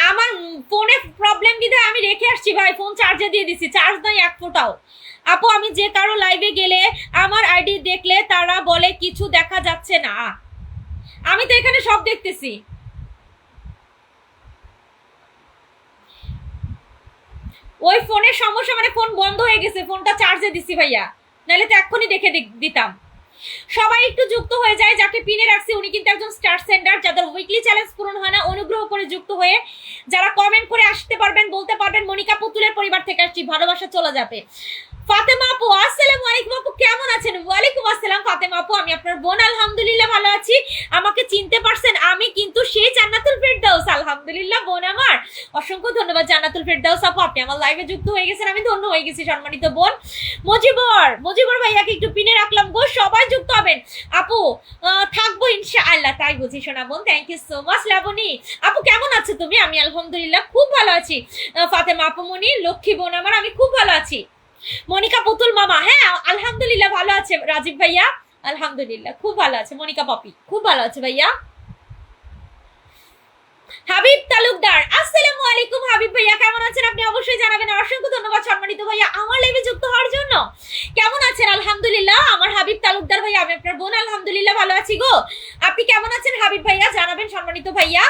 আমার ফোনে প্রবলেম বিধায় আমি রেখে আসছি ভাই, ফোন চার্জে দিয়ে দিছি, চার্জ নাই এক ফোঁটাও। আপু আমি যে কারো লাইভে গেলে আমার আইডি দেখলে তারা বলে কিছু দেখা যাচ্ছে না, আমি তো এখানে সব দেখতেছি। ওই ফোনের সমস্যা, মানে ফোন বন্ধ হয়ে গেছে, ফোনটা চার্জে দিছি ভাইয়া, নাহলে তো এক্ষুনি দেখে দিতাম। সবাই একটু যুক্ত হয়ে যায়, যাকে পিনে রাখছি উনি কিন্তু একজন স্টার সেন্ডার, যাদের উইকলি চ্যালেঞ্জ পূরণ হয় না অনুগ্রহ করে যুক্ত হয়ে যারা কমেন্ট করে আসতে পারবেন, বলতে পারবেন মনিকা পুতুলের পরিবার থেকে আসছি, ভালোবাসা চলে যাবে। ফাতেমা আপু আসসালামু আলাইকুম আপু, কেমন আছেন? ওয়ালাইকুম আসসালাম ফাতেমা আপু, আমি আপনার বোন, আলহামদুলিল্লাহ ভালো আছি। আমাকে চিনতে পারছেন? আমি কিন্তু সেই জান্নাতুল ফেরদাউস, আলহামদুলিল্লাহ বোন আমার, অসংখ্য ধন্যবাদ জান্নাতুল ফেরদাউস আপু, আপনি আমার লাইভে যুক্ত হয়ে গেছেন, আমি ধন্য হয়ে গেছি সম্মানিত বোন। মুজিবর ভাইয়াকে একটু পিনে রাখলাম গো, সবাই যুক্ত হবেন। আপু থাকবো ইনশাআল্লাহ, তাই বুঝি শোনা বোন, thank you so much. Laboni আপু কেমন আছো তুমি? আমি আলহামদুলিল্লাহ খুব ভালো আছি। ফাতেমা আপু মনি লক্ষ্মী বোন আমার, আমি খুব ভালো আছি। মনিকা পুতুল মামা, হ্যাঁ আলহামদুলিল্লাহ ভালো আছে। রাজীব ভাইয়া আলহামদুলিল্লাহ খুব ভালো আছে। মনিকা পপি খুব ভালো আছে ভাইয়া। হাবিব তালুকদার আসসালামু আলাইকুম। হাবিব ভাইয়া কেমন আছেন আপনি? অবশ্যই জানাবেন। অসংখ্য ধন্যবাদ সম্মানিত ভাইয়া আমার লাইভে যুক্ত হওয়ার জন্য। কেমন আছেন? আলহামদুলিল্লাহ আমার হাবিব তালুকদার ভাইয়া, আমি আপনার বোন, আলহামদুলিল্লাহ ভালো আছি গো। আপনি কেমন আছেন হাবিব ভাইয়া? জানাবেন সম্মানিত ভাইয়া।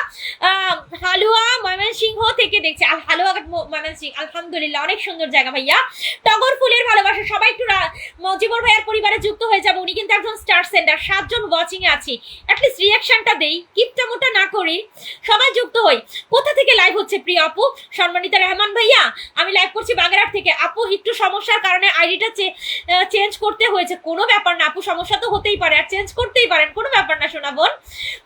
হালুয়া ময়মনসিংহ থেকে দেখছি, হালুয়া ময়মনসিংহ, আলহামদুলিল্লাহ অনেক সুন্দর জায়গা ভাইয়া। টগর ফুলের ভালোবাসা, সবাই একটু মজিবর ভাইয়ার পরিবারে যুক্ত হয়ে যাবে, উনি কিন্তু একজন star sender, 7 John watching a আছি, অ্যাটলিস্ট রিঅ্যাকশনটা দেই, কিপটা মোটা না করি, সবাই যুক্ত হই। কোথা থেকে লাইভ হচ্ছে প্রিয় আপু? সম্মানিত রহমান ভাইয়া আমি লাইভ করছি বাগেরহাট থেকে। আপু একটু সমস্যার কারণে আইডিটা চেঞ্জ করতে হয়েছে, কোনো ব্যাপার না আপু, সমস্যা তো হতেই পারে, আর চেঞ্জ করতেই পারেন, কোনো ব্যাপার না শোনা বোন।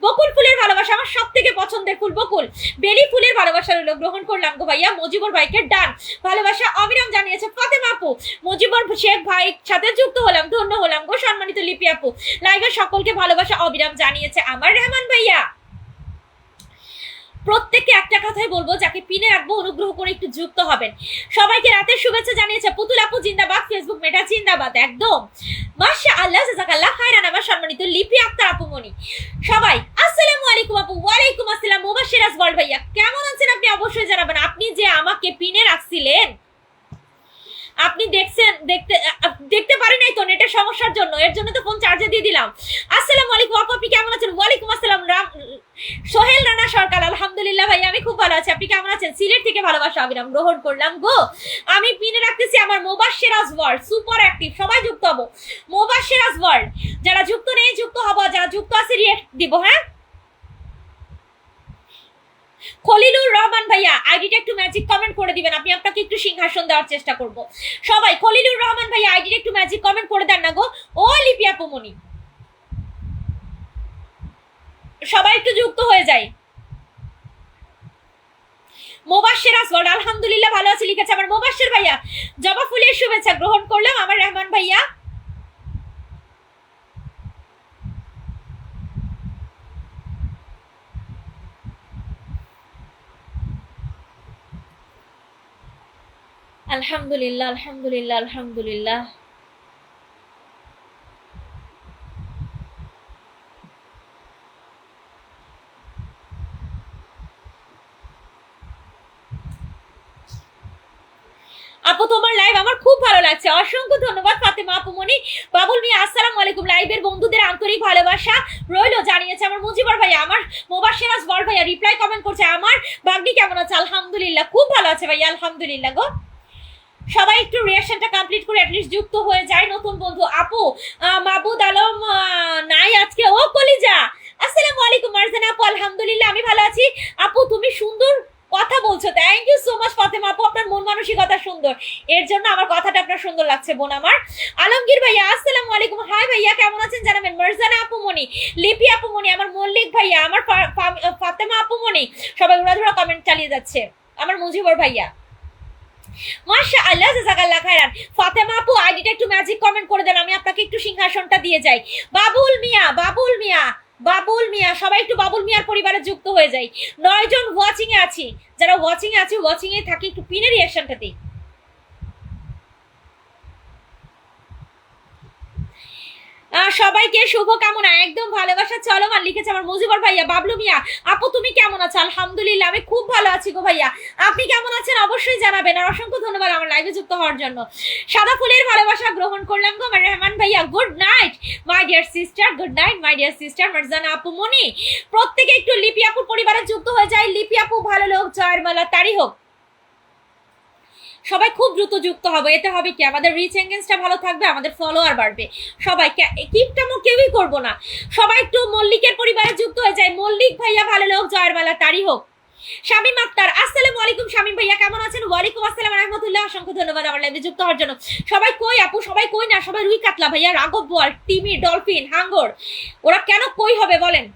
বকুল ফুলের ভালোবাসা আমার সব থেকে পছন্দের ফুল, বকুল। বেলি ফুলের ভালোবাসা রইল, গ্রহণ করলাম গো ভাইয়া। মুজিবর ভাইকে ডান ভালোবাসা অবিরাম জানিয়েছে ফাতেমা আপু। মুজিবর শেখ ভাই সাথে যুক্ত হলাম, ধন্য হলাম গো। সম্মানিত লিপি আপু লাইভের সকলকে ভালোবাসা অবিরাম জানিয়েছে আমার রহমান ভাইয়া। প্রত্যেককে একটা কথাই বলবো, যাকে পিনে রাখবো অনুগ্রহ করে একটু যুক্ত হবেন। সবাইকে রাতের শুভেচ্ছা জানিয়েছে পুতুল আপু জিন্দাবাদ, ফেসবুক মেটা জিন্দাবাদ, একদম মাশাআল্লাহ জাযাকাল্লাহ খায়রান আমার সম্মানিত লিপি আক্তার আপু মনি। সবাই আসসালামু আলাইকুম আপু। ওয়ালাইকুম আসসালাম। মুবাশশিরাজ ওয়ার্ল্ড ভাইয়া কেমন আছেন আপনি? অবশ্যই জানাবেন। আপনি যে আমাকে পিনে রাখছিলেন, আপনি দেখতে পারি নাই তো নেটের সমস্যার জন্য, এর জন্য তো ফোন চার্জে দিয়ে দিলাম। আসসালামু আলাইকুম আপু, আপনি কেমন আছেন? ওয়ালাইকুম আসসালাম। সোহেল রানা সরকার আলহামদুলিল্লাহ ভাই আমি খুব ভালো আছি, আপনি কেমন আছেন? সিলেট থেকে ভালোবাসা অবিরাম গ্রহণ করলাম গো। আমি পিনে রাখতেছি আমার মুবাশশিরাজ ওয়ার্ল্ড, সুপার অ্যাক্টিভ, সবাই যুক্ত হবো। মুবাশশিরাজ ওয়ার্ল্ড যারা যুক্ত নেই যুক্ত হবো, যারা যুক্ত আছে রিঅ্যাক্ট দিব। হ্যাঁ খলিলুর রহমান ভাইয়া আইডিটা একটু ম্যাজিক কমেন্ট করে দিবেন, আমি আপনাকে একটু সিংহাসন দেওয়ার চেষ্টা করব। সবাই খলিলুর রহমান ভাইয়া আইডিটা একটু ম্যাজিক কমেন্ট করে দেন না গো। ও লিপি আপু মনি সবাই একটু যুক্ত হয়ে যায়। মুবাশশিরাজ ওয়ার্ল্ড আলহামদুলিল্লাহ ভালো আছে লিখেছে আমার মুবাশশির ভাইয়া। জবা ফুলের শুভেচ্ছা গ্রহণ করলাম আমার রহমান ভাইয়া। আলহামদুলিল্লাহ, আলহামদুলিল্লাহ, আলহামদুলিল্লাহ। আপু তোমার লাইভ আমার খুব ভালো লাগছে, অসংখ্য ধন্যবাদ ফাতেমা আপুমনি। বাবুল মিয়া আসসালামু আলাইকুম। লাইভের বন্ধুদের আন্তরিক ভালোবাসা রইলো জানিয়েছে আমার মুজিবর ভাইয়া, আমার মোবাশশিরাজ বল ভাইয়া রিপ্লাই কমেন্ট করছে। আমার বাগনি কেমন আছে? আলহামদুলিল্লাহ, খুব ভালো আছে ভাইয়া, আলহামদুলিল্লাহ গো। সবাই একটু রিঅ্যাকশনটা কমপ্লিট করে অ্যাটলিস্ট যুক্ত হয়ে যায় নতুন বন্ধু। আপু মাহবুদ আলম নাই আজকে। ও কলিজা আসসালামু আলাইকুম মারজানা আপু, আলহামদুলিল্লাহ আমি ভালো আছি। আপু তুমি সুন্দর কথা বলছো, thank you so much Fatema আপু, আপনার মন মানসিকতা সুন্দর, এর জন্য আমার কথাটা আপনার সুন্দর লাগছে বোন আমার। আলমগীর ভাইয়া আসসালামু আলাইকুম। হাই ভাইয়া কেমন আছেন জানাবেন। মারজানা আপু মনি, লিপি আপু মনি, আমার মল্লিক ভাইয়া, আমার ফাতেমা আপু মনি, সবাই উড়াধুরা কমেন্ট চালিয়ে যাচ্ছে। আমার মুজিবর ভাইয়া মাশাআল্লাহ, জাযাকাল্লাহ খাইরান। ফাতেমা আপু আইডিটা একটু ম্যাজিক কমেন্ট করে দেন, আমি আপনাকে একটু সিংহাসনটা দিয়ে যাই। বাবুল মিয়া, বাবুল মিয়া, বাবুল মিয়া, সবাই একটু বাবুল মিয়ার পরিবারে যুক্ত হয়ে যাই। 9 জন ওয়াচিং এ আছি, যারা ওয়াচিং এ আছে ওয়াচিং এ থাকি, একটু পিনের রিঅ্যাকশনটা দিই। সবাইকে শুভ কামনা, একদম ভালোবাসা চলমান লিখেছে আমার মুজিবর ভাইয়া। বাবলু মিয়া আপু তুমি কেমন আছো? আলহামদুলিল্লাহ আমি খুব ভালো আছি গো ভাইয়া, আপনি কেমন আছেন অবশ্যই জানাবেন। আর অসংখ্য ধন্যবাদ আমার লাইভে যুক্ত হওয়ার জন্য। সাদা ফুলের ভালোবাসা গ্রহণ করলাম গো আমার রহমান ভাইয়া। Good night my dear sister, good night my dear sister Marjana আপু মনি। প্রত্যেকে একটু লিপি আপুর পরিবারে যুক্ত হয়ে যায়। লিপি আপু ভালো লোক, জয়ের মালা তারি হোক। সবাই খুব দ্রুত যুক্ত হবে, এতে হবে কি আমাদের রিচ এঙ্গেজটা ভালো থাকবে, আমাদের ফলোয়ার বাড়বে। সবাই কিপটা কেউই করবো না, সবাই একটু মল্লিকের পরিবারে যুক্ত হয়ে যায়। মল্লিক ভাইয়া ভালো লোক, জয়ের মালা তারি হোক। শামিম আক্তার আসসালামু আলাইকুম। শামিম ভাইয়া কেমন আছেন? ওয়ালাইকুম আসসালাম রাহমাতুল্লাহ, অসংখ্য ধন্যবাদ আমার লাইভে যুক্ত হওয়ার জন্য। সবাই কই আপু? সবাই কই না, সবাই রুই কাতলা ভাইয়া, রাঘব বোয়াল, টিমি, ডলফিন, হাঙ্গর, ওরা কেন কই হবে বলেন?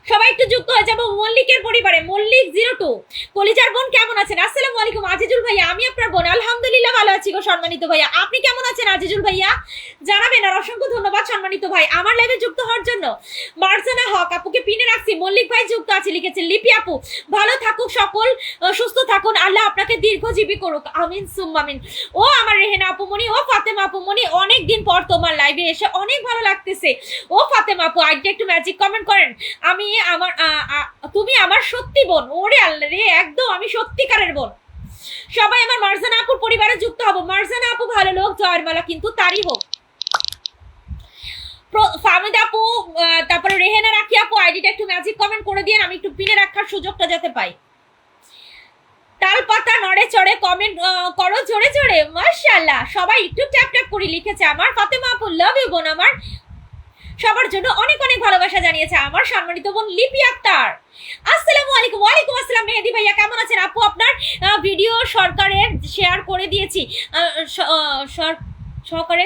সবাই একটু যুক্ত হয়ে যাবো মল্লিকের পরিবারে। মল্লিক 02 কলিজার বোন কেমন আছেন? আসসালামু আলাইকুম। আজিজুল ভাইয়া আমি আপনার বোন, আলহামদুলিল্লাহ ভালো আছি গো সম্মানিত ভাইয়া, আপনি কেমন আছেন আজিজুল ভাইয়া জানাবেন। আর অসংখ্য ধন্যবাদ সম্মানিত ভাই আমার লাইভে যুক্ত হওয়ার জন্য। মার্জানা হক আপুকে পিনে রাখছি, মল্লিক ভাই যুক্ত আছে লিখেছেন। লিপি আপু ভালো থাকুক সকল, সুস্থ থাকুন, আল্লাহ আপনাকে দীর্ঘজীবী করুক, আমিন সুম্মা আমিন। ও আমার রেহেনা আপুমনি, ও ফাতেমা আপুমনি, অনেকদিন পর তোমার লাইভে এসে অনেক ভালো লাগতেছে। ও ফাতেমা আপু আইডিটা একটু ম্যাজিক কমেন্ট করেন। আমি আমার তুমি আমার সত্যি বোন। ওরে আল্লাহ রে, একদম আমি সত্যিকারের বোন। সবাই আমার মারজানা আপুর পরিবারে যুক্ত হবো। মারজানা আপু ভালো লোক, জয়ের মালা কিন্তু তারই হোক। ফাহমিদ আপু, তারপরে রেহেনা রাখি আপু আইডিটা একটু ম্যাজিক কমেন্ট করে দিয়ে, আমি একটু পিনে রাখার সুযোগটা যাতে পাই। তাল পাতা নড়ে চড়ে কমেন্ট করো জোরে জোরে, মাশাআল্লাহ। সবাই একটু ট্যাপ ট্যাপ করে লিখেছে আমার ফাতেমা আপু, লাভ ইউ বোন আমার। সবার জন্য অনেক অনেক ভালোবাসা জানিয়েছে আমার সম্মানিত বোন লিপি আক্তার। আসসালামু আলাইকুম। ওয়ালাইকুম আসসালাম। মেহেদি ভাইয়া কেমন আছেন? আপু আপনার ভিডিও সরকারের শেয়ার করে দিয়েছি, সরকারে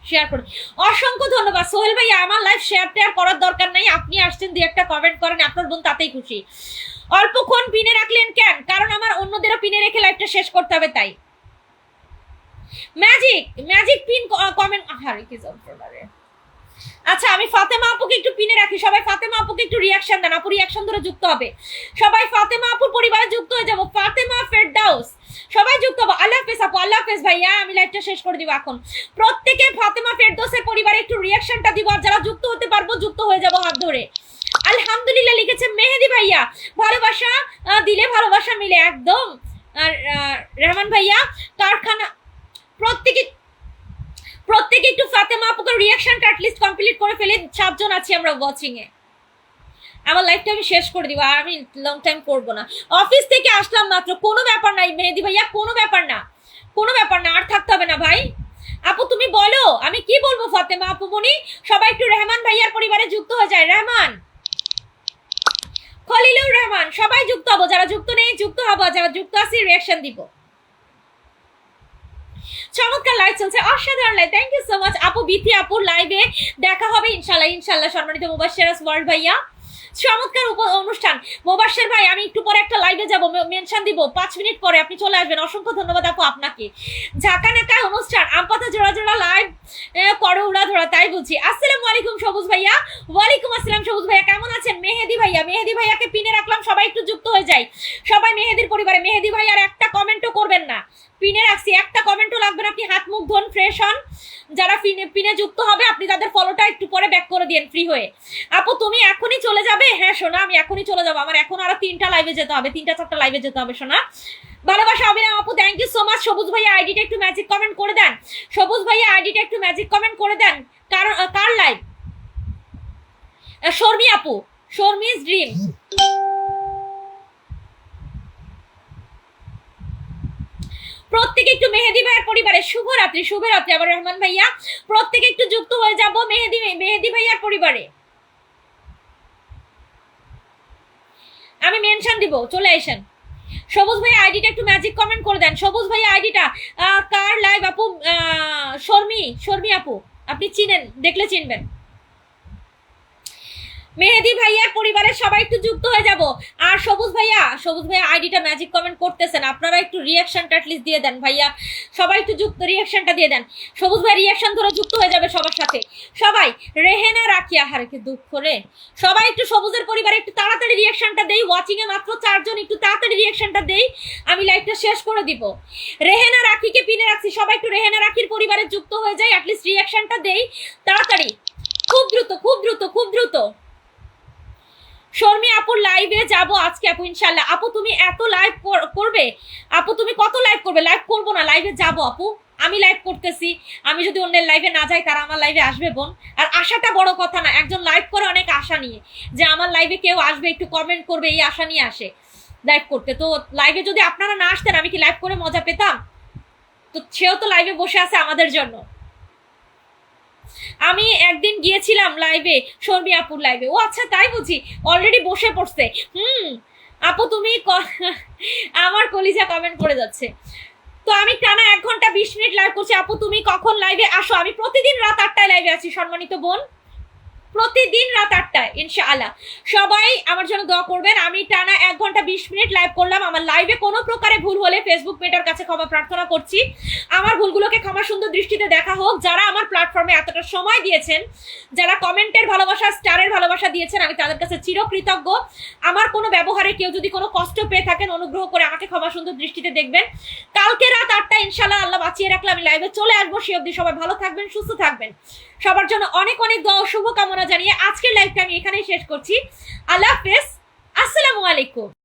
শেয়ার করে, অসংখ্য ধন্যবাদ সোহেল ভাইয়া। আমার লাইভ শেয়ার টেয়ার করার দরকার নাই, আপনি আসছেন দুই একটা কমেন্ট করেন, আপনার বোন তাতেই খুশি। অল্পক্ষণ পিনে রাখলেন কেন? কারণ আমার অন্যদেরও পিনে রেখে লাইভটা শেষ করতে হবে, তাই। ম্যাজিক ম্যাজিক পিন কমেন্ট, আরে কি জবরে। আচ্ছা আমি ফাতেমা আপুকে একটু পিনে রাখি, সবাই ফাতেমা আপুকে একটু রিয়াকশন দেন, আপু রিয়াকশন ধরে যুক্ত হবে। সবাই ফাতেমা আপুর পরিবারে যুক্ত হয়ে যাবো। ফাতেমা ফেরদাউস সবাই যুক্ত হবো। আল্লাহ হাফেজ আপু, আল্লাহ হাফেজ ভাইয়া, আমি লাইভটা শেষ করে দিব এখন। প্রত্যেকে ফাতেমা ফেরদৌসের পরিবারে একটু রিয়াকশনটা দিব, আর যারা যুক্ত হতে পারবো যুক্ত হয়ে যাবো হাত ধরে। আলহামদুলিল্লাহ লিখেছে মেহেদি ভাইয়া, ভালোবাসা দিলে ভালোবাসা মিলে একদম। আর রহমান ভাইয়া কারখানা, প্রত্যেকে একটু ফাতেমা আপুকে রিয়াকশনটা অ্যাটলিস্ট কমপ্লিট করে ফেলে। 7 জন আছি আমরা ওয়াচিং এ, আমার লাইফটা আমি শেষ করে দিব, আর আমি লং টাইম করবো না। অফিস থেকে আসলাম মাত্র, কোনো ব্যাপার নাই মেহেদি ভাইয়া, কোনো ব্যাপার না, কোনো ব্যাপার না, আর থাকতে হবে না ভাই। আপু তুমি বলো আমি কি বলবো ফাতেমা আপু মনি। সবাই একটু রহমান ভাইয়ার পরিবারে যুক্ত হয়ে যায়। রহমান, খলিলুর রহমান, সবাই যুক্ত হবো, যারা যুক্ত নেই যুক্ত হবো, যারা যুক্ত আছি রিয়াকশন দিব। চমৎকার লাইভ চলছে, অসাধারণ live, thank you so much আপু। বিথি আপুর লাইভে দেখা হবে ইনশাল্লাহ, ইনশাল্লাহ সম্মানিত মুবাশশিরাজ ওয়ার্ল্ড ভাইয়া। চমৎকার অনুষ্ঠান মুবাশশির ভাই, আমি একটু পরে একটা লাইভে যাব, মেনশন দিব 5 মিনিট পরে, আপনি চলে আসবেন। অসংখ্য ধন্যবাদ আপু আপনাকে। ঝাঁকা নাকা অনুষ্ঠান, আমপাতা জোড়া জোড়া লাইভ করো উড়া ধরা, তাই বুঝি। আসসালামু আলাইকুম সবুজ ভাইয়া। ওয়ালাইকুম আসসালাম সবুজ ভাইয়া, কেমন আছেন? মেহেদি ভাইয়া, মেহেদি ভাইয়াকে পিনে রাখলাম, সবাই একটু যুক্ত হয়ে যায়। সবাই মেহেদির পরিবারে। মেহেদি ভাইয়ার একটা কমেন্টও করবেন না, পিনে রাখছি, একটা কমেন্টও লাগবে না। আপনি হাত মুখ ধোন, ফ্রেশ হন। যারা পিনে যুক্ত হবে আপনি তাদের ফলোটা একটু পরে ব্যাক করে দিন ফ্রি হয়ে। আপু তুমি এখনই চলে যাবে? হ্যাঁ সোনা, আমি এখনই চলে যাবো, আমার এখন আরো 3টা লাইভে যেতে হবে, 3টা 4টা লাইভে যেতে হবে সোনা। ভালোবাসা অবিরাম আপু, থ্যাংক ইউ সো মাচ। সবুজ ভাইয়া আইডিটা একটু ম্যাজিক কমেন্ট করে দেন। সবুজ ভাইয়া আইডিটা একটু ম্যাজিক কমেন্ট করে দেন। কার লাইভ? শর্মি আপু, শর্মিজ ড্রিম। প্রত্যেকে একটু মেহেদি ভাইয়ের পরিবারে শুভরাত্রি, শুভরাত্রি। আবার রহমান ভাইয়া, প্রত্যেকে একটু যুক্ত হয়ে যাব মেহেদি ভাইয়ার পরিবারে। আমি মেনশন দিব, চলে আসেন। সবুজ ভাই আইডিটা একটু ম্যাজিক কমেন্ট করে দেন। সবুজ ভাই আইডিটা কার লাইভ আপু? শর্মি আপু, আপনি চিনেন, দেখলে চিনবেন। মেহেদি ভাইয়ার পরিবারের সবাই একটু যুক্ত হয়ে যাব। আর সবুজ ভাইয়া আইডিটা ম্যাজিক কমেন্ট করতেছেন, আপনারা একটু রিয়াকশনটা অ্যাটলিস্ট দিয়ে দেন ভাইয়া। সবাই একটু যুক্ত, রিয়াকশনটা দিয়ে দেন। সবুজ ভাই রিয়াকশন ধরে যুক্ত হয়ে যাবে সবার সাথে। সবাই রেহেনা রাখি, আহারে কি দুঃখ রে। সবাই একটু সবুজের পরিবারে একটু তাড়াতাড়ি রিয়াকশনটা দেই। ওয়াচিং এ মাত্র 4 জন, একটু তাড়াতাড়ি রিয়াকশনটা দেই, আমি লাইভটা শেষ করে দিব। রেহেনা রাখিকে পিনে রাখছি, সবাই একটু রেহেনা রাখির পরিবারে যুক্ত হয়ে যায়, অ্যাটলিস্ট রিয়াকশনটা দেই তাড়াতাড়ি, খুব দ্রুত খুব দ্রুত খুব দ্রুত। শর্মি আপুর লাইভে যাব আজকে আপু, ইনশাআল্লাহ। আপু তুমি এত লাইভ করবে? আপু তুমি কত লাইভ করবে? লাইভ করবো না, লাইভে যাব আপু। আমি লাইভ করতেছি, আমি যদি অন্যের লাইভে না যাই তারা আমার লাইভে আসবে বোন। আর আশাটা বড় কথা না, একজন লাইভ করে অনেক আশা নিয়ে, যে আমার লাইভে কেউ আসবে, একটু কমেন্ট করবে, এই আশা নিয়ে আসে লাইভ করতে। তো লাইভে যদি আপনারা না আসতেন আমি কি লাইভ করে মজা পেতাম? তো সেও তো লাইভে বসে আছে আমাদের জন্য। আমি একদিন গিয়েছিলাম লাইভে, শর্মি আপুর লাইভে। ও আচ্ছা, তাই বুঝি, অলরেডি বসে পড়ছে। আপু তুমি আমার কলিজা কমেন্ট করে যাচ্ছে। তো আমি টানা 1 ঘন্টা 20 মিনিট লাইভ করছি। আপু তুমি কখন লাইভে আসো? আমি প্রতিদিন রাত 8টায় লাইভে আছি সম্মানিত বোন, প্রতিদিন রাত 8টায় ইনশাআল্লাহ। সবাই আমার জন্য দোয়া করবেন। আমি টানা 1 ঘন্টা 20 মিনিট লাইভ করলাম। আমার লাইভে কোনো প্রকারে ভুল হলে ফেসবুক মেটার কাছে ক্ষমা প্রার্থনা করছি। আমার ভুলগুলোকে ক্ষমা সুন্দর দৃষ্টিতে দেখা হোক। যারা আমার প্ল্যাটফর্মে এতটা সময় দিয়েছেন, যারা কমেন্টের ভালোবাসা, স্টারের ভালোবাসা দিয়েছেন, আমি তাদের কাছে চিরকৃতজ্ঞ। আমার কোনো ব্যবহারে কেউ যদি কোনো কষ্ট পেয়ে থাকেন, অনুগ্রহ করে আমাকে ক্ষমা সুন্দর দৃষ্টিতে দেখবেন। কালকে রাত 8টায় ইনশাআল্লাহ, আল্লাহ বাঁচিয়ে রাখলে আমি লাইভে চলে আসবো। সে অবধি সবাই ভালো থাকবেন, সুস্থ থাকবেন। সবার জন্য অনেক অনেক দোয়া ও শুভকামনা জানিয়ে আজকের লাইভটা আমি এখানেই শেষ করছি। আল্লাহ হাফেজ, আসসালামু আলাইকুম।